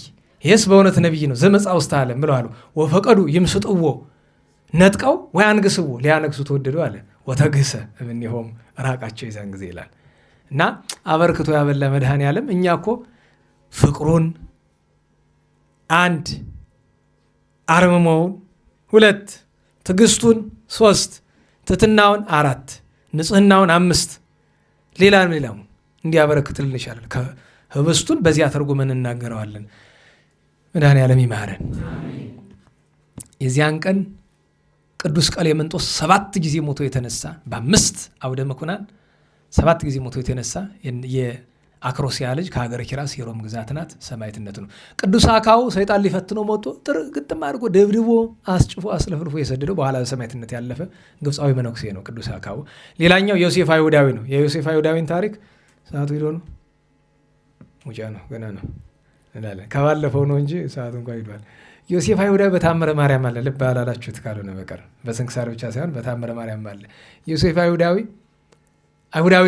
S1: ይህስ በእውነት ነቢይ ነው ዘመፃ ውስተ ዓለም ብለው አሉ። ወፈቀዱ ይምስጥዎ፣ ነጥቀው ወይ አንግስዎ ሊያነግሱ ተወደዱ አለ። ወተግሰ እምኔሆሙ፣ ራቃቸው የዛን ጊዜ ይላል። እና አበርክቶ ያበላ መድኃኔዓለም እኛ እኮ ፍቅሩን 1 አርምሞውን 2 ትዕግስቱን 3 ትሕትናውን 4 ንጽህናውን 5 ሌላም እንዲያበረክትልን ይሻላል። ህብስቱን በዚያ ተርጉመን እናገረዋለን። መድኃኔዓለም ይማረን። የዚያን ቀን ቅዱስ ቀሌምንጦስ 7 ጊዜ ሞቶ የተነሳ በ5 አውደ ምኩናን 7 ጊዜ ሞቶ የተነሳ የአክሮሲያ ልጅ ከሀገረ ኪራስ የሮም ግዛት ናት። ሰማዕትነቱ ነው። ቅዱስ አካው ሰይጣን ሊፈትነው መጥቶ ግጥም አድርጎ ደብድቦ አስጭፎ አስለፍልፎ የሰደደው በኋላ በሰማዕትነት ያለፈ ግብፃዊ መነኩሴ ነው ቅዱስ አካው። ሌላኛው ዮሴፍ አይሁዳዊ ነው። የዮሴፍ አይሁዳዊን ታሪክ ሰዓቱ ሂዶ ነው ሙጫ ነው ገና ነው እንላለን። ከባለፈው ነው እንጂ ሰዓቱ እንኳ ሂዷል። ዮሴፍ አይሁዳዊ በታምረ ማርያም አለ። ልብ አላላችሁት ካልሆነ በቀር በስንክሳር ብቻ ሳይሆን በታምረ ማርያም አለ። ዮሴፍ አይሁዳዊ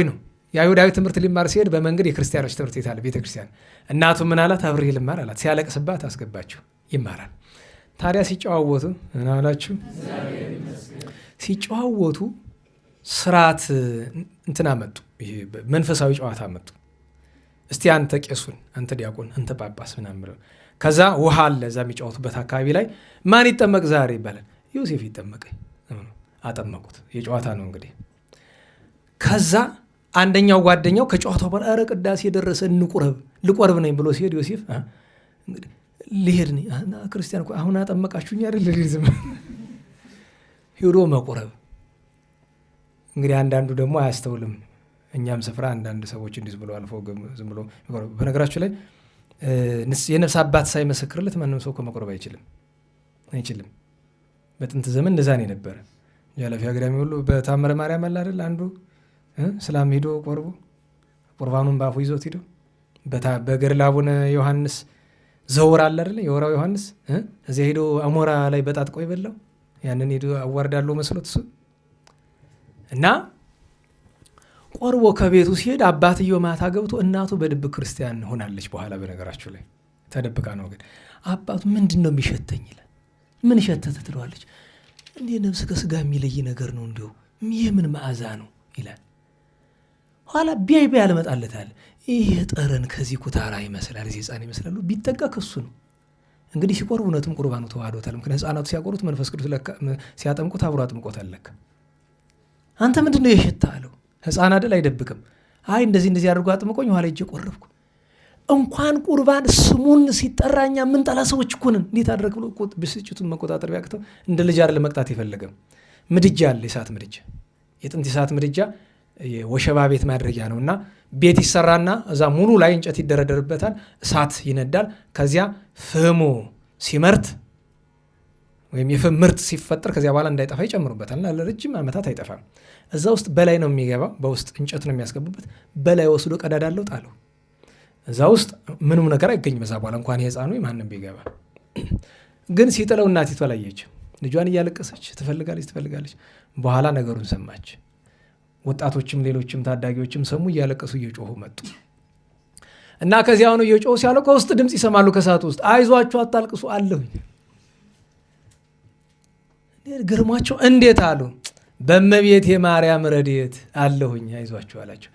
S1: ነው። የአይሁዳዊ ትምህርት ሊማር ሲሄድ በመንገድ የክርስቲያኖች ትምህርት ቤት አለ፣ ቤተክርስቲያን። እናቱ ምን አላት? አብሬ ልማር አላት። ሲያለቅስባት አስገባችሁ። ይማራል። ታዲያ ሲጨዋወቱ እናላችሁ ሲጨዋወቱ ስርዓት እንትና መጡ። መንፈሳዊ ጨዋታ መጡ። እስቲ አንተ ቄሱን፣ አንተ ዲያቆን፣ አንተ ጳጳስ ምናምን ብለው ከዛ ውሃ አለ እዛ የሚጫወቱበት አካባቢ ላይ ማን ይጠመቅ ዛሬ ይባላል። ዮሴፍ ይጠመቅ። አጠመቁት። የጨዋታ ነው እንግዲህ። ከዛ አንደኛው ጓደኛው ከጨዋታው በኋላ ኧረ ቅዳሴ የደረሰ ልቆርብ ነኝ ብሎ ሲሄድ ዮሴፍ እንግዲህ ሊሄድ ነኝ ክርስቲያን እኮ አሁን አጠመቃችሁኝ አይደል ሊዝም ሄዶ መቆረብ። እንግዲህ አንዳንዱ ደግሞ አያስተውልም። እኛም ስፍራ አንዳንድ ሰዎች እንዲህ ብሎ አልፈው ዝም ብሎ በነገራችሁ ላይ የነፍስ አባት ሳይመሰክርለት ማንም ሰው መቆረብ አይችልም። በጥንት ዘመን እንደዛ ነው የነበረ። ያለፊ አግዳሚ ሁሉ በታምረ ማርያም አለ አይደል? አንዱ ስላም ሄዶ ቆርቦ ቁርባኑን ባፉ ይዞት ሄዶ በገድለ አቡነ ዮሐንስ ዘውር አለ አይደል? የወራው ዮሐንስ እዚያ ሄዶ አሞራ ላይ በጣጥቆ ይበላው ያንን ሄዶ አዋርዳለሁ መስሎት እሱ እና ቆርቦ ከቤቱ ሲሄድ አባትየው ማታ ገብቶ እናቱ በድብቅ ክርስቲያን ሆናለች። በኋላ በነገራችሁ ላይ ተደብቃ ነው። ግን አባቱ ምንድን ነው የሚሸተኝ ይላል። ምን ሸተተ ትለዋለች። እንዴ ነፍስ ከስጋ የሚለይ ነገር ነው እንዲሁ ይህ ምን መዓዛ ነው ይላል። ኋላ ቢያይ ያለመጣለታል። ይህ ጠረን ከዚህ ኩታራ ይመስላል፣ እዚህ ሕፃን ይመስላሉ። ቢጠጋ ከሱ ነው እንግዲህ ሲቆርብ እውነትም ቁርባኑ ተዋህዶታል። ምክንያት ሕፃናቱ ሲያቆሩት መንፈስ ቅዱስ ሲያጠምቁት አብሮ አጥምቆት አለከ። አንተ ምንድን ነው የሸታ አለው። ሕፃን አይደል አይደብቅም። አይ እንደዚህ አድርጎ አጥምቆኝ ኋላ እጄ ቆረብኩ። እንኳን ቁርባን ስሙን ሲጠራኛ ምን ጠላ ሰዎች እኮ ነን። እንዴት አድርግ ብሎ ብስጭቱን መቆጣጠር ቢያቅተው እንደ ልጅ አይደል መቅጣት የፈለገም። ምድጃ አለ፣ የእሳት ምድጃ፣ የጥንት የእሳት ምድጃ ወሸባ ቤት ማድረጊያ ነው። እና ቤት ይሰራና እዛ ሙሉ ላይ እንጨት ይደረደርበታል፣ እሳት ይነዳል። ከዚያ ፍሙ ሲመርት ወይም የፍም ምርት ሲፈጠር ከዚያ በኋላ እንዳይጠፋ ይጨምሩበታል። እና ለረጅም ዓመታት አይጠፋም። እዛ ውስጥ በላይ ነው የሚገባው፣ በውስጥ እንጨት ነው የሚያስገቡበት። በላይ ወስዶ ቀዳዳለው ጣለው። እዛ ውስጥ ምንም ነገር አይገኝም። እዛ በኋላ እንኳን የሕፃኑ ማንም ቢገባ ግን ሲጥለው እናቲቷ ላየች። ልጇን እያለቀሰች ትፈልጋለች። በኋላ ነገሩን ሰማች። ወጣቶችም ሌሎችም ታዳጊዎችም ሰሙ። እያለቀሱ እየጮሁ መጡ እና ከዚያ ሆነው እየጮሁ ሲያለው ከውስጥ ድምፅ ይሰማሉ። ከእሳቱ ውስጥ አይዟችሁ አታልቅሱ አለሁኝ። ግርሟቸው እንዴት አሉ። በእመቤቴ ማርያም ረድኤት አለሁኝ አይዟችሁ አላቸው።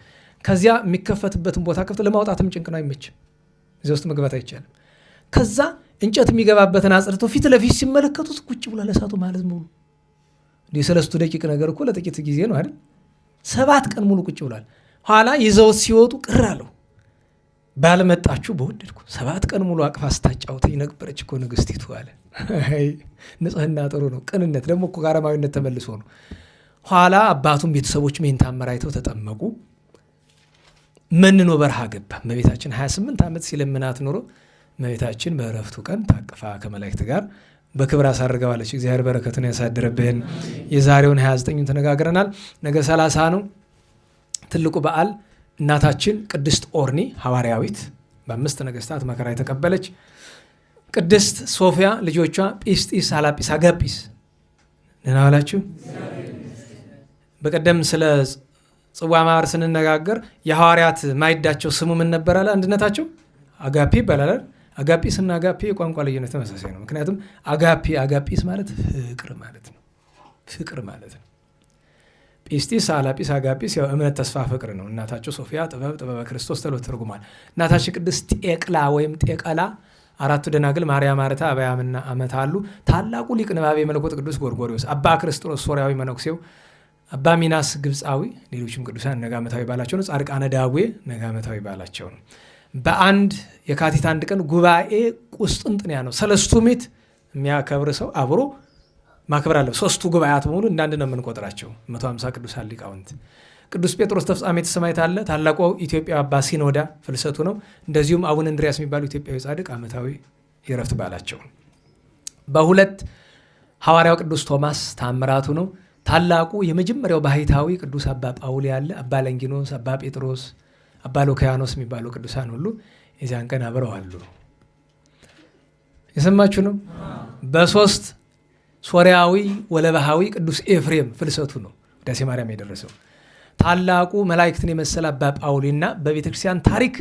S1: ከዚያ የሚከፈትበትን ቦታ ከፍቶ ለማውጣትም ጭንቅ ነው፣ አይመችም። እዚያ ውስጥ መግባት አይቻልም። ከዛ እንጨት የሚገባበትን አጽድተው ፊት ለፊት ሲመለከቱት ቁጭ ብሏል እሳቱ ማለት ሙሉ። የሰለስቱ ደቂቅ ነገር እኮ ለጥቂት ጊዜ ነው አይደል? 7 ቀን ሙሉ ቁጭ ብሏል። ኋላ ይዘውት ሲወጡ ቅር አለው። ባልመጣችሁ በወደድኩ 7 ቀን ሙሉ አቅፋ ስታጫውተኝ ነበረች እኮ ንግሥቲቱ አለ። ንጽሕና ጥሩ ነው። ቅንነት ደግሞ እኮ አረማዊነት ተመልሶ ነው። ኋላ አባቱም ቤተሰቦች ይህን ተአምር አይተው ተጠመቁ። መንኖ በረሃ ገባ። እመቤታችን 28 ዓመት ሲለምናት ኖሮ እመቤታችን በዕረፍቱ ቀን ታቅፋ ከመላእክት ጋር በክብር አሳርገዋለች። እግዚአብሔር በረከቱን ያሳድርብን። የዛሬውን 29ን ተነጋግረናል። ነገ 30 ነው ትልቁ በዓል። እናታችን ቅድስት ኦርኒ ሐዋርያዊት በ5 ነገሥታት መከራ የተቀበለች፣ ቅድስት ሶፊያ ልጆቿ ጲስጢስ፣ አላጲስ፣ አጋጲስ ደህና ዋላችሁ። በቀደም ስለ ጽዋ ማኅበር ስንነጋገር የሐዋርያት ማይዳቸው ስሙ ምን ነበር አለ? አንድነታቸው አጋፒ ይባላል። አጋጲስ እና አጋፒ የቋንቋ ልዩነት ተመሳሳይ ነው። ምክንያቱም አጋፒ አጋጲስ ማለት ፍቅር ማለት ነው። ፍቅር ማለት ነው። ጲስጢስ፣ አላጲስ፣ አጋጲስ ያው እምነት፣ ተስፋ፣ ፍቅር ነው። እናታቸው ሶፊያ ጥበብ፣ ጥበበ ክርስቶስ ተብሎ ተርጉሟል። እናታችን ቅድስት ጤቅላ ወይም ጤቀላ 4 ደናግል ማርያም፣ ማርታ፣ አብያምና አመት አሉ። ታላቁ ሊቅ ንባቤ መለኮት ቅዱስ ጎርጎርዮስ፣ አባ ክርስቶስ ሶርያዊ መነኩሴው፣ አባ ሚናስ ግብፃዊ፣ ሌሎችም ቅዱሳን ነገ ዓመታዊ ባላቸው ነው። ጻድቃነ ዳዌ ነገ ዓመታዊ ባላቸው ነው። በአንድ የካቲት 1 ቀን ጉባኤ ቁስጥንጥንያ ነው። 3 ምዕት የሚያከብር ሰው አብሮ ማክበር አለ። 3ቱ ጉባኤያት በሙሉ እንዳንድ ነው የምንቆጥራቸው። 150 ቅዱሳን ሊቃውንት። ቅዱስ ጴጥሮስ ተፍጻሜተ ሰማዕት አለ። ታላቁ ኢትዮጵያ አባ ሲኖዳ ፍልሰቱ ነው። እንደዚሁም አቡነ እንድርያስ የሚባሉ ኢትዮጵያዊ ጻድቅ ዓመታዊ የዕረፍት በዓላቸው ነው። በ2 ሐዋርያው ቅዱስ ቶማስ ታምራቱ ነው። ታላቁ የመጀመሪያው ባህታዊ ቅዱስ አባ ጳውሊ ያለ፣ አባ ለንጊኖስ፣ አባ ጴጥሮስ፣ አባ ሉኪያኖስ የሚባሉ ቅዱሳን ሁሉ የዚያን ቀን አብረው አሉ። የሰማችሁ ነው። በ3 ሶርያዊ ወለባሃዊ ቅዱስ ኤፍሬም ፍልሰቱ ነው ውዳሴ ማርያም የደረሰው። ታላቁ መላእክትን የመሰለ አባ ጳውሊና በቤተ ክርስቲያን ታሪክ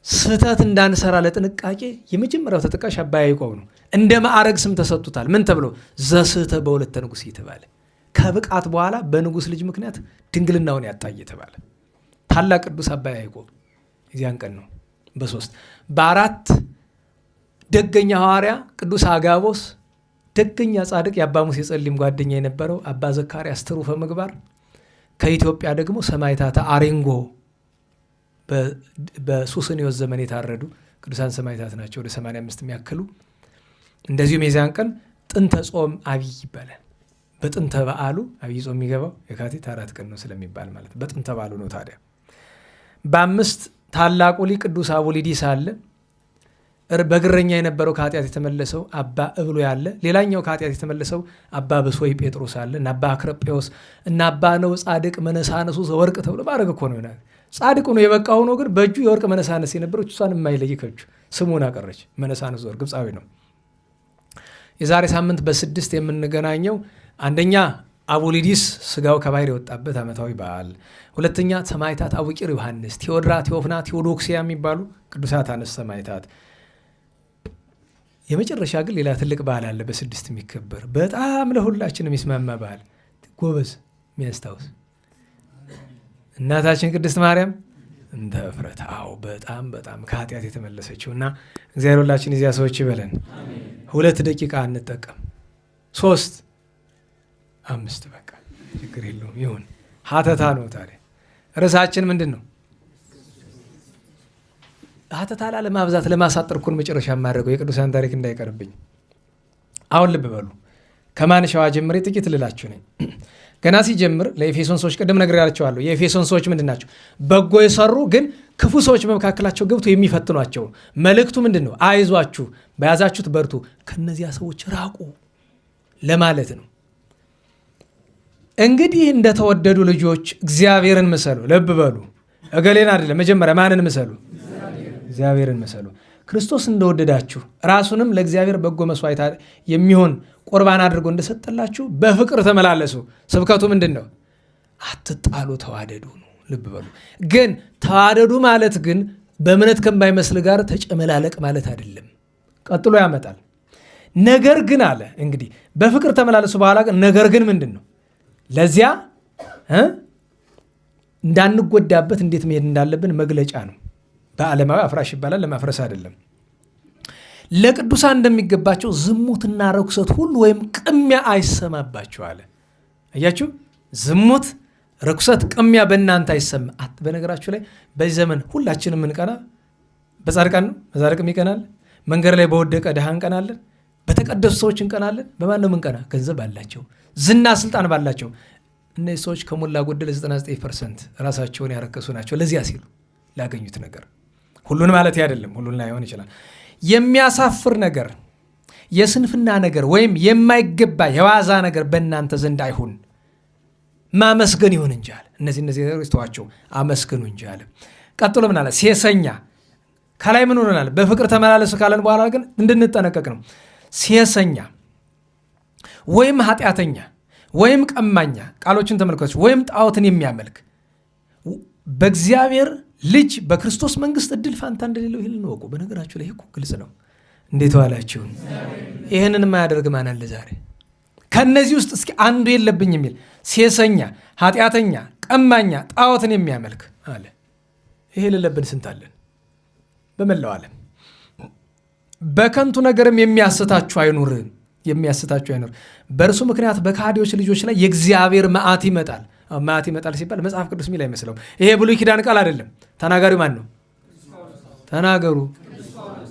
S1: ስህተት እንዳንሰራ ለጥንቃቄ የመጀመሪያው ተጠቃሽ አባ ያዕቆብ ነው። እንደ ማዕረግ ስም ተሰጥቶታል። ምን ተብሎ? ዘስሕተ በወለተ ንጉሥ የተባለ ከብቃት በኋላ በንጉሥ ልጅ ምክንያት ድንግልናውን ያጣ የተባለ ታላቅ ቅዱስ አባ ያዕቆብ የዚያን ቀን ነው። በ3 በ4 ደገኛ ሐዋርያ ቅዱስ አጋቦስ፣ ደገኛ ጻድቅ የአባ ሙሴ ጸሊም ጓደኛ የነበረው አባ ዘካርያስ ትሩፈ ምግባር፣ ከኢትዮጵያ ደግሞ ሰማዕታተ አሬንጎ በሱስንዮስ ዘመን የታረዱ ቅዱሳን ሰማዕታት ናቸው። ወደ 85 የሚያክሉ። እንደዚሁም የዚያን ቀን ጥንተ ጾም አብይ ይባላል። በጥንተ በዓሉ አብይ ጾም የሚገባው የካቲት 4 ቀን ነው ስለሚባል ማለት በጥንተ በዓሉ ነው። ታዲያ በ5 ታላቁ ሊቅ ቅዱስ አቡሊዲስ አለ። በግረኛ የነበረው ከኃጢአት የተመለሰው አባ እብሎ ያለ። ሌላኛው ከኃጢአት የተመለሰው አባ ብሶይ ጴጥሮስ አለ። እና አባ አክረጴዎስ እና አባ ነው ጻድቅ መነሳነሱ ዘወርቅ ተብሎ ማድረግ እኮ ነው። ጻድቅ ነው የበቃ ሆኖ ግን በእጁ የወርቅ መነሳነስ የነበረች እሷን የማይለይ ከእጁ ስሙን አቀረች። መነሳነሱ ዘወርቅ ግብፃዊ ነው። የዛሬ ሳምንት በ6 የምንገናኘው አንደኛ አቡሊዲስ ስጋው ከባሕር የወጣበት ዓመታዊ በዓል፣ ሁለተኛ ሰማዕታት አቡቂር ዮሐንስ፣ ቴዎድራ፣ ቴዎፍና፣ ቴዎዶክሲያ የሚባሉ ቅዱሳት አንስት ሰማዕታት። የመጨረሻ ግን ሌላ ትልቅ በዓል አለ በ6 የሚከበር በጣም ለሁላችን የሚስማማ በዓል ጎበዝ የሚያስታውስ እናታችን ቅድስት ማርያም እንተ እፍረት። አዎ በጣም በጣም ከኃጢአት የተመለሰችው እና እግዚአብሔር ሁላችን እዚያ ሰዎች ይበለን። 2 ደቂቃ እንጠቀም፣ 3 5 በቃ ችግር የለውም ይሁን። ሀተታ ነው። ታዲያ ርዕሳችን ምንድን ነው? ሀተታ ለማብዛት ለማሳጠር እኮ መጨረሻ የማደርገው የቅዱሳን ታሪክ እንዳይቀርብኝ። አሁን ልብ በሉ። ከማንሻዋ ጀምሬ ጥቂት ልላችሁ ነኝ። ገና ሲጀምር ለኤፌሶን ሰዎች ቅድም ነግሬያቸዋለሁ። የኤፌሶን ሰዎች ምንድን ናቸው? በጎ የሰሩ ግን ክፉ ሰዎች በመካከላቸው ገብቶ የሚፈትኗቸው። መልእክቱ ምንድን ነው? አይዟችሁ፣ በያዛችሁት በርቱ፣ ከነዚያ ሰዎች ራቁ ለማለት ነው። እንግዲህ እንደተወደዱ ልጆች እግዚአብሔርን ምሰሉ። ልብ በሉ፣ እገሌን አይደለም። መጀመሪያ ማንን ምሰሉ? እግዚአብሔርን ምሰሉ። ክርስቶስ እንደወደዳችሁ ራሱንም ለእግዚአብሔር በጎ መስዋዕት የሚሆን ቁርባን አድርጎ እንደሰጠላችሁ በፍቅር ተመላለሱ። ስብከቱ ምንድን ነው? አትጣሉ፣ ተዋደዱ ነው። ልብ በሉ። ግን ተዋደዱ ማለት ግን በእምነት ከማይመስል ጋር ተጨመላለቅ ማለት አይደለም። ቀጥሎ ያመጣል። ነገር ግን አለ እንግዲህ በፍቅር ተመላለሱ። በኋላ ግን ነገር ግን ምንድን ነው? ለዚያ እንዳንጎዳበት እንዴት መሄድ እንዳለብን መግለጫ ነው። በዓለማዊ አፍራሽ ይባላል፣ ለማፍረስ አይደለም። ለቅዱሳን እንደሚገባቸው ዝሙትና ርኩሰት ሁሉ ወይም ቅሚያ አይሰማባቸው አለ። አያችሁ፣ ዝሙት፣ ርኩሰት፣ ቅሚያ በእናንተ አይሰማ። በነገራችሁ ላይ በዚህ ዘመን ሁላችንም እንቀና። በጻድቃን ነው፣ በጻድቅም ይቀናል። መንገድ ላይ በወደቀ ድሃ እንቀናለን። በተቀደሱ ሰዎች እንቀናለን። በማን ነው እንቀና? ገንዘብ ባላቸው፣ ዝና፣ ስልጣን ባላቸው። እነዚህ ሰዎች ከሞላ ጎደል 99% ራሳቸውን ያረከሱ ናቸው። ለዚያ ሲሉ ላገኙት ነገር። ሁሉን ማለት አይደለም፣ ሁሉን ላይሆን ይችላል። የሚያሳፍር ነገር፣ የስንፍና ነገር ወይም የማይገባ የዋዛ ነገር በእናንተ ዘንድ አይሁን፣ ማመስገን ይሁን እንጂ አለ። እነዚህ ነገሮች ተዋቸው፣ አመስግኑ እንጂ አለ። ቀጥሎ ምን አለ? ሴሰኛ። ከላይ ምን ሆነናል? በፍቅር ተመላለሱ ካለን በኋላ ግን እንድንጠነቀቅ ነው። ሴሰኛ ወይም ኃጢአተኛ ወይም ቀማኛ፣ ቃሎችን ተመልከቱ፣ ወይም ጣዖትን የሚያመልክ በእግዚአብሔር ልጅ በክርስቶስ መንግስት እድል ፋንታ እንደሌለው ይህን እንወቁ። በነገራችሁ ላይ እኮ ግልጽ ነው። እንዴት ዋላችሁ? ይህንን የማያደርግ ማን አለ ዛሬ? ከነዚህ ውስጥ እስኪ አንዱ የለብኝ የሚል ሴሰኛ፣ ኃጢአተኛ፣ ቀማኛ፣ ጣዖትን የሚያመልክ አለ። ይሄ የሌለብን ስንት አለን በመላው ዓለም። በከንቱ ነገርም የሚያስታችሁ አይኑር፣ የሚያስታችሁ አይኑር። በእርሱ ምክንያት በከሃዲዎች ልጆች ላይ የእግዚአብሔር መዓት ይመጣል። መዓት ይመጣል ሲባል መጽሐፍ ቅዱስ የሚል አይመስለውም። ይሄ ብሉይ ኪዳን ቃል አይደለም። ተናጋሪው ማን ነው? ተናገሩ።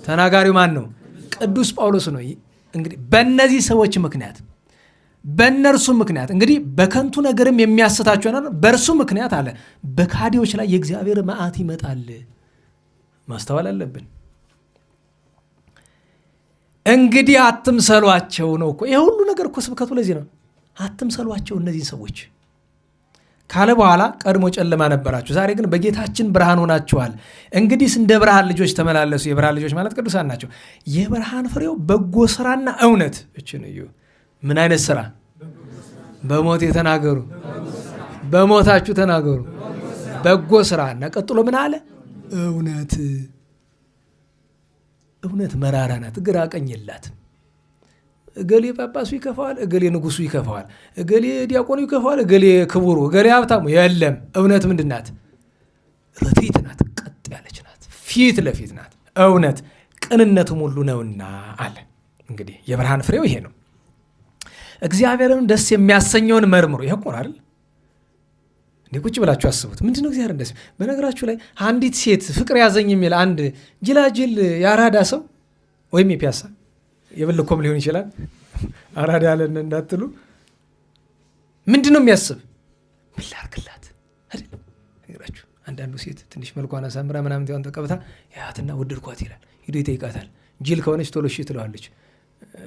S1: ተናጋሪው ማን ነው? ቅዱስ ጳውሎስ ነው። እንግዲህ በእነዚህ ሰዎች ምክንያት፣ በእነርሱ ምክንያት እንግዲህ በከንቱ ነገርም የሚያስታችሁ አይኑር፣ በእርሱ ምክንያት አለ በከሃዲዎች ላይ የእግዚአብሔር መዓት ይመጣል። ማስተዋል አለብን። እንግዲህ አትምሰሏቸው ነው እኮ ይሄ ሁሉ ነገር እኮ ስብከቱ ለዚህ ነው። አትምሰሏቸው እነዚህ ሰዎች ካለ በኋላ ቀድሞ ጨለማ ነበራችሁ፣ ዛሬ ግን በጌታችን ብርሃን ሆናችኋል። እንግዲህ እንደ ብርሃን ልጆች ተመላለሱ። የብርሃን ልጆች ማለት ቅዱሳን ናቸው። የብርሃን ፍሬው በጎ ስራና እውነት። እችን እዩ። ምን አይነት ስራ? በሞት የተናገሩ፣ በሞታችሁ ተናገሩ። በጎ ስራ እና ቀጥሎ ምን አለ? እውነት። እውነት መራራ ናት፣ ግራ ቀኝ የላትም። እገሌ ጳጳሱ ይከፋዋል፣ እገሌ ንጉሱ ይከፋዋል፣ እገሌ ዲያቆኑ ይከፋዋል፣ እገሌ ክቡሩ፣ እገሌ ሀብታሙ። የለም። እውነት ምንድን ናት? ርትዕት ናት፣ ቀጥ ያለች ናት፣ ፊት ለፊት ናት። እውነት ቅንነቱም ሁሉ ነውና አለ። እንግዲህ የብርሃን ፍሬው ይሄ ነው። እግዚአብሔርን ደስ የሚያሰኘውን መርምሩ። ይሄ እኮ ነው አይደል? እንዴ ቁጭ ብላችሁ አስቡት። ምንድን ነው እግዚአብሔር ደስ? በነገራችሁ ላይ አንዲት ሴት ፍቅር ያዘኝ የሚል አንድ ጅላጅል የአራዳ ሰው ወይም የፒያሳ የብልኮም ሊሆን ይችላል፣ አራዳ ያለን እንዳትሉ፣ ምንድን ነው የሚያስብ? ምን ላድርግላት አይደል? ነገራችሁ አንዳንዱ ሴት ትንሽ መልኳን አሳምራ ምናምን ያን ተቀብታ ያትና ወደድኳት ይላል። ሂዶ ይጠይቃታል። ጅል ከሆነች ቶሎ እሺ ትለዋለች።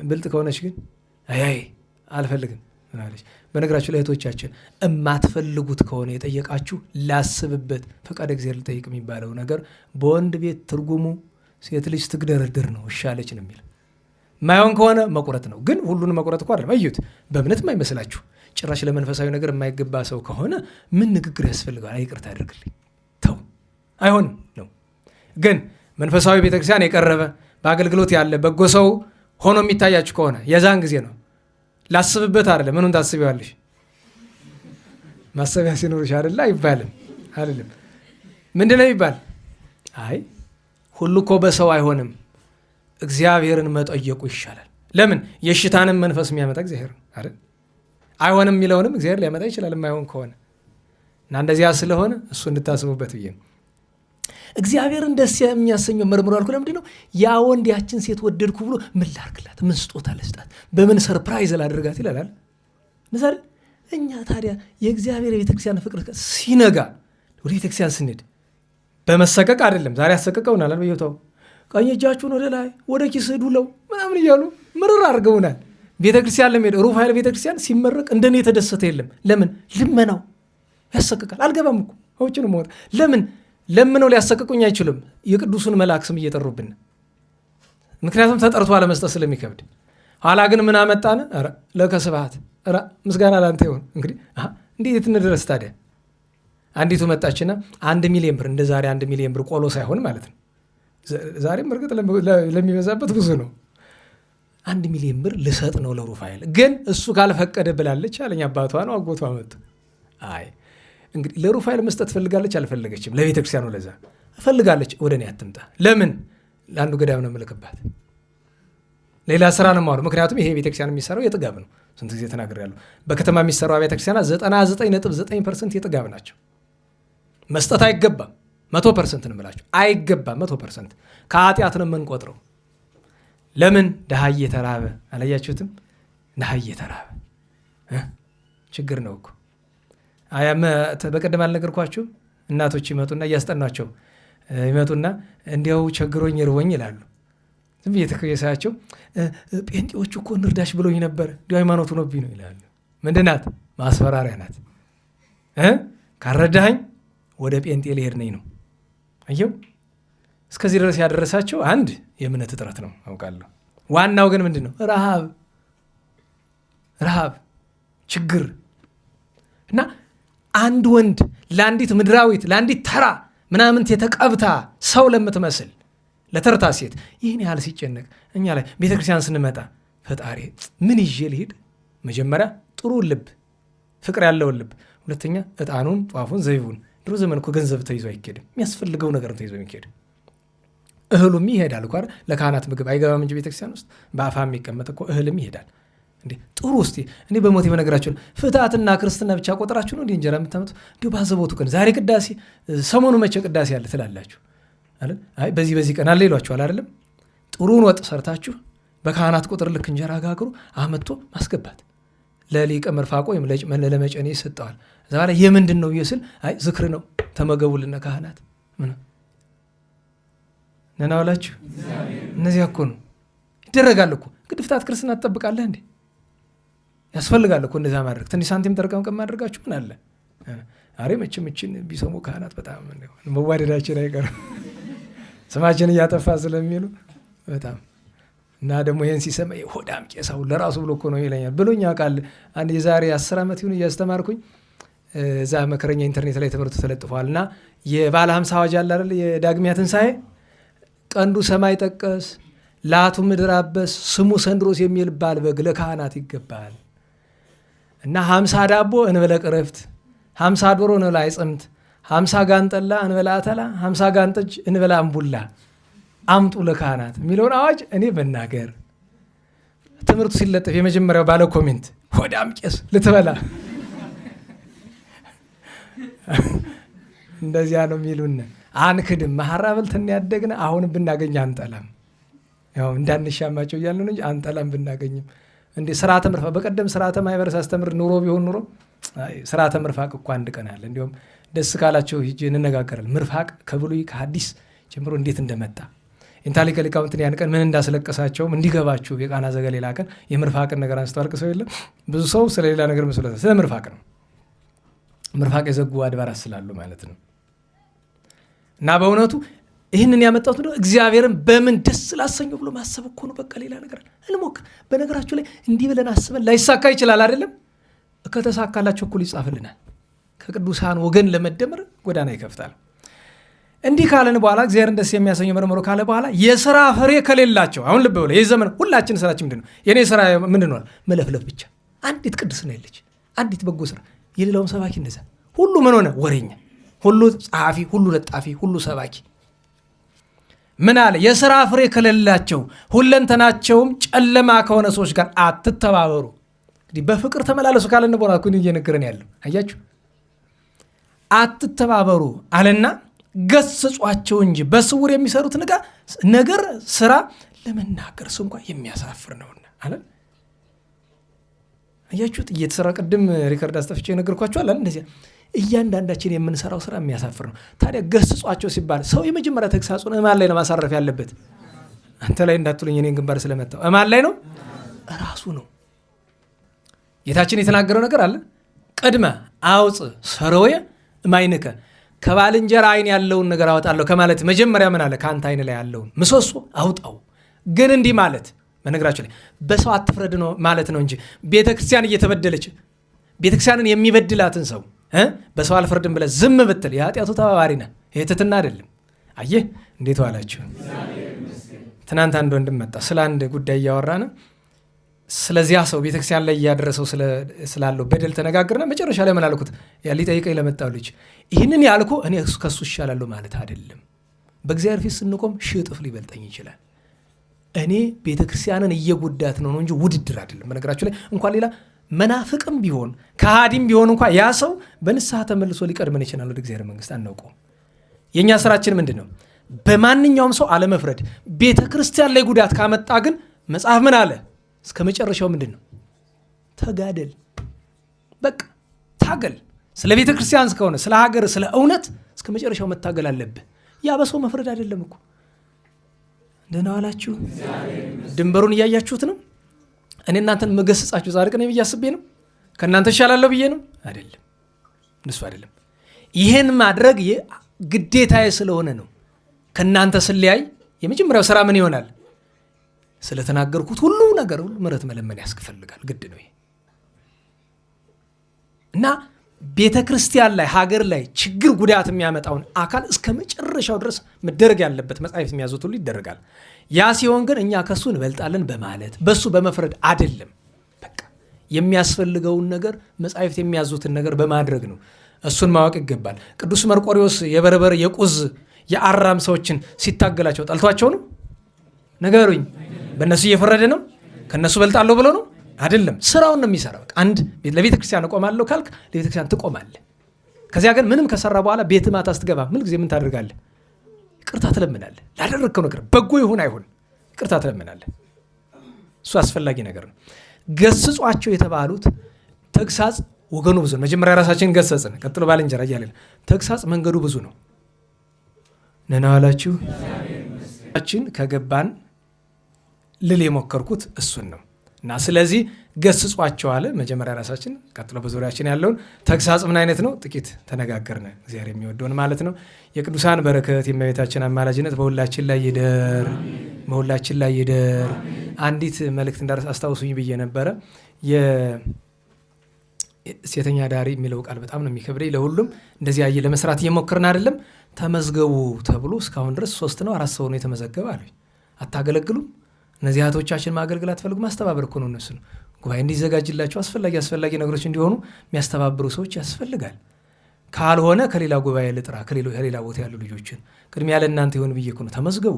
S1: ብልጥ ከሆነች ግን አይ አልፈልግም ምናለች። በነገራችሁ ላይ እህቶቻችን እማትፈልጉት ከሆነ የጠየቃችሁ ላስብበት፣ ፈቃደ እግዚአብሔር ልጠይቅ የሚባለው ነገር በወንድ ቤት ትርጉሙ ሴት ልጅ ትግደረድር ነው፣ እሻለች ነው የሚል። ማይሆን ከሆነ መቁረጥ ነው። ግን ሁሉንም መቁረጥ እኮ አይደለም። እዩት፣ በእምነትም አይመስላችሁ። ጭራሽ ለመንፈሳዊ ነገር የማይገባ ሰው ከሆነ ምን ንግግር ያስፈልገዋል? ይቅርታ አድርግልኝ፣ ተው፣ አይሆንም ነው። ግን መንፈሳዊ ቤተክርስቲያን የቀረበ በአገልግሎት ያለ በጎ ሰው ሆኖ የሚታያችሁ ከሆነ የዛን ጊዜ ነው። ላስብበት አይደለም። ምኑን ታስቢዋለሽ? ማሰቢያ ሲኖርሽ አይደለ? አይባልም አይደለም። ምንድን ነው ይባል? አይ ሁሉ እኮ በሰው አይሆንም፣ እግዚአብሔርን መጠየቁ ይሻላል። ለምን? የሽታንም መንፈስ የሚያመጣ እግዚአብሔር አይደል? አይሆንም የሚለውንም እግዚአብሔር ሊያመጣ ይችላል የማይሆን ከሆነ እና እንደዚያ ስለሆነ እሱ እንድታስቡበት ብዬ ነው። እግዚአብሔርን ደስ የሚያሰኘው መርምሮ አልኩ። ለምንድን ነው ያ ወንድ ያችን ሴት ወደድኩ ብሎ ምን ላርግላት፣ ምን ስጦታ ልስጣት፣ በምን ሰርፕራይዝ ላድርጋት ይላል። ምሳሌ እኛ ታዲያ የእግዚአብሔር የቤተክርስቲያን ፍቅር ሲነጋ ወደ ቤተክርስቲያን ስንሄድ በመሰቀቅ አይደለም። ዛሬ አሰቀቀውናል። በየታው ቀኝ እጃችሁን ወደ ላይ ወደ ኪስ ዱለው ምናምን እያሉ ምርር አድርገውናል። ቤተክርስቲያን ለመሄድ ሩፋኤል ቤተክርስቲያን ሲመረቅ እንደኔ የተደሰተ የለም። ለምን? ልመናው ያሰቅቃል። አልገባም እኮ አውጭን ሞት ለምን ለምነው ሊያሰቅቁኝ አይችሉም። የቅዱሱን መልአክ ስም እየጠሩብን፣ ምክንያቱም ተጠርቶ አለመስጠት ስለሚከብድ። ኋላ ግን ምን አመጣን? ኧረ ለከ ስብሐት፣ ኧረ ምስጋና ላንተ ይሁን። እንግዲህ እንዴት እንድረስ ታዲያ? አንዲቱ መጣችና 1 ሚሊዮን ብር፣ እንደ ዛሬ 1 ሚሊዮን ብር ቆሎ ሳይሆን ማለት ነው። ዛሬም እርግጥ ለሚበዛበት ብዙ ነው። 1 ሚሊዮን ብር ልሰጥ ነው ለሩፋኤል፣ ግን እሱ ካልፈቀደ ብላለች አለኝ። አባቷ ነው አጎቷ መጡ። አይ እንግዲህ ለሩፋኤል መስጠት ፈልጋለች አልፈለገችም? ለቤተ ክርስቲያኑ ለዛ ፈልጋለች። ወደ እኔ አትምጣ። ለምን? ለአንዱ ገዳም ነው የምልክባት። ሌላ ስራ ነው የማውለው። ምክንያቱም ይሄ ቤተክርስቲያን የሚሰራው የጥጋብ ነው። ስንት ጊዜ ተናግሬያለሁ። በከተማ የሚሰራው ቤተክርስቲያናት 99.9% የጥጋብ ናቸው። መስጠት አይገባም። 100% ነው የምላችሁ፣ አይገባም። 100% ከኃጢአት ነው የምንቆጥረው። ለምን? ድሃ እየተራበ አላያችሁትም? ድሃ እየተራበ ችግር ነው እኮ። በቀደም አልነገርኳችሁም? እናቶች ይመጡና እያስጠናቸው ይመጡና እንዲያው ቸግሮኝ ርቦኝ ይላሉ። ዝም እየተከየሳቸው ጴንጤዎቹ እኮ እንርዳሽ ብሎኝ ነበር፣ እንዲሁ ሃይማኖቱ ነብኝ ነው ይላሉ። ምንድን ናት? ማስፈራሪያ ናት። ካልረዳኸኝ ወደ ጴንጤ ልሄድ ነኝ ነው። አየው፣ እስከዚህ ድረስ ያደረሳቸው አንድ የእምነት እጥረት ነው አውቃለሁ። ዋናው ግን ምንድን ነው? ረሃብ፣ ችግር እና አንድ ወንድ ለአንዲት ምድራዊት ለአንዲት ተራ ምናምን የተቀብታ ሰው ለምትመስል ለተርታ ሴት ይህን ያህል ሲጨነቅ እኛ ላይ ቤተክርስቲያን ስንመጣ ፈጣሪ ምን ይዤ ልሄድ? መጀመሪያ ጥሩ ልብ፣ ፍቅር ያለውን ልብ፣ ሁለተኛ ዕጣኑን፣ ጧፉን፣ ዘይቡን። ድሮ ዘመን እኮ ገንዘብ ተይዞ አይኬድም። የሚያስፈልገው ነገር ተይዞ የሚኬድ እህሉም ይሄዳል እኮ ለካህናት ምግብ አይገባም እንጂ ቤተክርስቲያን ውስጥ በአፋ የሚቀመጥ እኮ እህልም ይሄዳል። እንዴ ጥሩ ውስጥ እኔ በሞት በነገራችሁ ፍትሐትና ክርስትና ብቻ ቆጥራችሁ ነው እንዴ እንጀራ የምታመጡ? እንዲሁ ባዘቦቱ ቀን ዛሬ ቅዳሴ፣ ሰሞኑ መቼ ቅዳሴ አለ ትላላችሁ? አይ በዚህ ቀን አለ ይሏችኋል አይደለም? ጥሩን ወጥ ሰርታችሁ በካህናት ቁጥር ልክ እንጀራ ጋግሩ አመጥቶ ማስገባት ለሊቀ መርፋቆ ወይም ለመጨኔ ይሰጠዋል። እዛ ላይ የምንድን ነው ይስል አይ ዝክር ነው ተመገቡልና ካህናት ነናዋላችሁ። እነዚያ እኮ ነው ይደረጋል እኮ። እንግዲህ ፍትሐት ክርስትና ትጠብቃለህ እንዴ? ያስፈልጋል እኮ እንደዛ ማድረግ። ትንሽ ሳንቲም ጠርቀም ማድረጋችሁ ምን አለ? አሬ መቼም እችን ቢሰሙ ካህናት በጣም መዋደዳችን አይቀርም ስማችን እያጠፋ ስለሚሉ በጣም እና ደግሞ ይህን ሲሰማ ሆዳም ቄሳው ለራሱ ብሎ እኮ ነው ይለኛል ብሎኝ ያውቃል። አንድ የዛሬ 10 ዓመት ይሁን እያስተማርኩኝ እዛ መከረኛ ኢንተርኔት ላይ ትምህርቱ ተለጥፏል እና የባለ 50 አዋጅ አለ አይደል? የዳግሚያ ትንሣኤ ቀንዱ ሰማይ ጠቀስ ላቱ ምድር አበስ ስሙ ሰንድሮስ የሚል ባል በግ ለካህናት ይገባል እና 50 ዳቦ እንበለ ቅረፍት፣ 50 ዶሮ እንበላ አይጽምት፣ 50 ጋንጠላ እንበላ አተላ፣ 50 ጋንጠጅ እንበላ አምቡላ አምጡ ለካህናት የሚለውን አዋጅ እኔ በናገር ትምህርቱ ሲለጠፍ የመጀመሪያው ባለ ኮሜንት ሆዳም ቄስ ልትበላ እንደዚያ ነው የሚሉን። አንክድም መሐራ በልተን ያደግነ አሁንም ብናገኝ አንጠላም። ያው እንዳንሻማቸው እያልን እንጂ አንጠላም ብናገኝም። እንዴ ስርዓተ ምርፋቅ በቀደም ስርዓተ ማህበር ሳስተምር ኑሮ ቢሆን ኑሮ ስርዓተ ምርፋቅ እኮ አንድ ቀን አለ። እንዲሁም ደስ ካላቸው ሂጅ እንነጋገራለን። ምርፋቅ ከብሉይ ከሐዲስ ጀምሮ እንዴት እንደመጣ ኢንታሊከ ሊቃውንትን ያን ቀን ምን እንዳስለቀሳቸውም እንዲገባችሁ የቃና ዘገሊላ ቀን የምርፋቅን ነገር አንስተው አልቅሰው የለም። ብዙ ሰው ስለሌላ ነገር መስሎታል። ስለ ምርፋቅ ነው። ምርፋቅ የዘጉ አድባራት ስላሉ ማለት ነው። እና በእውነቱ ይህንን ያመጣሁት ነው እግዚአብሔርን በምን ደስ ላሰኘው ብሎ ማሰብ እኮ ነው። በቃ ሌላ ነገር እንሞክር። በነገራችሁ ላይ እንዲህ ብለን አስበን ላይሳካ ይችላል አይደለም? ከተሳካላቸው እኩል ይጻፍልናል። ከቅዱሳን ወገን ለመደመር ጎዳና ይከፍታል። እንዲህ ካለን በኋላ እግዚአብሔርን ደስ የሚያሰኘው መርምሮ ካለ በኋላ የሥራ ፍሬ ከሌላቸው አሁን ልብ ብለው ይህ ዘመን ሁላችን ስራችን ምንድን ነው? የኔ ስራ ምንድን ነው? መለፍለፍ ብቻ። አንዲት ቅድስና የለች፣ አንዲት በጎ ስራ። የሌላውም ሰባኪ እንደዛ ሁሉ ምን ሆነ? ወሬኛ፣ ሁሉ ጸሐፊ፣ ሁሉ ለጣፊ፣ ሁሉ ሰባኪ። ምን አለ? የሥራ ፍሬ ከሌላቸው ሁለንተናቸውም ጨለማ ከሆነ ሰዎች ጋር አትተባበሩ። እንግዲህ በፍቅር ተመላለሱ ካለን በኋላ እኮ እየነገረን ያለው አያችሁ። አትተባበሩ አለና ገስጿቸው እንጂ በስውር የሚሰሩት ነገር ስራ ለመናገር እንኳ የሚያሳፍር ነውና አለ። አያችሁት? እየተሰራ ቅድም ሪከርድ አስጠፍቼ ነገርኳችኋል አለ። እንደዚያ እያንዳንዳችን የምንሰራው ስራ የሚያሳፍር ነው። ታዲያ ገስጿቸው ሲባል ሰው የመጀመሪያ ተግሳጹን እማን ላይ ነው ማሳረፍ ያለበት? አንተ ላይ እንዳትሉኝ እኔን ግንባር ስለመታው እማን ላይ ነው? ራሱ ነው። ጌታችን የተናገረው ነገር አለ። ቅድመ አውፅ ሰረወየ እማይንከ፣ ከባልንጀራ አይን ያለውን ነገር አወጣለሁ ከማለት መጀመሪያ ምን አለ? ከአንተ አይን ላይ ያለውን ምሰሶ አውጣው። ግን እንዲህ ማለት በነገራችሁ ላይ በሰው አትፍረድ ነው ማለት ነው እንጂ ቤተክርስቲያን እየተበደለች ቤተክርስቲያንን የሚበድላትን ሰው በሰው አልፍረድም ብለህ ዝም ብትል የኃጢአቱ ተባባሪ ነህ። ይሄ ትሕትና አይደለም። አየህ እንዴት ዋላችሁ? ትናንት አንድ ወንድም መጣ። ስለ አንድ ጉዳይ እያወራን ስለዚያ ሰው ቤተክርስቲያን ላይ እያደረሰው ስላለው በደል ተነጋግርና መጨረሻ ላይ ምን አልኩት? ሊጠይቀኝ ለመጣው ልጅ ይህንን ያልኩ እኔ ከሱ ይሻላለሁ ማለት አይደለም። በእግዚአብሔር ፊት ስንቆም ሺህ እጥፍ ሊበልጠኝ ይችላል። እኔ ቤተ ክርስቲያንን እየጎዳት ነው እንጂ ውድድር አይደለም። በነገራችሁ ላይ እንኳን ሌላ መናፍቅም ቢሆን ከሃዲም ቢሆን እንኳን ያ ሰው በንስሐ ተመልሶ ሊቀድመን ይችላል ወደ እግዚአብሔር መንግስት። አናውቀውም። የእኛ ስራችን ምንድን ነው? በማንኛውም ሰው አለመፍረድ። ቤተ ክርስቲያን ላይ ጉዳት ካመጣ ግን መጽሐፍ ምን አለ? እስከ መጨረሻው ምንድን ነው? ተጋደል። በቃ ታገል። ስለ ቤተ ክርስቲያን እስከሆነ ስለ ሀገር፣ ስለ እውነት እስከ መጨረሻው መታገል አለብህ። ያ በሰው መፍረድ አይደለም እኮ። ደህና ዋላችሁ? ድንበሩን እያያችሁት ነው። እኔ እናንተን መገሰጻችሁ ጻድቅ ነኝ ብዬ አስቤ ነው? ከእናንተ እሻላለሁ ብዬ ነው? አይደለም፣ እንደሱ አይደለም። ይህን ማድረግ ግዴታዬ ስለሆነ ነው። ከእናንተ ስለያይ የመጀመሪያው ስራ ምን ይሆናል? ስለተናገርኩት ሁሉ ነገር ሁሉ ምሕረት መለመን ያስፈልጋል። ግድ ነው ይሄ እና ቤተ ክርስቲያን ላይ ሀገር ላይ ችግር ጉዳት የሚያመጣውን አካል እስከ መጨረሻው ድረስ መደረግ ያለበት መጻሕፍት የሚያዙት ሁሉ ይደረጋል። ያ ሲሆን ግን እኛ ከሱ እንበልጣለን በማለት በሱ በመፍረድ አይደለም። በቃ የሚያስፈልገውን ነገር መጻሕፍት የሚያዙትን ነገር በማድረግ ነው። እሱን ማወቅ ይገባል። ቅዱስ መርቆሬዎስ የበርበር የቁዝ የአራም ሰዎችን ሲታገላቸው ጠልቷቸው ነው? ነገሩኝ። በእነሱ እየፈረደ ነው? ከእነሱ በልጣለሁ ብሎ ነው? አይደለም። ስራውን ነው የሚሰራው። አንድ ለቤተ ክርስቲያን እቆማለሁ ካልክ ለቤተ ክርስቲያን ትቆማለህ። ከዚያ ግን ምንም ከሰራ በኋላ ቤት ማታ ስትገባ ምን ጊዜ ምን ታደርጋለህ? ይቅርታ ትለምናለህ። ላደረግከው ነገር በጎ ይሁን አይሁን ይቅርታ ትለምናለህ። እሱ አስፈላጊ ነገር ነው። ገስጿቸው የተባሉት ተግሳጽ ወገኑ ብዙ ነው። መጀመሪያ ራሳችንን ገሰጽን፣ ቀጥሎ ባልንጀራ እያለን ተግሳጽ መንገዱ ብዙ ነው። ደህና ዋላችሁ? ከገባን ልል የሞከርኩት እሱን ነው እና ስለዚህ ገስጿቸው አለ። መጀመሪያ ራሳችን፣ ቀጥሎ በዙሪያችን ያለውን ተግሳጽ ምን አይነት ነው? ጥቂት ተነጋገርን። እግዚአብሔር የሚወደውን ማለት ነው። የቅዱሳን በረከት የእመቤታችን አማላጅነት በሁላችን ላይ ይደር፣ በሁላችን ላይ ይደር። አንዲት መልእክት እንዳረስ አስታውሱኝ ብዬ ነበረ። ሴተኛ ዳሪ የሚለው ቃል በጣም ነው የሚከብደኝ። ለሁሉም እንደዚህ አየ ለመስራት እየሞከርን አይደለም። ተመዝገቡ ተብሎ እስካሁን ድረስ 3 ነው 4 ሰው ነው የተመዘገበ አሉኝ። አታገለግሉም? እነዚህ እህቶቻችን ማገልገል አትፈልጉ? ማስተባበር እኮ ነው። እነሱ ነው ጉባኤ እንዲዘጋጅላቸው አስፈላጊ ነገሮች እንዲሆኑ የሚያስተባብሩ ሰዎች ያስፈልጋል። ካልሆነ ከሌላ ጉባኤ ልጥራ፣ ከሌላ ቦታ ያሉ ልጆችን ቅድሚያ ለእናንተ ይሆን ብዬ እኮ ነው። ተመዝገቡ።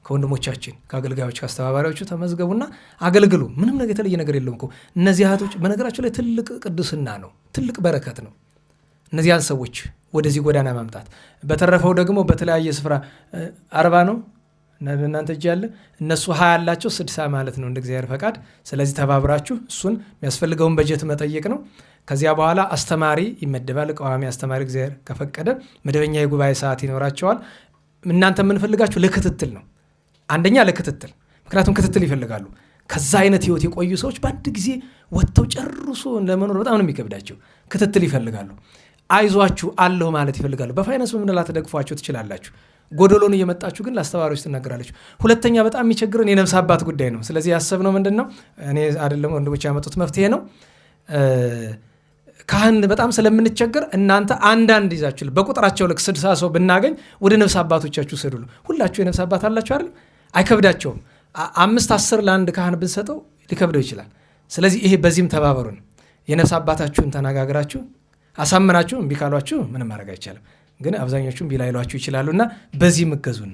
S1: ከወንድሞቻችን ከአገልጋዮች ከአስተባባሪዎቹ ተመዝገቡና አገልግሉ። ምንም ነገር የተለየ ነገር የለውም እኮ። እነዚህ እህቶች በነገራቸው ላይ ትልቅ ቅዱስና ነው፣ ትልቅ በረከት ነው እነዚያን ሰዎች ወደዚህ ጎዳና ማምጣት። በተረፈው ደግሞ በተለያየ ስፍራ 40 ነው እናንተ እጅ ያለ እነሱ 20 ያላቸው 60 ማለት ነው እንደ እግዚአብሔር ፈቃድ። ስለዚህ ተባብራችሁ እሱን የሚያስፈልገውን በጀት መጠየቅ ነው። ከዚያ በኋላ አስተማሪ ይመደባል። ቋሚ አስተማሪ እግዚአብሔር ከፈቀደ መደበኛ የጉባኤ ሰዓት ይኖራቸዋል። እናንተ የምንፈልጋችሁ ለክትትል ነው። አንደኛ ለክትትል፣ ምክንያቱም ክትትል ይፈልጋሉ። ከዛ አይነት ህይወት የቆዩ ሰዎች በአንድ ጊዜ ወጥተው ጨርሶ ለመኖር በጣም ነው የሚከብዳቸው። ክትትል ይፈልጋሉ። አይዟችሁ አለሁ ማለት ይፈልጋሉ። በፋይናንስ በምንላ ተደግፏቸው ትችላላችሁ። ጎደሎን እየመጣችሁ ግን ለአስተባባሪዎች ትናገራላችሁ። ሁለተኛ በጣም የሚቸግረን የነፍስ አባት ጉዳይ ነው። ስለዚህ ያሰብነው ምንድን ነው? እኔ አይደለም ወንድሞች ያመጡት መፍትሄ ነው። ካህን በጣም ስለምንቸገር እናንተ አንዳንድ ይዛችሁ በቁጥራቸው ልክ 60 ሰው ብናገኝ ወደ ነፍስ አባቶቻችሁ ስዱሉ። ሁላችሁ የነፍስ አባት አላችሁ አይደል? አይከብዳቸውም። 5-10 ለአንድ ካህን ብንሰጠው ሊከብደው ይችላል። ስለዚህ ይሄ በዚህም ተባበሩን። የነፍስ አባታችሁን ተነጋግራችሁ አሳምናችሁ እምቢ ካሏችሁ ምንም ማድረግ አይቻልም። ግን አብዛኞቹም ቢላይሏችሁ ይችላሉና በዚህ እገዙን።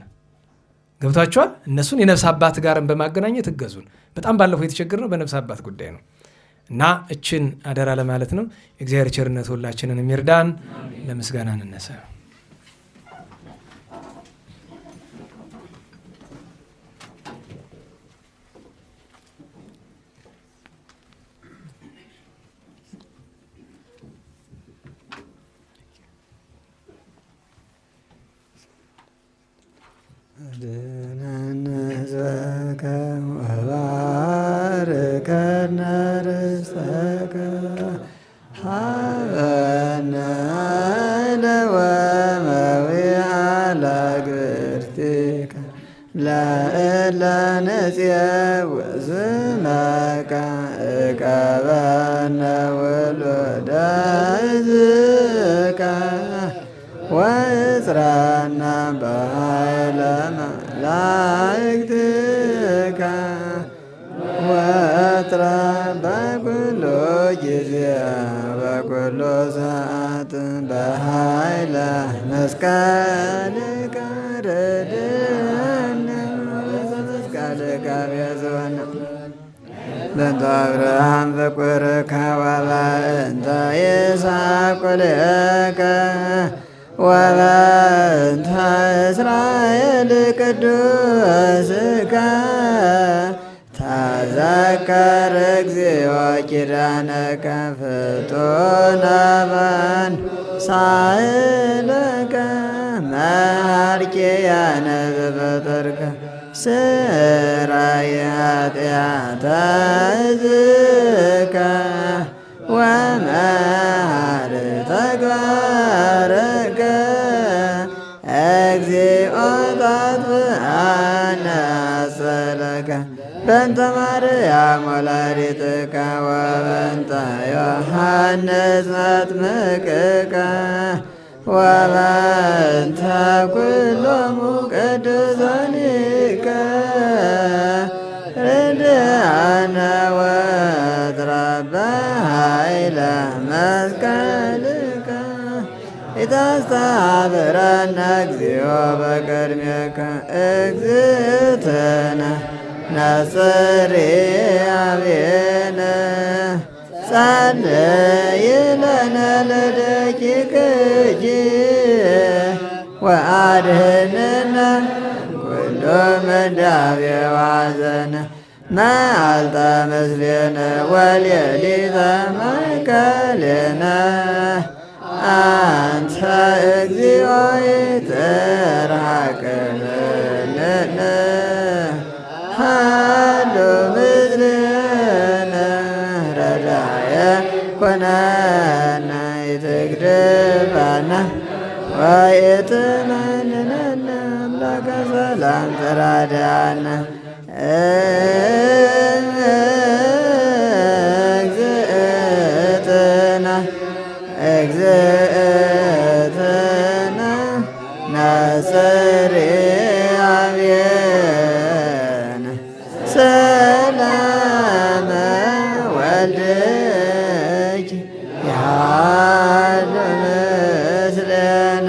S1: ገብቷችኋል? እነሱን የነፍስ አባት ጋርም በማገናኘት እገዙን። በጣም ባለፈው የተቸገርነው በነፍስ አባት ጉዳይ ነው እና እችን አደራ ለማለት ነው። እግዚአብሔር ቸርነት ሁላችንን የሚርዳን። ለምስጋና እንነሳ።
S2: ወጽራና በኃይለ መላእክትከ ወጥራ በኩሉ ጊዜ በኩሉ ሰዓት በኃይለ መስቀልከ ረድኤነ በመስቀልከ በእንተ አብርሃም ፍቁርከ ወበእንተ ይስሐቅ ቁልኤከ ወበእንተ እስራኤል ቅዱስከ ተዘከር እግዚኦ ኪዳነከ ፍጡነ በንሳእለከ መሐርኪያነ ዘፈጠርከ ስራይ ኃጢአተ ሕዝብከ ወመሐር ተግባረከ እግዚኦ ታጥፍአነ አጸለከ በእንተ ማርያም ወላዲትከ ወበእንተ ዮሐንስ መጥምቅከ ወበእንተ ኩሎሙ ቅዱሳኒከ ርድአነ ወትረፈ ኃይለ መስቀልከ ኢታስተኀፍረነ እግዚኦ በቅድሜከ እግዝእትነ ነጽሪ አብየነ ጸልይ ለነ ለደቂቅኪ ወአድኅነነ ኩሎ ምንዳቤ ወሐዘነ መዓልተ ምስሌነ ወሌሊተ ማእከሌነ አንተ እግዚኦ ይትረሐቅብነ ሃሎ ምስሌነ ረዳየ ኮነነ ይትግድፈነ ወይትመንነነ አምላከ ሰላም ተራዳነ እግዝእትነ ነጽሪ አብየነ ሰላመ ወልድኪ ያሃሉ ምስሌነ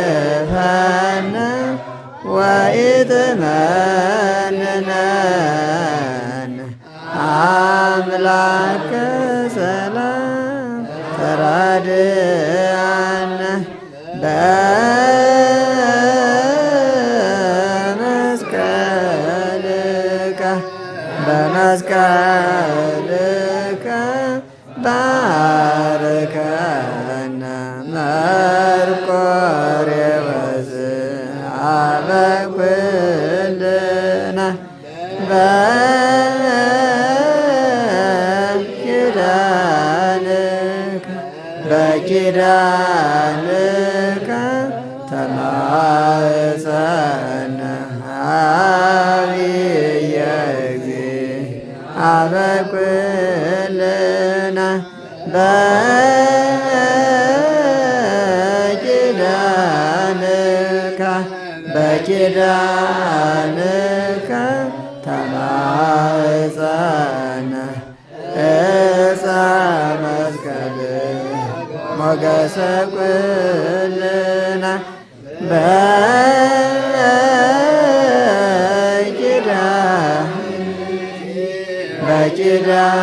S2: ኢትግድፈነ ወኢትመንነነ አምላከ ሰላም ተራድአነ በመስቀልከ ባርከነ መርቆሬዎስ ኀበ ኩልነ በኪዳንከ ተማፀነ ኀበየ እግዚእ ኀበ ኩልነ በኪዳንከ ተማፀነ ዕፀ መስቀል ሞገሰ ኩልነ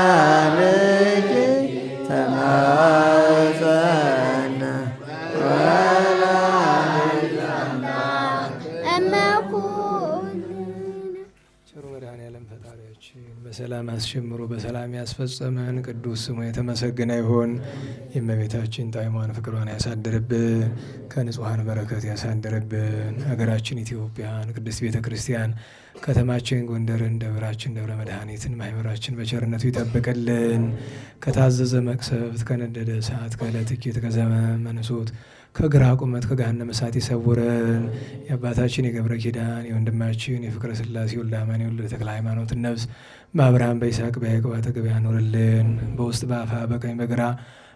S2: በኪዳንኪ ተማፀነ
S1: ቸሩ መድኃኔዓለም ፈጣሪያችን በሰላም አስጀምሮ በሰላም ያስፈጸመን ቅዱስ ስሙ የተመሰገነ ይሁን። የእመቤታችን ጣዕሟን ፍቅሯን ያሳድርብን፣ ከንጹሐን በረከት ያሳድርብን። ሀገራችን ኢትዮጵያን፣ ቅድስት ቤተ ክርስቲያን፣ ከተማችን ጎንደርን፣ ደብራችን ደብረ መድኃኒትን፣ ማህበራችን በቸርነቱ ይጠብቅልን። ከታዘዘ መቅሰፍት፣ ከነደደ እሳት፣ ከዕለት እኪት፣ ከዘመነ መንሱት፣ ከግራ ቁመት፣ ከገሃነመ እሳት ይሰውረን። የአባታችን የገብረ ኪዳን የወንድማችን የፍቅረ ሥላሴ ወልደ አማኑኤል ወልደ ተክለ ሃይማኖትን ነፍስ በአብርሃም በይስሐቅ በያዕቆብ አጠገብ ያኖርልን። በውስጥ በአፋ በቀኝ በግራ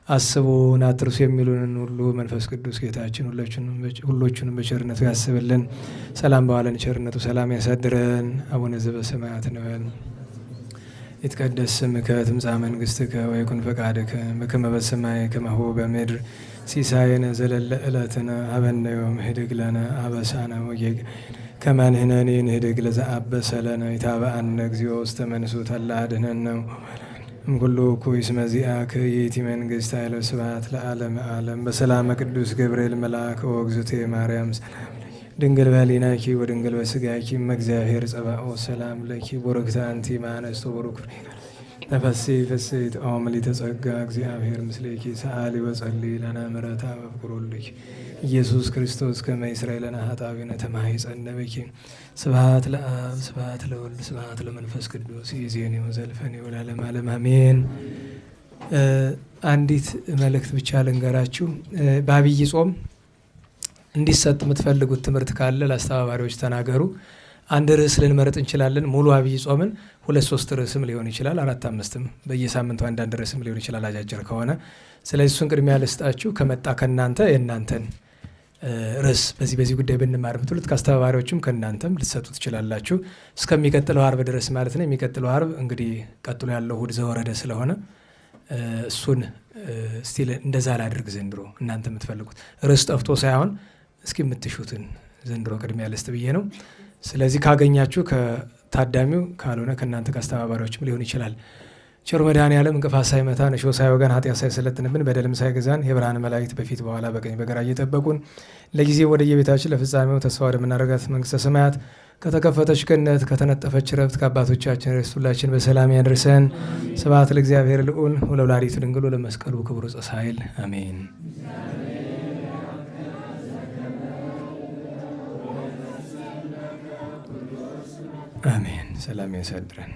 S1: አስቡን አትርሱ የሚሉንን ሁሉ መንፈስ ቅዱስ ጌታችን ሁሎቹንም በቸርነቱ ያስብልን። ሰላም በዋለን ቸርነቱ ሰላም ያሳድረን። አቡነ ዘበሰማያት እንበል። ይትቀደስ ስምከ ትምጻእ መንግሥትከ ወይኩን ፈቃድከ በከመ በሰማይ ከማሁ በምድር ሲሳየነ ዘለለ ዕለትነ ሀበነ ዮም ህድግ ለነ አበሳነ ወጌጋየነ ከመ ንሕነኒ ንህድግ ለዘአበሰ ለነ ኢታብአነ እግዚኦ ውስተ መንሱት አላ አድኅነነ እምኩሉ እኩይ እስመ ዚአከ ይእቲ መንግሥት ኃይለ ወስብሐት ለዓለመ ዓለም። በሰላመ ቅዱስ ገብርኤል መልአክ ወእግዝእትየ ማርያም ሰላም ድንግል በኅሊናኪ ወድንግል በሥጋኪ እመ እግዚአብሔር ጸባኦት ሰላም ለኪ ቡርክት አንቲ እምአንስቶ ቡሩክ ፍሬ ተፈሥሒ ፍሥሕት ኦ ምልዕተ ጸጋ እግዚአብሔር ምስሌኪ ሰአሊ ወጸልዪ ለነ ምሕረተ በፍቁር ወልድኪ ኢየሱስ ክርስቶስ ከመ ይስረይ ለነ ኃጣውኢነ ተማኅፀነ በኪ። ስብሐት ለአብ ስብሐት ለወልድ ስብሐት ለመንፈስ ቅዱስ ይእዜኒ ወዘልፈኒ ወለዓለመ ዓለም አሜን። አንዲት መልእክት ብቻ ልንገራችሁ። በአብይ ጾም እንዲሰጥ የምትፈልጉት ትምህርት ካለ ለአስተባባሪዎች ተናገሩ። አንድ ርዕስ ልንመርጥ እንችላለን። ሙሉ አብይ ጾምን 2-3 ርዕስም ሊሆን ይችላል፣ 4-5ም በየሳምንቱ አንዳንድ ርዕስም ሊሆን ይችላል አጫጭር ከሆነ። ስለዚህ እሱን ቅድሚያ ልስጣችሁ። ከመጣ ከእናንተ የእናንተን ርዕስ በዚህ ጉዳይ ብንማር ምትሉት ከአስተባባሪዎችም ከእናንተም ልትሰጡ ትችላላችሁ። እስከሚቀጥለው አርብ ድረስ ማለት ነው። የሚቀጥለው አርብ እንግዲህ ቀጥሎ ያለው እሑድ ዘወረደ ስለሆነ እሱን ስቲል እንደዛ ላድርግ ዘንድሮ። እናንተ የምትፈልጉት ርዕስ ጠፍቶ ሳይሆን እስኪ የምትሹትን ዘንድሮ ቅድሚያ ልስጥ ብዬ ነው። ስለዚህ ካገኛችሁ ከታዳሚው ካልሆነ ከእናንተ ከአስተባባሪዎችም ሊሆን ይችላል። ቸር መድኃኔዓለም እንቅፋት ሳይመታን እሾህ ሳይወጋን ኃጢአት ሳይሰለጥንብን በደልም ሳይገዛን የብርሃን መላእክት በፊት በኋላ በቀኝ በግራ እየጠበቁን ለጊዜ ወደ የቤታችን ለፍጻሜው ተስፋ ወደምናደርጋት መንግሥተ ሰማያት ከተከፈተች ገነት ከተነጠፈች ረፍት ከአባቶቻችን ርስት ሁላችን በሰላም ያደርሰን። ስብሐት ለእግዚአብሔር ልዑል ወለወላዲቱ ድንግል ወለመስቀሉ ክቡር ዕፀ ኃይል አሜን። አሜን። ሰላም ያሳድረን።